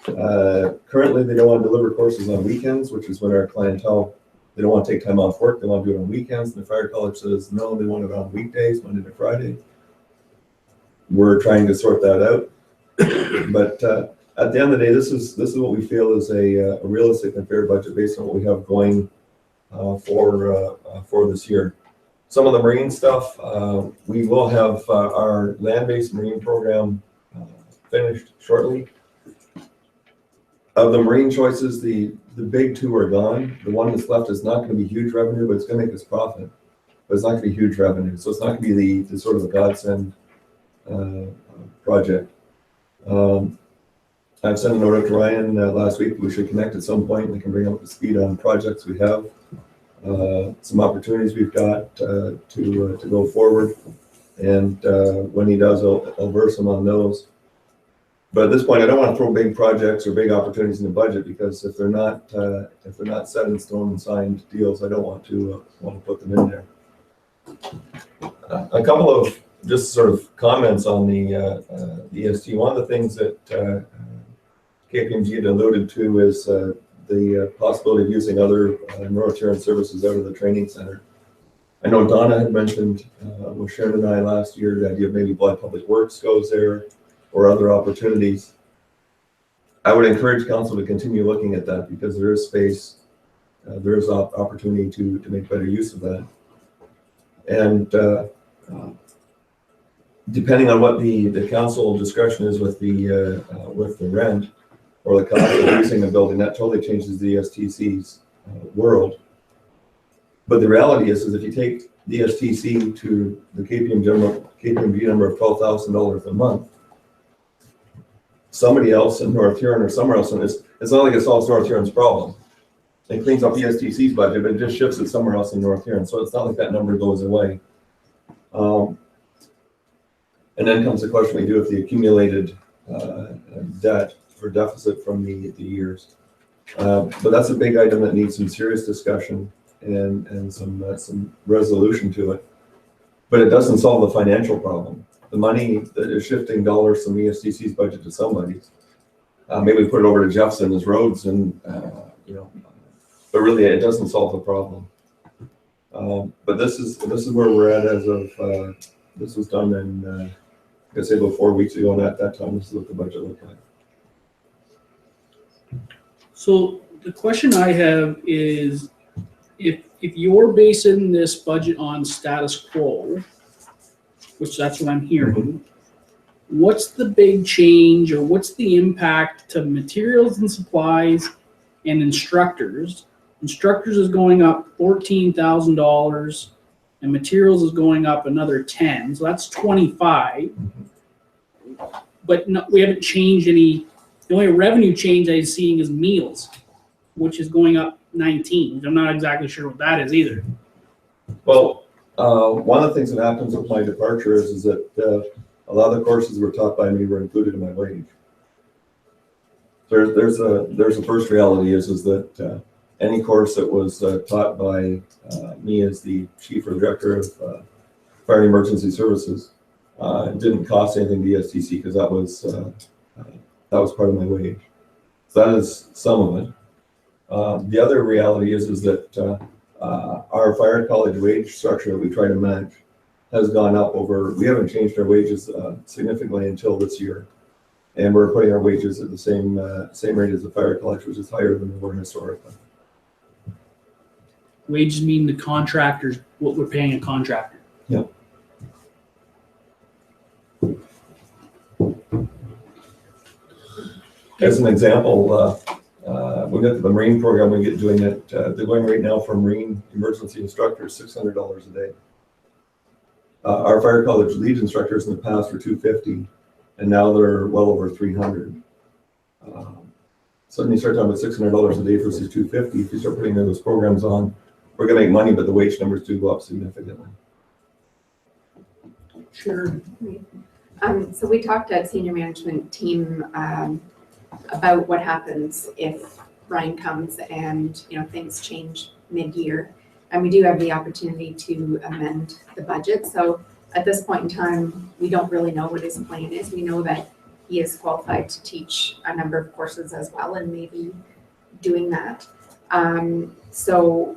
Currently, they don't want to deliver courses on weekends, which is when our clientele, they don't want to take time off work. They want to do it on weekends. And the fire college says, no, they want it on weekdays, Monday to Friday. We're trying to sort that out. But at the end of the day, this is what we feel is a realistic and fair budget based on what we have going for this year. Some of the marine stuff, we will have our land-based marine program finished shortly. Of the marine choices, the big two are gone. The one that's left is not going to be huge revenue, but it's going to make us profit. But it's not going to be huge revenue, so it's not going to be the sort of the godsend project. I've sent a note out to Ryan last week. We should connect at some point. We can bring up the speed on projects we have, some opportunities we've got to go forward. And when he does, I'll verse him on those. But at this point, I don't want to throw big projects or big opportunities in the budget because if they're not set in stone and signed deals, I don't want to put them in there. A couple of just sort of comments on the EST. One of the things that KPMG had alluded to is the possibility of using other neuroturn services out of the training center. I know Donna had mentioned with Sharon and I last year the idea of maybe Blood Public Works goes there or other opportunities. I would encourage council to continue looking at that because there is space, there is opportunity to make better use of that. And depending on what the council discretion is with the rent or the cost of using a building, that totally changes the STC's world. But the reality is if you take the STC to the KPMG number of $12,000 a month, somebody else in North Huron or somewhere else in this, it's not like it solves North Huron's problem. It cleans up the STC's budget, but it just shifts it somewhere else in North Huron. So it's not like that number goes away. And then comes the question we do with the accumulated debt or deficit from the years. But that's a big item that needs some serious discussion and some resolution to it. But it doesn't solve the financial problem. The money that is shifting dollars from ESTC's budget to somebody's. Maybe we put it over to Jeffson's roads and, but really it doesn't solve the problem. But this is where we're at as of, this was done in, I say about 4 weeks ago, and at that time, this is what the budget looked like. So the question I have is, if you're basing this budget on status quo, which that's what I'm hearing, what's the big change or what's the impact to materials and supplies and instructors? Instructors is going up $14,000 and materials is going up another 10, so that's 25. But no, we haven't changed any. The only revenue change I'm seeing is meals, which is going up 19. I'm not exactly sure what that is either. Well, one of the things that happens with my departure is that a lot of the courses were taught by me were included in my wage. There's a first reality is that any course that was taught by me as the chief or director of fire and emergency services didn't cost anything to ESTC because that was part of my wage. So that is some of it. The other reality is that our fire college wage structure that we try to match has gone up over. We haven't changed our wages significantly until this year, and we're putting our wages at the same rate as the fire college, which is higher than they were historically. Wages mean the contractors, what we're paying a contractor. Yeah. As an example, we got the Marine program we get doing it. They're going right now for Marine emergency instructors, $600 a day. Our fire college lead instructors in the past were $250, and now they're well over $300. Suddenly you start talking about $600 a day versus $250. If you start putting those programs on, we're going to make money, but the wage numbers do go up significantly. Sure. So we talked at senior management team about what happens if Ryan comes and things change mid-year. And we do have the opportunity to amend the budget. So at this point in time, we don't really know what his plan is. We know that he is qualified to teach a number of courses as well and maybe doing that. So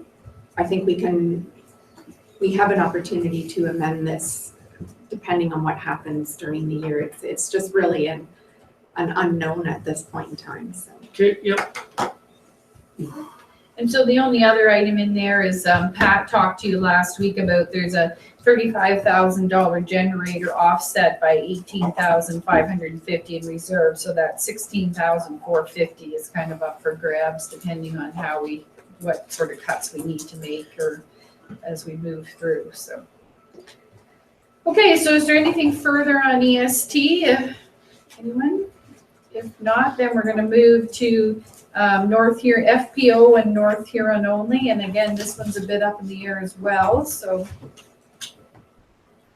I think we have an opportunity to amend this depending on what happens during the year. It's just really an unknown at this point in time, so. Okay, yep. And so the only other item in there is, Pat talked to you last week about there's a $35,000 generator offset by $18,550 in reserve. So that $16,450 is kind of up for grabs depending on what sort of cuts we need to make or as we move through, so. Okay, so is there anything further on EST? Anyone? If not, then we're gonna move to FPO and North Huron only. And again, this one's a bit up in the air as well, so.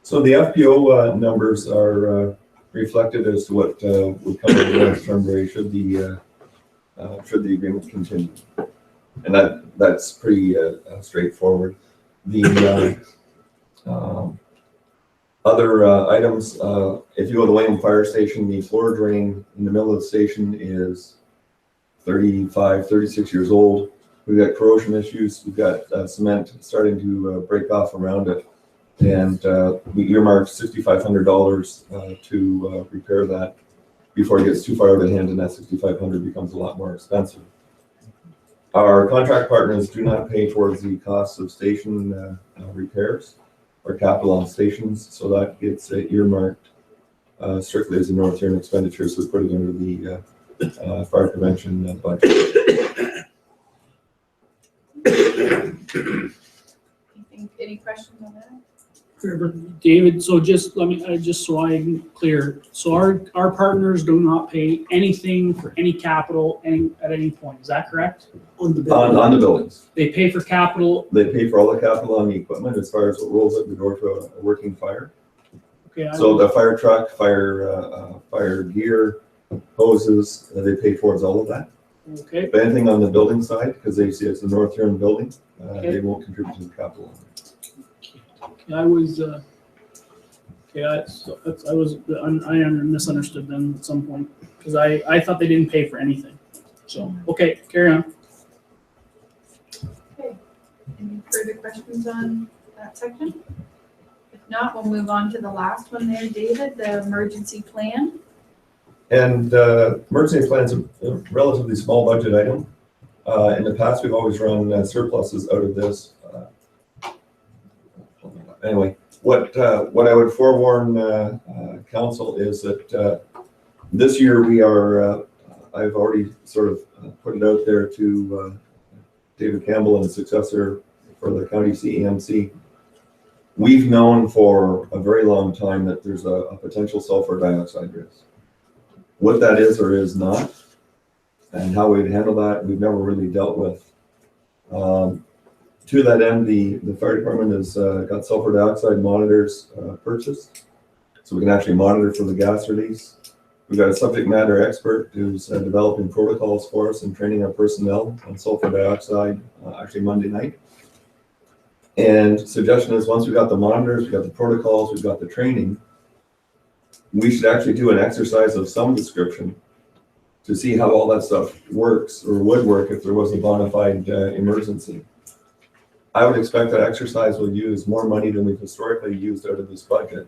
So the FPO numbers are reflected as to what would come in West Turnberry should the agreement continue. And that's pretty straightforward. The other items, if you go to the William Fire Station, the floor drain in the middle of the station is 36 years old. We've got corrosion issues. We've got cement starting to break off around it. And we earmarked $6,500 to repair that before it gets too far out of hand, and that $6,500 becomes a lot more expensive. Our contract partners do not pay towards the cost of station repairs or capital on stations, so that gets earmarked strictly as a North Huron expenditure, so we put it under the fire prevention budget. Any questions on that? David, so just let me, just so I'm clear, so our partners do not pay anything for any capital at any point, is that correct? On the buildings. They pay for capital. They pay for all the capital on the equipment as far as what rolls out the door to a working fire. Okay. So the fire truck, fire gear, hoses, they pay towards all of that. Okay. But anything on the building side, because they see it's a North Huron building, Okay. they won't contribute to the capital. I was, I misunderstood them at some point, because I thought they didn't pay for anything. So, okay, carry on. Okay, any further questions on that section? If not, we'll move on to the last one there, David, the emergency plan. And emergency plan is a relatively small budget item. In the past, we've always run surpluses out of this. Anyway, what I would forewarn council is that this year we are, I've already sort of put it out there to David Campbell and his successor for the county CEMC. We've known for a very long time that there's a potential sulfur dioxide risk. What that is or is not, and how we'd handle that, we've never really dealt with. To that end, the fire department has got sulfur dioxide monitors purchased, so we can actually monitor for the gas release. We've got a subject matter expert who's developing protocols for us and training our personnel on sulfur dioxide actually Monday night. And suggestion is, once we've got the monitors, we've got the protocols, we've got the training, we should actually do an exercise of some description to see how all that stuff works or would work if there was a bona fide emergency. I would expect that exercise will use more money than we've historically used out of this budget,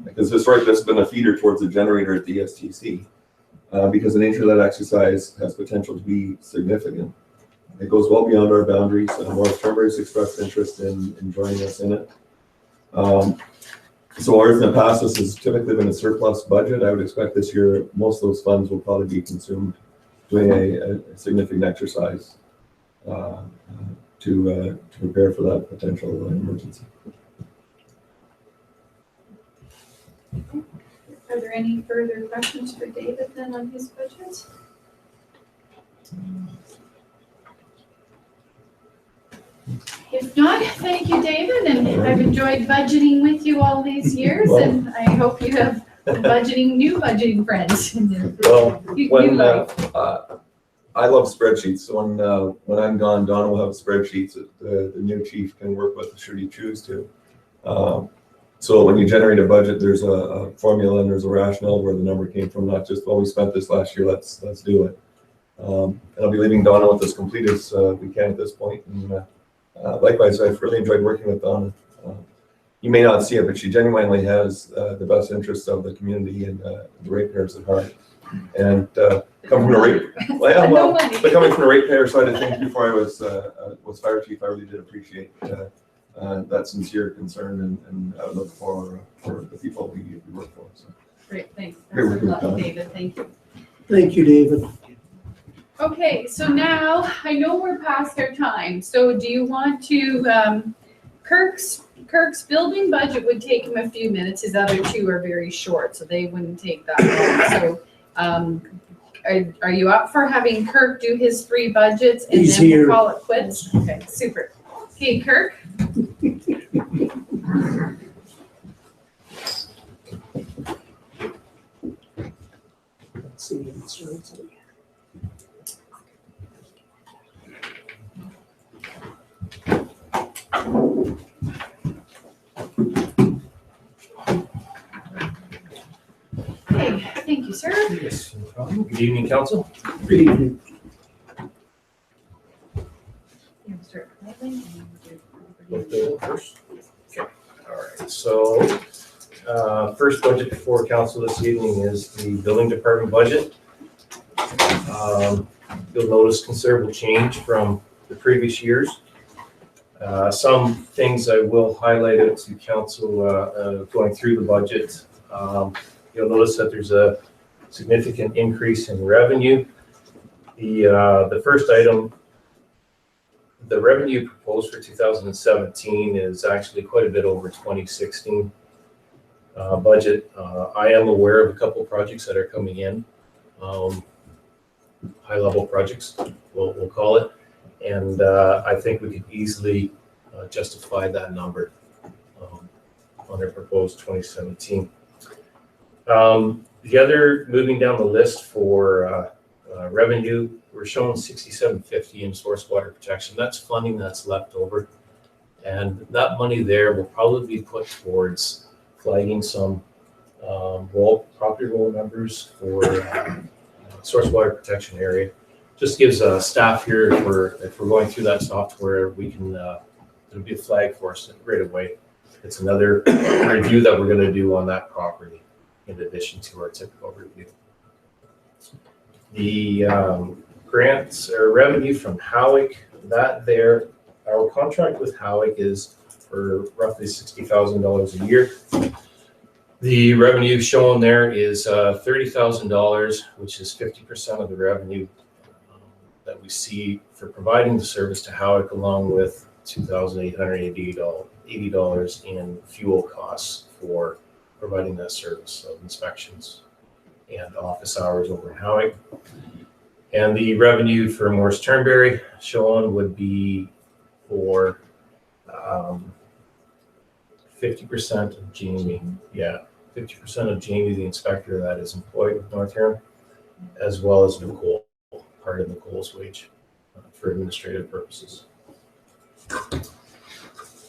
because historically this has been a feeder towards the generator at the ESTC, because the nature of that exercise has potential to be significant. It goes well beyond our boundaries, and North Turnberry's expressed interest in joining us in it. So whereas in the past this has typically been a surplus budget, I would expect this year most of those funds will probably be consumed doing a significant exercise to prepare for that potential emergency. Are there any further questions for David then on his budget? If not, thank you, David, and I've enjoyed budgeting with you all these years, and I hope you have new budgeting friends in there. Well, You when like. I love spreadsheets. So when I'm gone, Donna will have spreadsheets that the new chief can work with should he choose to. So when you generate a budget, there's a formula and there's a rationale where the number came from, not just, well, we spent this last year, let's do it. And I'll be leaving Donna with as complete as we can at this point. And likewise, I've really enjoyed working with Donna. You may not see it, but she genuinely has the best interests of the community and the ratepayers at heart. And coming from the ratepayer side of things, before I was fire chief, I really did appreciate that sincere concern and outlook for the people we work for. So. Great, thanks. Great That's working with Donna. David, thank you. Thank you, David. Okay, so now I know we're past our time. So do you want to, Kirk's building budget would take him a few minutes. His other two are very short, so they wouldn't take that long. So are you up for having Kirk do his 3 budgets and He's then we'll here. call it quits? Okay, super. Okay, Kirk? Let's see, it's right there. Okay, thank you, sir. Yes, no problem. Good evening, council. Good evening. You wanna start quietly and then we'll do With the first? Okay, all right. So, first budget before council this evening is the building department budget. You'll notice considerable change from the previous years. Some things I will highlight out to council going through the budget. You'll notice that there's a significant increase in revenue. The first item, the revenue proposed for 2017 is actually quite a bit over 2016 budget. I am aware of a couple projects that are coming in, high-level projects, we'll call it, and I think we could easily justify that number on their proposed 2017. The other, moving down the list for revenue, we're showing 6750 in source water protection. That's funding that's left over. And that money there will probably be put towards flagging some property roll numbers for source water protection area. Just gives staff here, if we're going through that software, we can, it'll be a flag for us right away. It's another review that we're gonna do on that property in addition to our typical review. The grants or revenue from Howick, our contract with Howick is for roughly $60,000 a year. The revenue shown there is $30,000, which is 50% of the revenue that we see for providing the service to Howick, along with $2,880 in fuel costs for providing that service of inspections and office hours over in Howick. And the revenue for Morris Turnberry shown would be for 50% of Jamie. Yeah, 50% of Jamie, the inspector that is employed with North Huron, as well as Nicole, part of Nicole's wage for administrative purposes.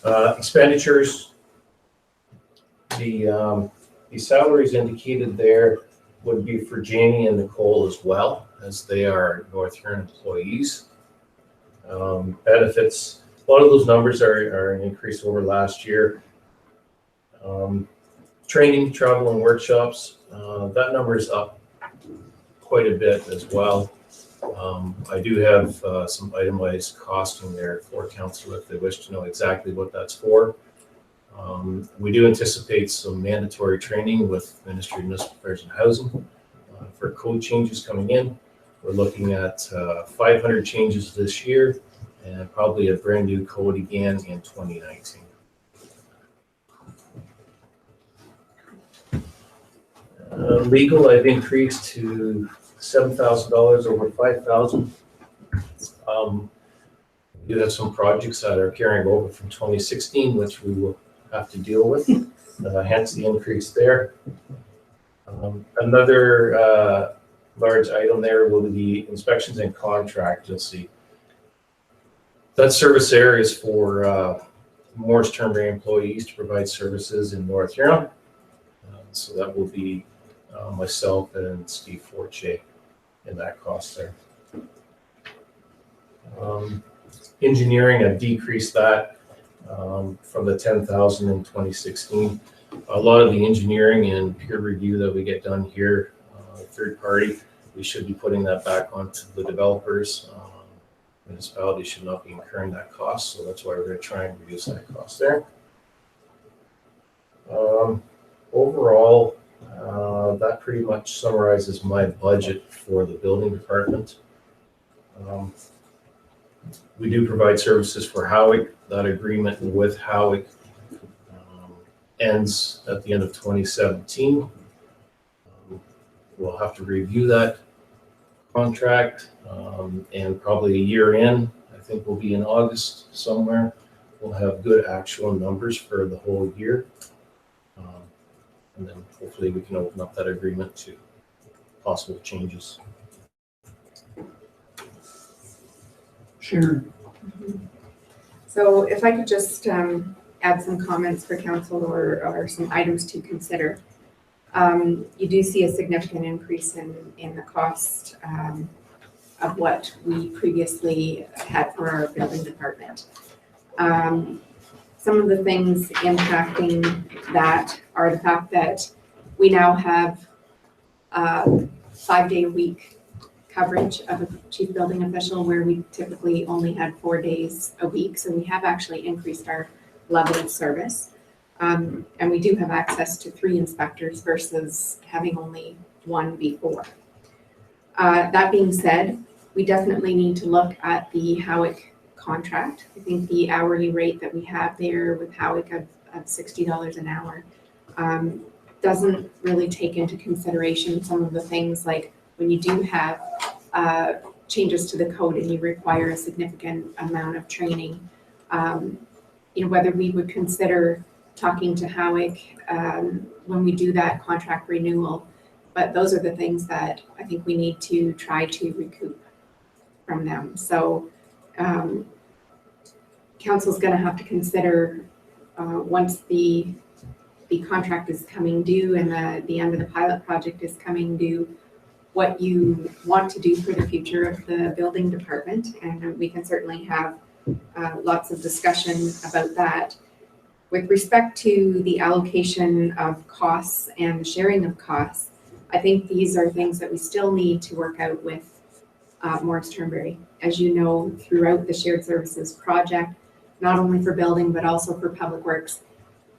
Expenditures. The salaries indicated there would be for Jamie and Nicole as well, as they are North Huron employees. Benefits, a lot of those numbers are an increase over last year. Training, travel, and workshops, that number is up quite a bit as well. I do have some itemized costing there for council if they wish to know exactly what that's for. We do anticipate some mandatory training with Ministry of Municipal Affairs and Housing for code changes coming in. We're looking at 500 changes this year and probably a brand new code again in 2019. Legal, I've increased to $7,000 over $5,000. We do have some projects that are carrying over from 2016, which we will have to deal with, hence the increase there. Another large item there will be inspections and contract. You'll see that service area is for Morris Turnberry employees to provide services in North Huron. So that will be myself and Steve Forche in that cost there. Engineering, I decreased that from the 10,000 in 2016. A lot of the engineering and peer review that we get done here, third party, we should be putting that back onto the developers. Municipalities should not be incurring that cost, so that's why we're going to try and reduce that cost there. Overall, that pretty much summarizes my budget for the building department. We do provide services for Howick. That agreement with Howick ends at the end of 2017. We'll have to review that contract, and probably a year in, I think we'll be in August somewhere. We'll have good actual numbers for the whole year. And then hopefully we can open up that agreement to possible changes. Sharon. So if I could just add some comments for council or some items to consider. You do see a significant increase in the cost of what we previously had for our building department. Some of the things impacting that are the fact that we now have 5-day-a-week coverage of a chief building official, where we typically only had 4 days a week. So we have actually increased our level of service. And we do have access to 3 inspectors versus having only 1 before. That being said, we definitely need to look at the Howick contract. I think the hourly rate that we have there with Howick of $60 an hour doesn't really take into consideration some of the things like when you do have changes to the code and you require a significant amount of training, whether we would consider talking to Howick when we do that contract renewal. But those are the things that I think we need to try to recoup from them. So council's going to have to consider once the contract is coming due and the end of the pilot project is coming due, what you want to do for the future of the building department. And we can certainly have lots of discussion about that. With respect to the allocation of costs and sharing of costs, I think these are things that we still need to work out with Morris Turnberry. As you know, throughout the shared services project, not only for building, but also for public works,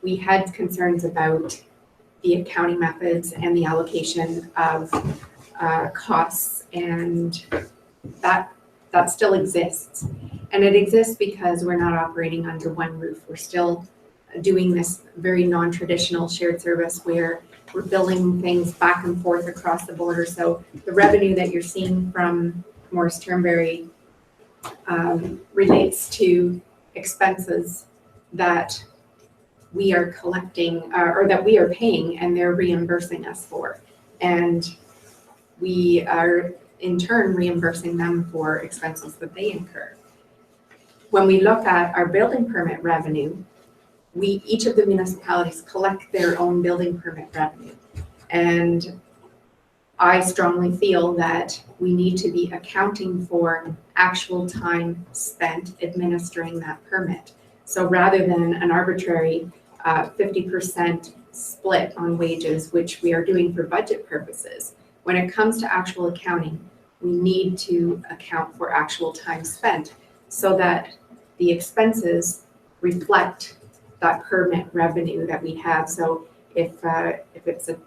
we had concerns about the accounting methods and the allocation of costs, and that still exists. And it exists because we're not operating under one roof. We're still doing this very non-traditional shared service where we're billing things back and forth across the border. So the revenue that you're seeing from Morris Turnberry relates to expenses that we are collecting or that we are paying and they're reimbursing us for. And we are in turn reimbursing them for expenses that they incur. When we look at our building permit revenue, each of the municipalities collect their own building permit revenue. And I strongly feel that we need to be accounting for actual time spent administering that permit. So rather than an arbitrary 50% split on wages, which we are doing for budget purposes, when it comes to actual accounting, we need to account for actual time spent so that the expenses reflect that permit revenue that we have. So if it's a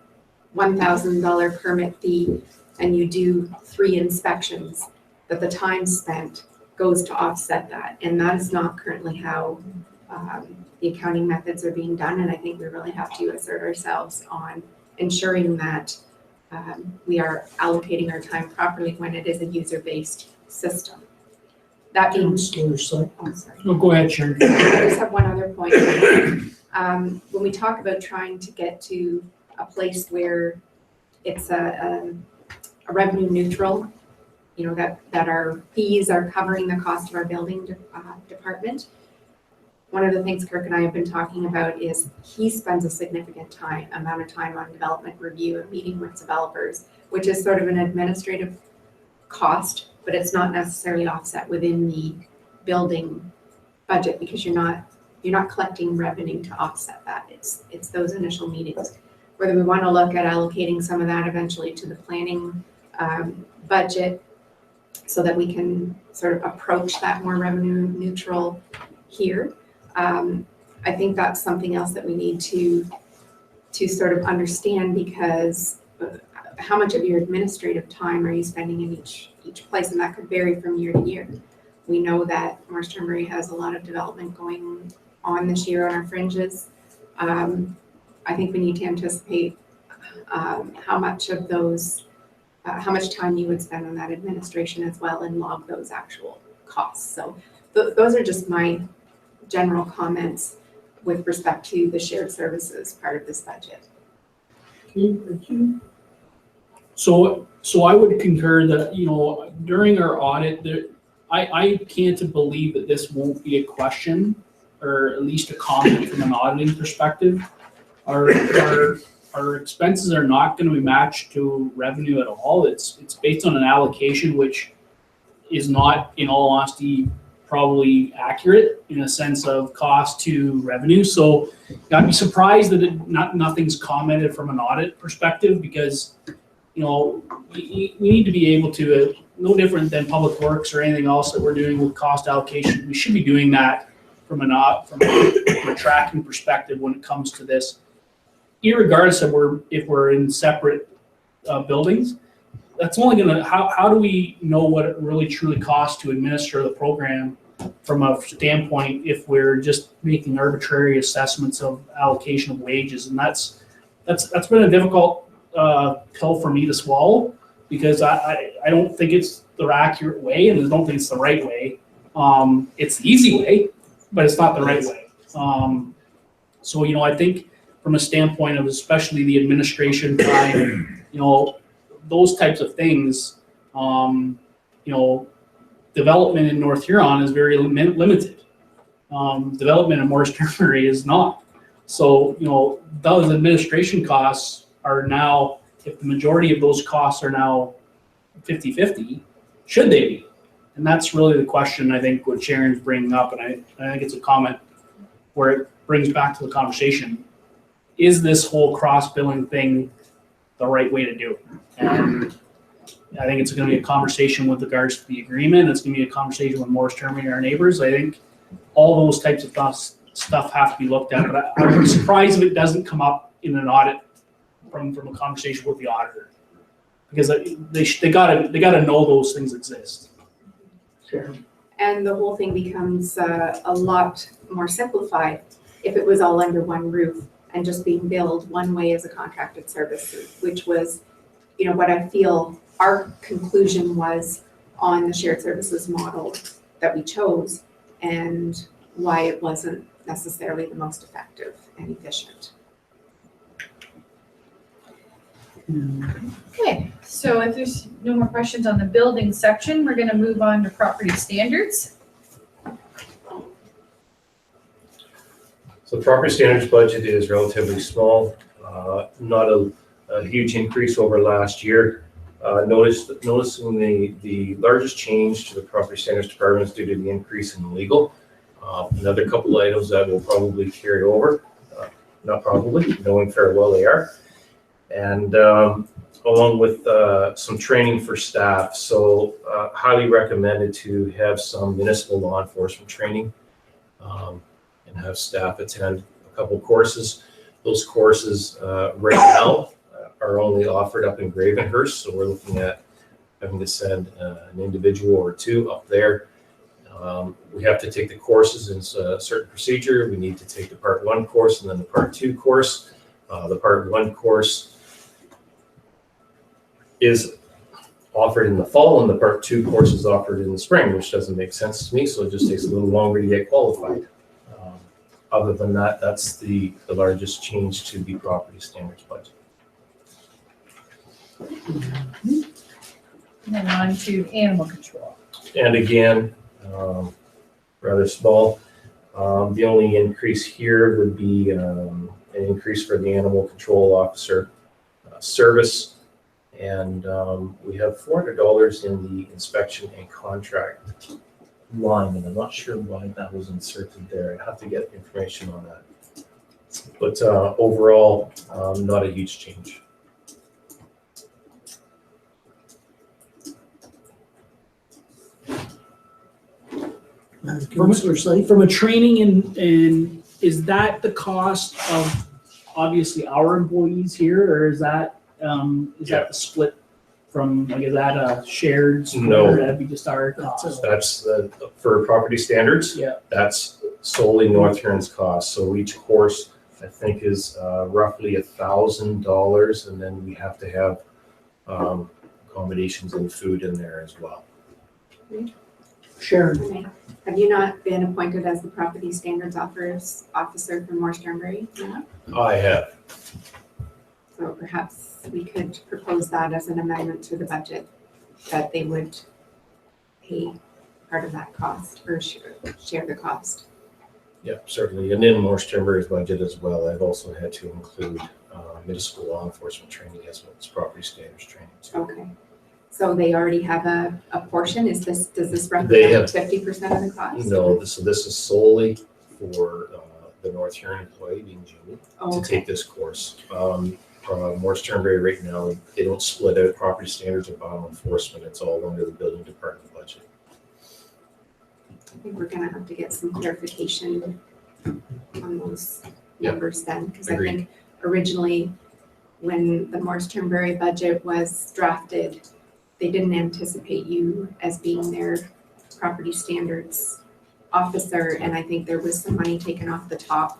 $1,000 permit fee and you do 3 inspections, that the time spent goes to offset that. And that is not currently how the accounting methods are being done. And I think we really have to assert ourselves on ensuring that we are allocating our time properly when it is a user-based system. That being, I'm sorry. No, go ahead, Sharon. I just have one other point. When we talk about trying to get to a place where it's a revenue neutral, that our fees are covering the cost of our building department. One of the things Kirk and I have been talking about is he spends a significant amount of time on development review and meeting with developers, which is sort of an administrative cost, but it's not necessarily offset within the building budget because you're not collecting revenue to offset that. It's those initial meetings. Whether we want to look at allocating some of that eventually to the planning budget so that we can sort of approach that more revenue neutral here. I think that's something else that we need to sort of understand, because how much of your administrative time are you spending in each place, and that could vary from year to year. We know that Morris Turnberry has a lot of development going on this year on our fringes. I think we need to anticipate how much time you would spend on that administration as well, and log those actual costs. So those are just my general comments with respect to the shared services part of this budget. So I would concur that, during our audit, I can't believe that this won't be a question, or at least a comment from an auditing perspective. Our expenses are not going to be matched to revenue at all. It's based on an allocation which is not, in all honesty, probably accurate in a sense of cost to revenue. So I'd be surprised that nothing's commented from an audit perspective, because we need to be able to, no different than public works or anything else that we're doing with cost allocation. We should be doing that from a tracking perspective when it comes to this, irregardless of if we're in separate buildings. That's only gonna, how do we know what it really truly costs to administer the program from a standpoint if we're just making arbitrary assessments of allocation of wages? And that's been a difficult pill for me to swallow, because I don't think it's the accurate way, and I don't think it's the right way. It's the easy way, but it's not the right way. So I think from a standpoint of especially the administration time, those types of things, development in North Huron is very limited. Development in Morris Turnberry is not. So, those administration costs are now, if the majority of those costs are now 50-50, should they be? And that's really the question, I think, what Sharon's bringing up, and I think it's a comment where it brings back to the conversation. Is this whole cross-billing thing the right way to do it? And I think it's going to be a conversation with regards to the agreement. It's going to be a conversation with Morris Turnberry and our neighbors. I think all those types of stuff have to be looked at, but I would be surprised if it doesn't come up in an audit from a conversation with the auditor, because they gotta know those things exist. Sharon. And the whole thing becomes a lot more simplified if it was all under one roof and just being billed one way as a contracted service, which was, what I feel our conclusion was on the shared services model that we chose, and why it wasn't necessarily the most effective and efficient. Okay, so if there's no more questions on the building section, we're going to move on to property standards. So the property standards budget is relatively small, not a huge increase over last year. Noticing the largest change to the property standards department is due to the increase in legal. Another couple items that will probably carry over, not probably, knowing very well they are. And along with some training for staff. So highly recommended to have some municipal law enforcement training and have staff attend a couple courses. Those courses right now are only offered up in Gravenhurst, so we're looking at having to send an individual or two up there. We have to take the courses in a certain procedure. We need to take the Part 1 course and then the Part 2 course. The Part 1 course is offered in the fall, and the Part 2 course is offered in the spring, which doesn't make sense to me, so it just takes a little longer to get qualified. Other than that, that's the largest change to the property standards budget. And then on to animal control. And again, rather small. The only increase here would be an increase for the animal control officer service. And we have $400 in the inspection and contract line, and I'm not sure why that was inserted there. I have to get information on that. But overall, not a huge change. Councillor Seife? From a training and is that the cost of obviously our employees here, or is that the split from, like, is that a shared split? No. Or that'd be just our cost? That's for property standards. Yeah. That's solely North Huron's cost. So each course, I think, is roughly $1,000, and then we have to have accommodations and food in there as well. Sharon? Okay. Have you not been appointed as the property standards officer for Morse Turnberry? No? I have. So perhaps we could propose that as an amendment to the budget, that they would pay part of that cost or share the cost. Yeah, certainly. And in Morse Turnberry's budget as well, I've also had to include municipal law enforcement training as well as property standards training. Okay. So they already have a portion. Does this They have- represent 50% of the cost? No, this is solely for the North Huron employee, being Jimmy, Oh, to okay. take this course. Morse Turnberry right now, they don't split out property standards and bylaw enforcement. It's all under the building department budget. I think we're gonna have to get some clarification on those Yep. numbers then, because I Agreed. think originally, when the Morse Turnberry budget was drafted, they didn't anticipate you as being their property standards officer, and I think there was some money taken off the top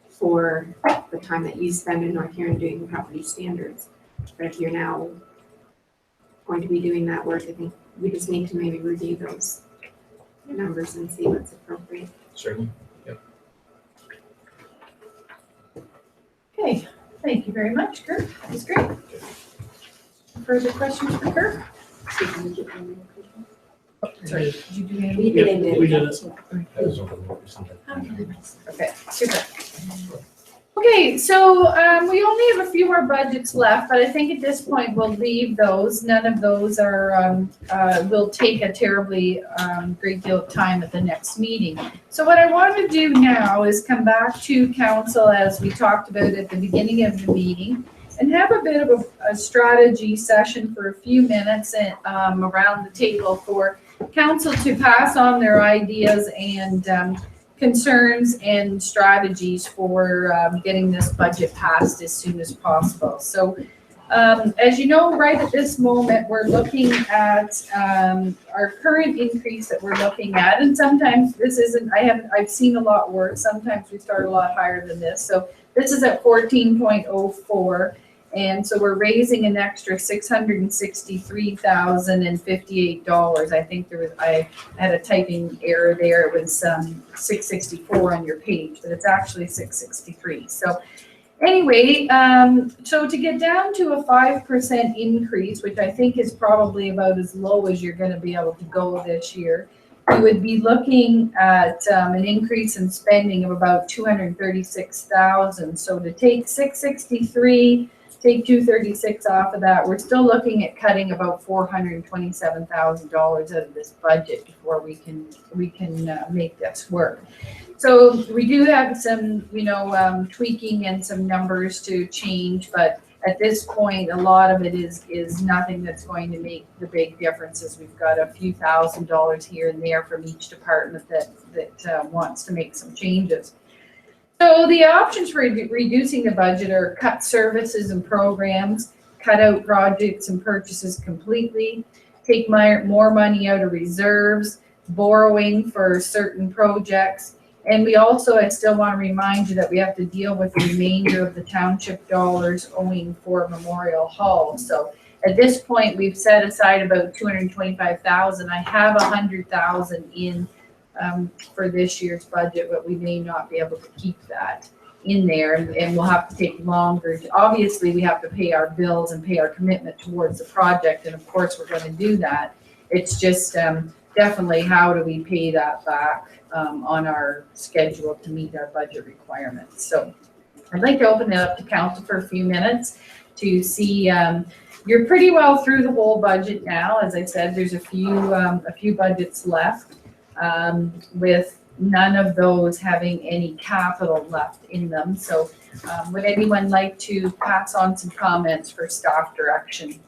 for the time that you spend in North Huron doing property standards. But if you're now going to be doing that work, I think we just need to maybe review those numbers and see what's appropriate. Certainly. Okay, thank you very much, Kirk. That was great. Further questions for Kirk? Oh, sorry, did you do any? We did it. We did it. That was over the percent. Okay, super. Okay, so we only have a few more budgets left, but I think at this point we'll leave those. None of those are will take a terribly great deal of time at the next meeting. So what I want to do now is come back to council, as we talked about at the beginning of the meeting, and have a bit of a strategy session for a few minutes around the table for council to pass on their ideas and concerns and strategies for getting this budget passed as soon as possible. So as you know, right at this moment, we're looking at our current increase that we're looking at, and sometimes this isn't, I've seen a lot worse. Sometimes we start a lot higher than this. So this is at 14.04. And so we're raising an extra $663,058. I think I had a typing error there. It was 664 on your page, but it's actually 663. So anyway, so to get down to a 5% increase, which I think is probably about as low as you're going to be able to go this year, you would be looking at an increase in spending of about $236,000. So to take 663, take 236 off of that, we're still looking at cutting about $427,000 out of this budget before we can make this work. So we do have some, tweaking and some numbers to change, but at this point, a lot of it is nothing that's going to make the big differences. We've got a few $1,000s here and there from each department that wants to make some changes. So the options for reducing the budget are cut services and programs, cut out projects and purchases completely, take more money out of reserves, borrowing for certain projects. And we also, I still want to remind you that we have to deal with the remainder of the township dollars owing for Memorial Hall. So at this point, we've set aside about $225,000. I have $100,000 in for this year's budget, but we may not be able to keep that. in there, and we'll have to take longer. Obviously, we have to pay our bills and pay our commitment towards the project, and of course, we're gonna do that. It's just, definitely how do we pay that back, on our schedule to meet our budget requirements. So I'd like to open it up to council for a few minutes to see, you're pretty well through the whole budget now. As I said, there's a few budgets left, with none of those having any capital left in them. So would anyone like to pass on some comments for staff direction?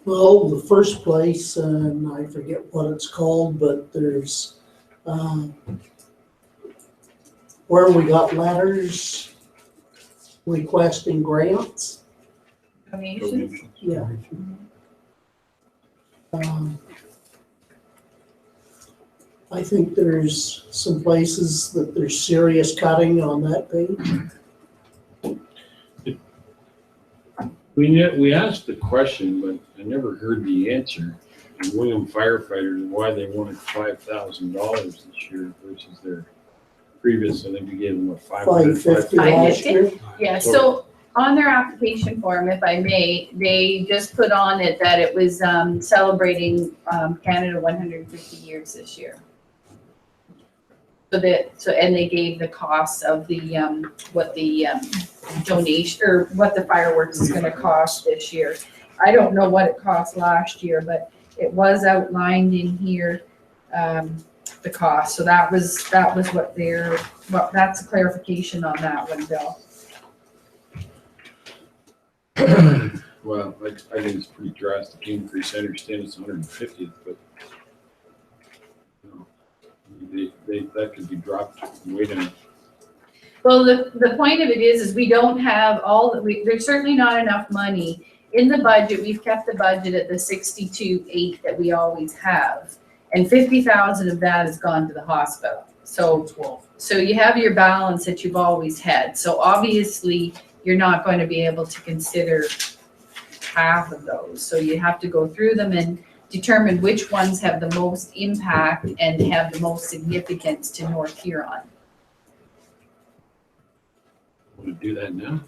Well, the first place, and I forget what it's called, but there's, where we got letters requesting grants. Donations? Yeah. I think there's some places that there's serious cutting on that page. We asked the question, but I never heard the answer. And William firefighters, why they wanted $5,000 this year versus their previous, I think we gave them what, 550 last year. Yeah, so on their application form, if I may, they just put on it that it was celebrating Canada 150 years this year. And they gave the cost of the what the donation or what the fireworks is going to cost this year. I don't know what it cost last year, but it was outlined in here, the cost. So that was what that's a clarification on that one, Bill. Well, I think it's pretty drastic increase. I understand it's 150th, but that could be dropped way down. Well, the point of it is we don't have there's certainly not enough money in the budget. We've kept the budget at the 62.8 that we always have, and 50,000 of that has gone to the hospital. So you have your balance that you've always had. So obviously you're not going to be able to consider half of those. So you have to go through them and determine which ones have the most impact and have the most significance to North Huron. Want to do that now?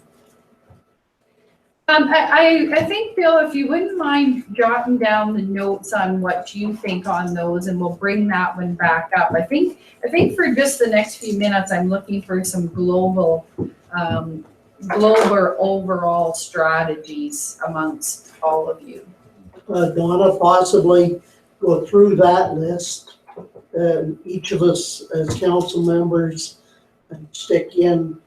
I think, Bill, if you wouldn't mind jotting down the notes on what you think on those, and we'll bring that one back up. I think for just the next few minutes, I'm looking for some global overall strategies amongst all of you. Donna, possibly go through that list, and each of us as council members and stick in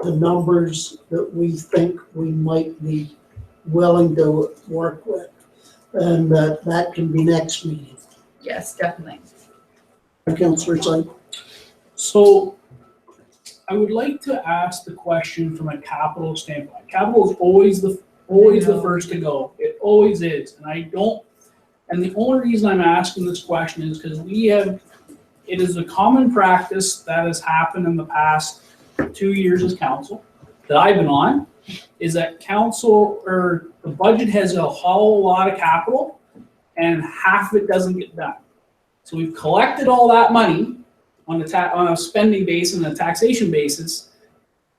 the numbers that we think we might be willing to work with. And that can be next meeting. Yes, definitely. Councillor Syed. So I would like to ask the question from a capital standpoint. Capital is always the first to go. It always is. And the only reason I'm asking this question is because it is a common practice that has happened in the past 2 years as council that I've been on, is that council or the budget has a whole lot of capital and half of it doesn't get done. So we've collected all that money on a spending basis and a taxation basis,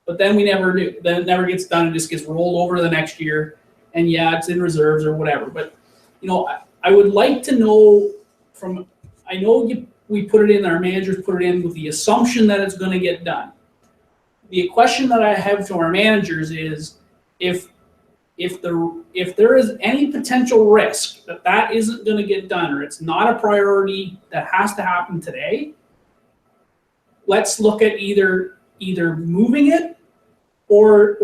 but then we never do. Then it never gets done. It just gets rolled over to the next year. And yeah, it's in reserves or whatever. But I would like to know we put it in, our managers put it in with the assumption that it's going to get done. The question that I have to our managers is if there is any potential risk that isn't going to get done, or it's not a priority that has to happen today, let's look at either moving it or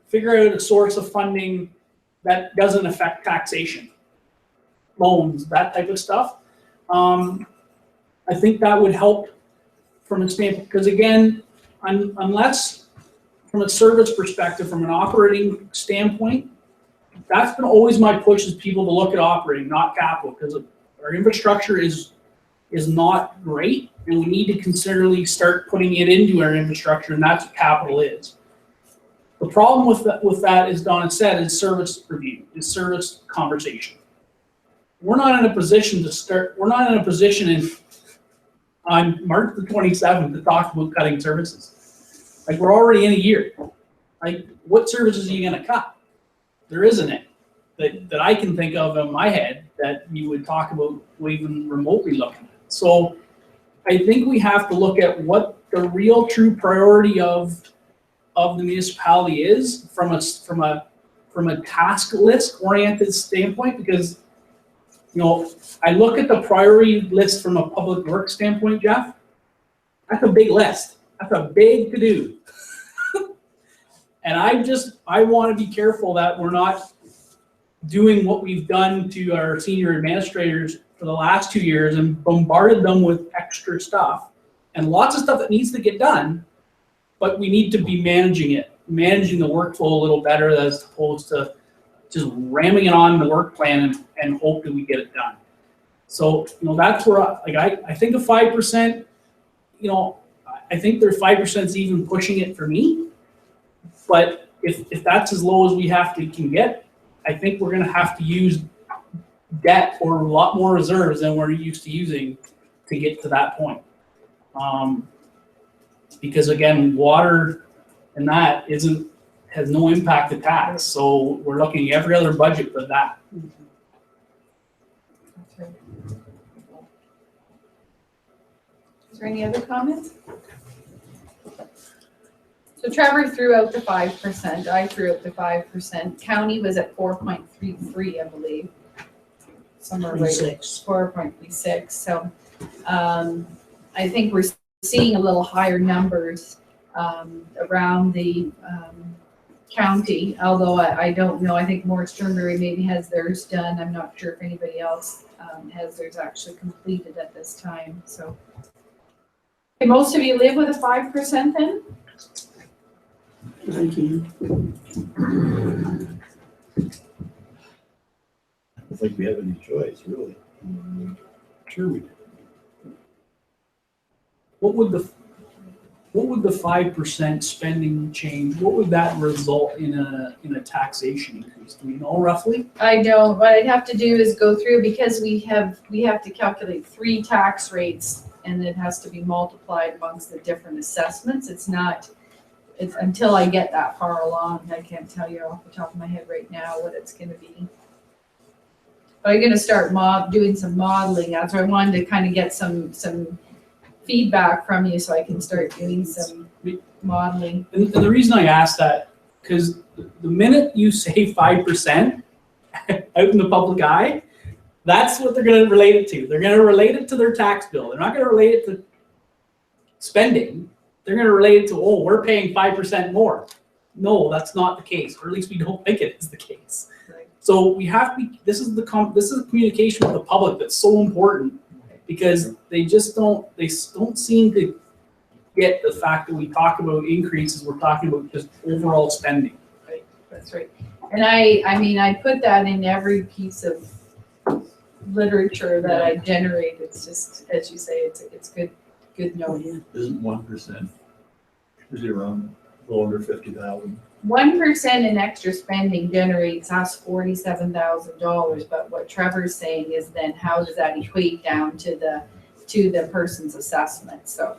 figure out a source of funding that doesn't affect taxation, loans, that type of stuff. I think that would help from a standpoint, because again, unless from a service perspective, from an operating standpoint, that's been always my push, is people to look at operating, not capital, because our infrastructure is not great, and we need to considerably start putting it into our infrastructure, and that's what capital is. The problem with that, as Donna said, is service review, is service conversation. We're not in a position on March the 27th to talk about cutting services. Like, we're already in a year. Like, what services are you gonna cut? There isn't it that I can think of in my head that you would talk about even remotely looking at. So I think we have to look at what the real true priority of the municipality is from a task list oriented standpoint, because, you know, I look at the priority list from a public works standpoint, Jeff, that's a big list. That's a big to-do. And I want to be careful that we're not doing what we've done to our senior administrators for the last 2 years and bombarded them with extra stuff and lots of stuff that needs to get done, but we need to be managing the workflow a little better as opposed to just ramming it on the work plan and hope that we get it done. So, you know, that's where I think a 5%, you know, I think their 5% is even pushing it for me. But if that's as low as we can get, I think we're gonna have to use debt or a lot more reserves than we're used to using to get to that point. Because again, water and that has no impact to tax. So we're looking at every other budget but that. Is there any other comments? So Trevor threw out the 5%, I threw out the 5%. County was at 4.33, I believe. Somewhere right, 4.36. So I think we're seeing a little higher numbers around the county, although I don't know. I think Morris Turnberry maybe has theirs done. I'm not sure if anybody else has theirs actually completed at this time. So okay, most of you live with a 5% then? Thank you. I don't think we have any choice, really. Sure we do. What would the 5% spending change? What would that result in a taxation increase? Do we know roughly? I don't. What I'd have to do is go through, because we have to calculate 3 tax rates, and it has to be multiplied amongst the different assessments. It's until I get that far along, I can't tell you off the top of my head right now what it's going to be. But I'm going to start doing some modeling. That's why I wanted to kind of get some feedback from you so I can start doing some modeling. And the reason I ask that, because the minute you say 5% out in the public eye, that's what they're going to relate it to. They're going to relate it to their tax bill. They're not going to relate it to spending. They're going to relate it to, oh, we're paying 5% more. No, that's not the case, or at least we don't think it is the case. Right. So we have to be, this is the communication with the public that's so important, because they don't seem to get the fact that we talk about increases, we're talking about just overall spending. Right, that's right. And I put that in every piece of literature that I generate. It's just, as you say, it's good knowing. Isn't 1% usually around a little under 50,000? 1% in extra spending generates us $47,000, but what Trevor's saying is then how does that equate down to the person's assessment? So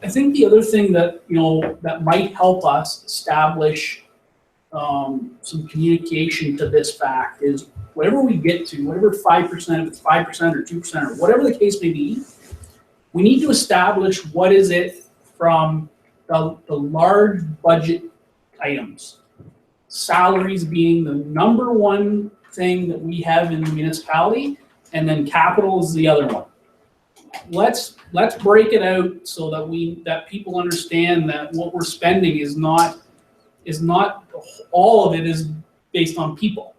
I think the other thing that, you know, that might help us establish some communication to this fact is whatever we get to, whatever 5%, if it's 5% or 2% or whatever the case may be, we need to establish what is it from the large budget items. Salaries being the number one thing that we have in the municipality, and then capital is the other one. Let's break it out so that people understand that what we're spending is not all of it is based on people.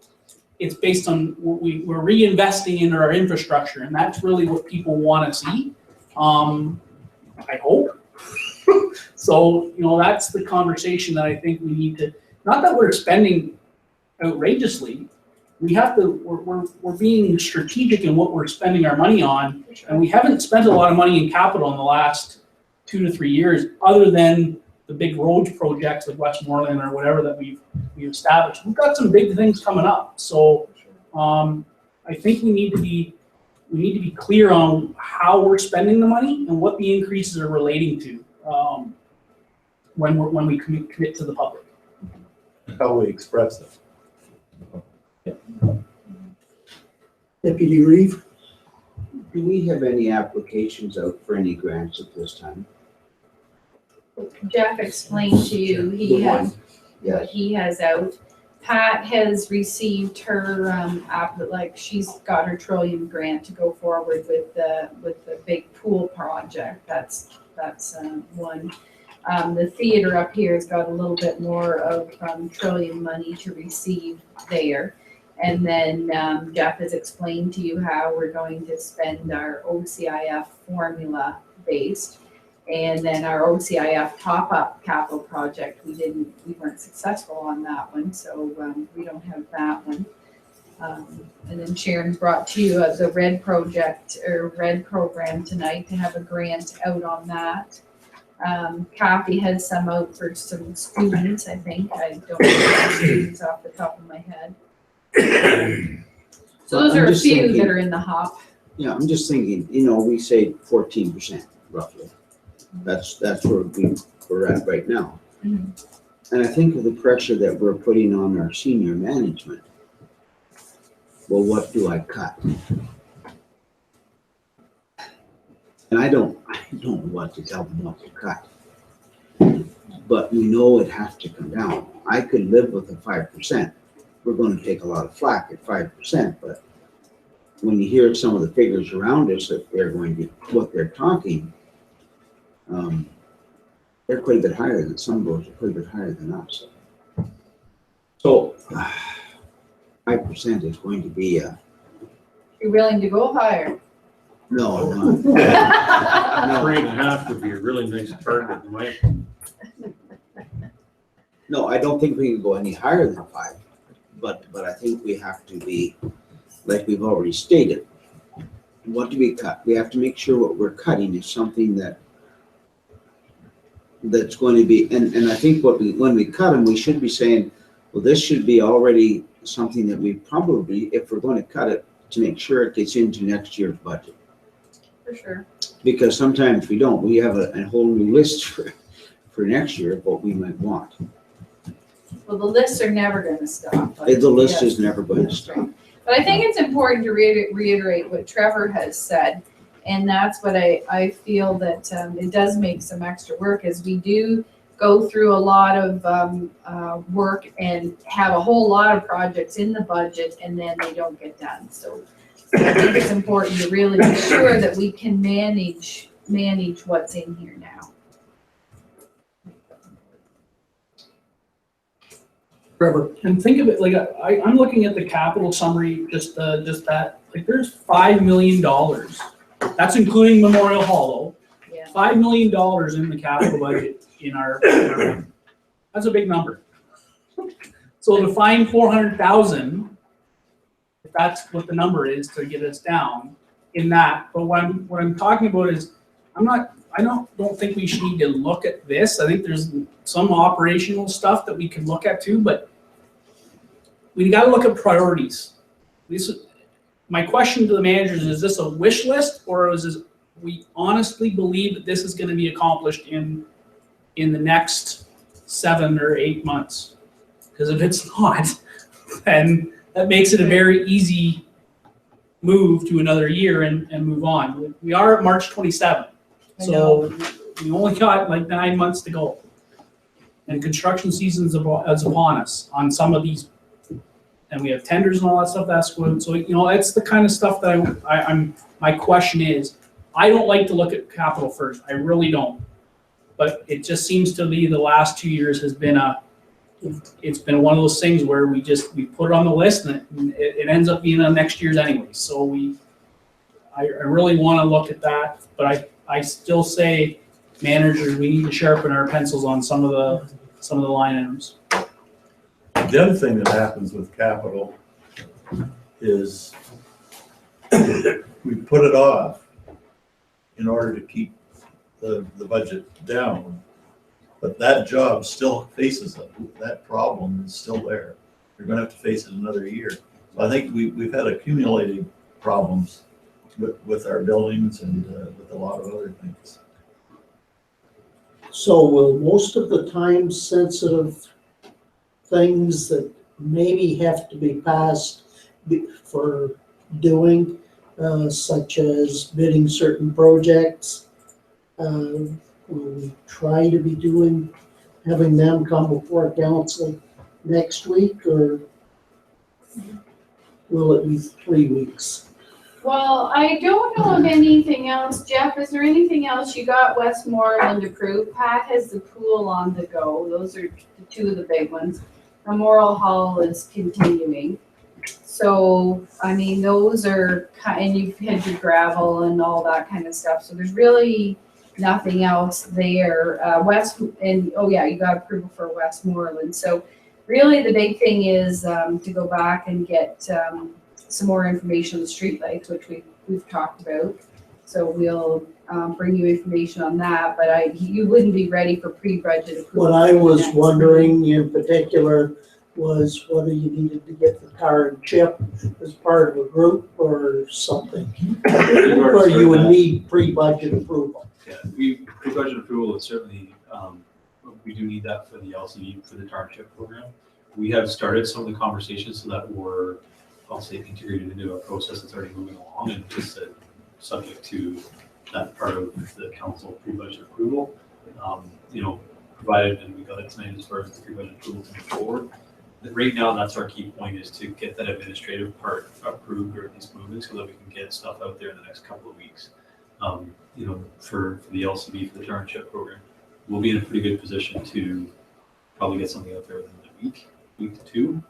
It's based on what we're reinvesting into our infrastructure, and that's really what people want to see. I hope. So, you know, that's the conversation that I think we need to, not that we're spending outrageously, we're being strategic in what we're spending our money on, and we haven't spent a lot of money in capital in the last 2 to 3 years, other than the big roads projects like Westmoreland or whatever that we've established. We've got some big things coming up. So I think we need to be we need to be clear on how we're spending the money and what the increases are relating to, when we commit to the public. How we express it. Deputy Reeve? Do we have any applications out for any grants at this time? Jeff explained to you, he The has, one, what yes. he has out. Pat has received her, she's got her Trillium grant to go forward with the big pool project. That's one. The theater up here has got a little bit more of Trillium money to receive there. And then Jeff has explained to you how we're going to spend our OCIF formula based. And then our OCIF top-up capital project, we weren't successful on that one, so we don't have that one. And then Sharon brought to you the RED project, or RED program tonight to have a grant out on that. Kathy had some out for some students, I think. I don't know the students off the top of my head. So those I'm are a just few thinking- that are in the hop. Yeah, I'm just thinking, we say 14% roughly. That's where we're at right now. Mhm. And I think of the pressure that we're putting on our senior management. Well, what do I cut? And I don't know what to tell them what to cut. But we know it has to come down. I could live with the 5%. We're going to take a lot of flack at 5%, but when you hear some of the figures around us that they're going to, what they're talking, they're quite a bit higher than, some of those are quite a bit higher than us. So 5% is going to be You're willing to go higher? no. 3.5 would be a really nice target, in my opinion. No, I don't think we can go any higher than 5, but I think we have to be, like we've already stated, what do we cut? We have to make sure what we're cutting is something that's going to be, and I think when we cut them, we should be saying, well, this should be already something that we probably, if we're going to cut it, to make sure it gets into next year's budget. For sure. Because sometimes we don't. We have a whole new list for next year of what we might want. Well, the lists are never gonna stop. The list Yes. is never going to stop. But I think it's important to reiterate what Trevor has said. And that's what I feel that it does make some extra work, is we do go through a lot of work and have a whole lot of projects in the budget, and then they don't get done. So I think it's important to really be sure that we can manage what's in here now. Trevor, and think of it like I'm looking at the capital summary, just that, like there's $5 million. That's including Memorial Hollow. Yeah. $5 million in the capital budget in our that's a big number. So to find 400,000, if that's what the number is to get us down in that, but what I'm talking about is I don't think we should need to look at this. I think there's some operational stuff that we can look at too, but we got to look at priorities. My question to the managers is this a wish list, or is this, we honestly believe that this is going to be accomplished in the next 7 or 8 months? Because if it's not, then that makes it a very easy move to another year and move on. We are at March 27th, so we only got like 9 months to go. And construction season is upon us on some of these, and we have tenders and all that stuff that's going. So it's the kind of stuff that I'm. My question is, I don't like to look at capital first. I really don't. But it just seems to be the last 2 years has been it's been one of those things where we put it on the list and it ends up being on next year's anyway. So I really want to look at that, but I still say, managers, we need to sharpen our pencils on some of the line items. The other thing that happens with capital is we put it off in order to keep the budget down, but that job still faces it. That problem is still there. You're gonna have to face it another year. So I think we've had accumulating problems with our buildings and with a lot of other things. So will most of the time sensitive things that maybe have to be passed for doing, such as bidding certain projects, will we try to be having them come before council next week, or will it be 3 weeks? Well, I don't know of anything else. Jeff, is there anything else you got Westmoreland approved? Pat has the pool on the go. Those are the two of the big ones. Memorial Hall is continuing. So, I mean, those are and you've had your gravel and all that kind of stuff. So there's really nothing else there. You got approval for Westmoreland. So really the big thing is to go back and get some more information on the streetlights, which we've talked about. So we'll bring you information on that, but you wouldn't be ready for pre-budget approval. What I was wondering in particular was whether you needed to get the car and chip as part of a group or something. Or you would need pre-budget approval. Yeah, pre-budget approval is certainly, we do need that for the LCD, for the tar chip program. We have started some of the conversations so that we're, I'll say, integrated into a process that's already moving along, and just subject to that part of the council pre-budget approval. Provided, and we got it tonight as far as the pre-budget approval to move forward. But right now, that's our key point, is to get that administrative part approved, or at least moving, so that we can get stuff out there in the next couple of weeks. For the LCB, for the tar and chip program, we'll be in a pretty good position to probably get something out there within a week to two.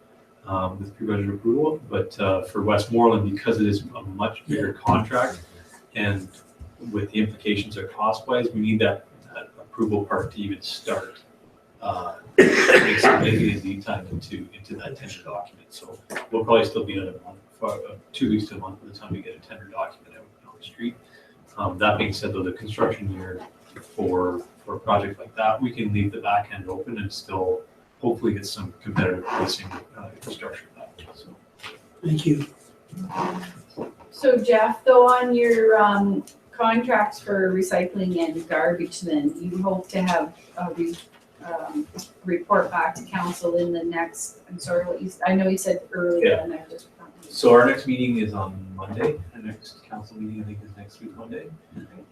With pre-budget approval, but for Westmoreland, because it is a much bigger contract, and with the implications of cost-wise, we need that approval part to even start. Makes significant lead time into that tender document. So we'll probably still be another month, 2 weeks to a month by the time we get a tender document out on the street. That being said, though, the construction year for a project like that, we can leave the back end open and still hopefully get some competitive pricing infrastructure that way. So. Thank you. So Jeff, though, on your contracts for recycling and garbage, then you hope to have a report back to council in the next, I'm sorry, I know you said earlier, yeah. And I just. So our next meeting is on Monday. Our next council meeting, I think, is next week, Monday.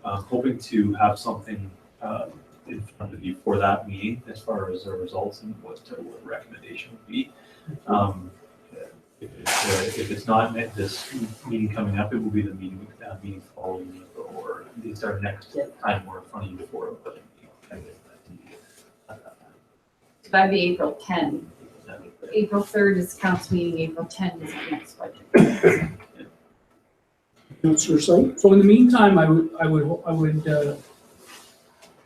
Hoping to have something in front of you for that meeting as far as the results and what the recommendation would be. If it's not this meeting coming up, it will be the meeting following, or it's our next time we're in front of you for a budget meeting. So that'd be April 10. April 3rd is council meeting, April 10 is the next budget. Councilor Site? So in the meantime, I would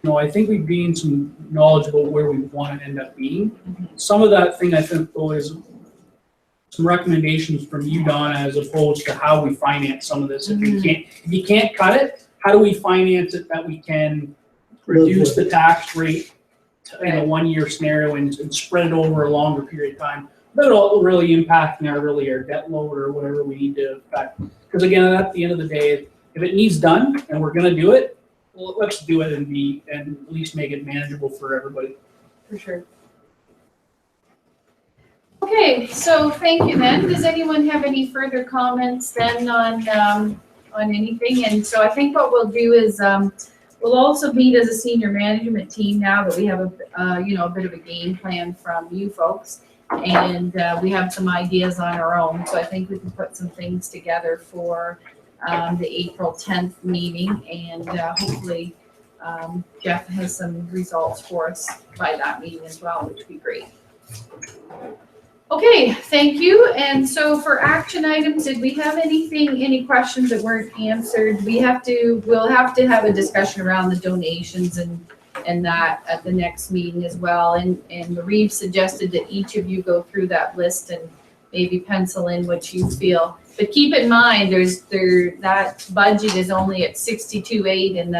I think we've gained some knowledge about where we want to end up being. Some of that thing, I think, though, is some recommendations from you, Donna, as opposed to how we finance some of this. If you can't cut it, how do we finance it that we can reduce the tax rate in a 1 year scenario and spread it over a longer period of time? That'll really impacting our debt load or whatever we need to affect. Because again, at the end of the day, if it needs done and we're going to do it, well, let's do it and at least make it manageable for everybody. For sure. Okay, so thank you then. Does anyone have any further comments then on anything? And so I think what we'll do is we'll also meet as a senior management team now that we have a bit of a game plan from you folks, and we have some ideas on our own. So I think we can put some things together for the April 10th meeting, and hopefully Jeff has some results for us by that meeting as well, which would be great. Okay, thank you. And so for action items, did we have any questions that weren't answered? We'll have to have a discussion around the donations and that at the next meeting as well. And Marie suggested that each of you go through that list and maybe pencil in what you feel. But keep in mind, that budget is only at 62.8, and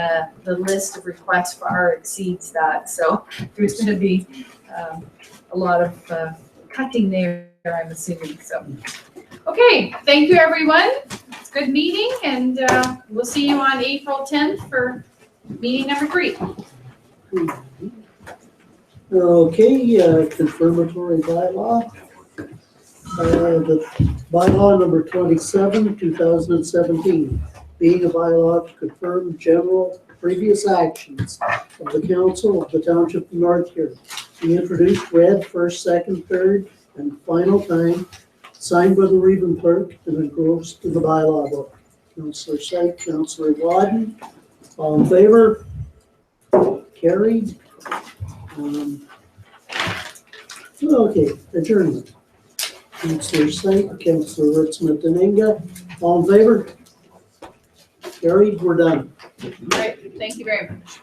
the list of requests far exceeds that. So there's going to be a lot of cutting there, I'm assuming. So, okay, thank you, everyone. good meeting, and we'll see you on April 10th for meeting number 3. Okay, confirmatory bylaw. The bylaw number 27, 2017, being a bylaw to confirm general previous actions of the council of the Township of North Huron. Be introduced, read, first, second, third, and final time, signed by the Reeve clerk, and engrossed in the bylaw book. Councillor Syke, Councillor Wadden, all in favor? Carried. Okay, adjournment. Councillor Syke, Councillor Ritzman, Deninga, all in favor? Carried, we're done. All right, thank you very much.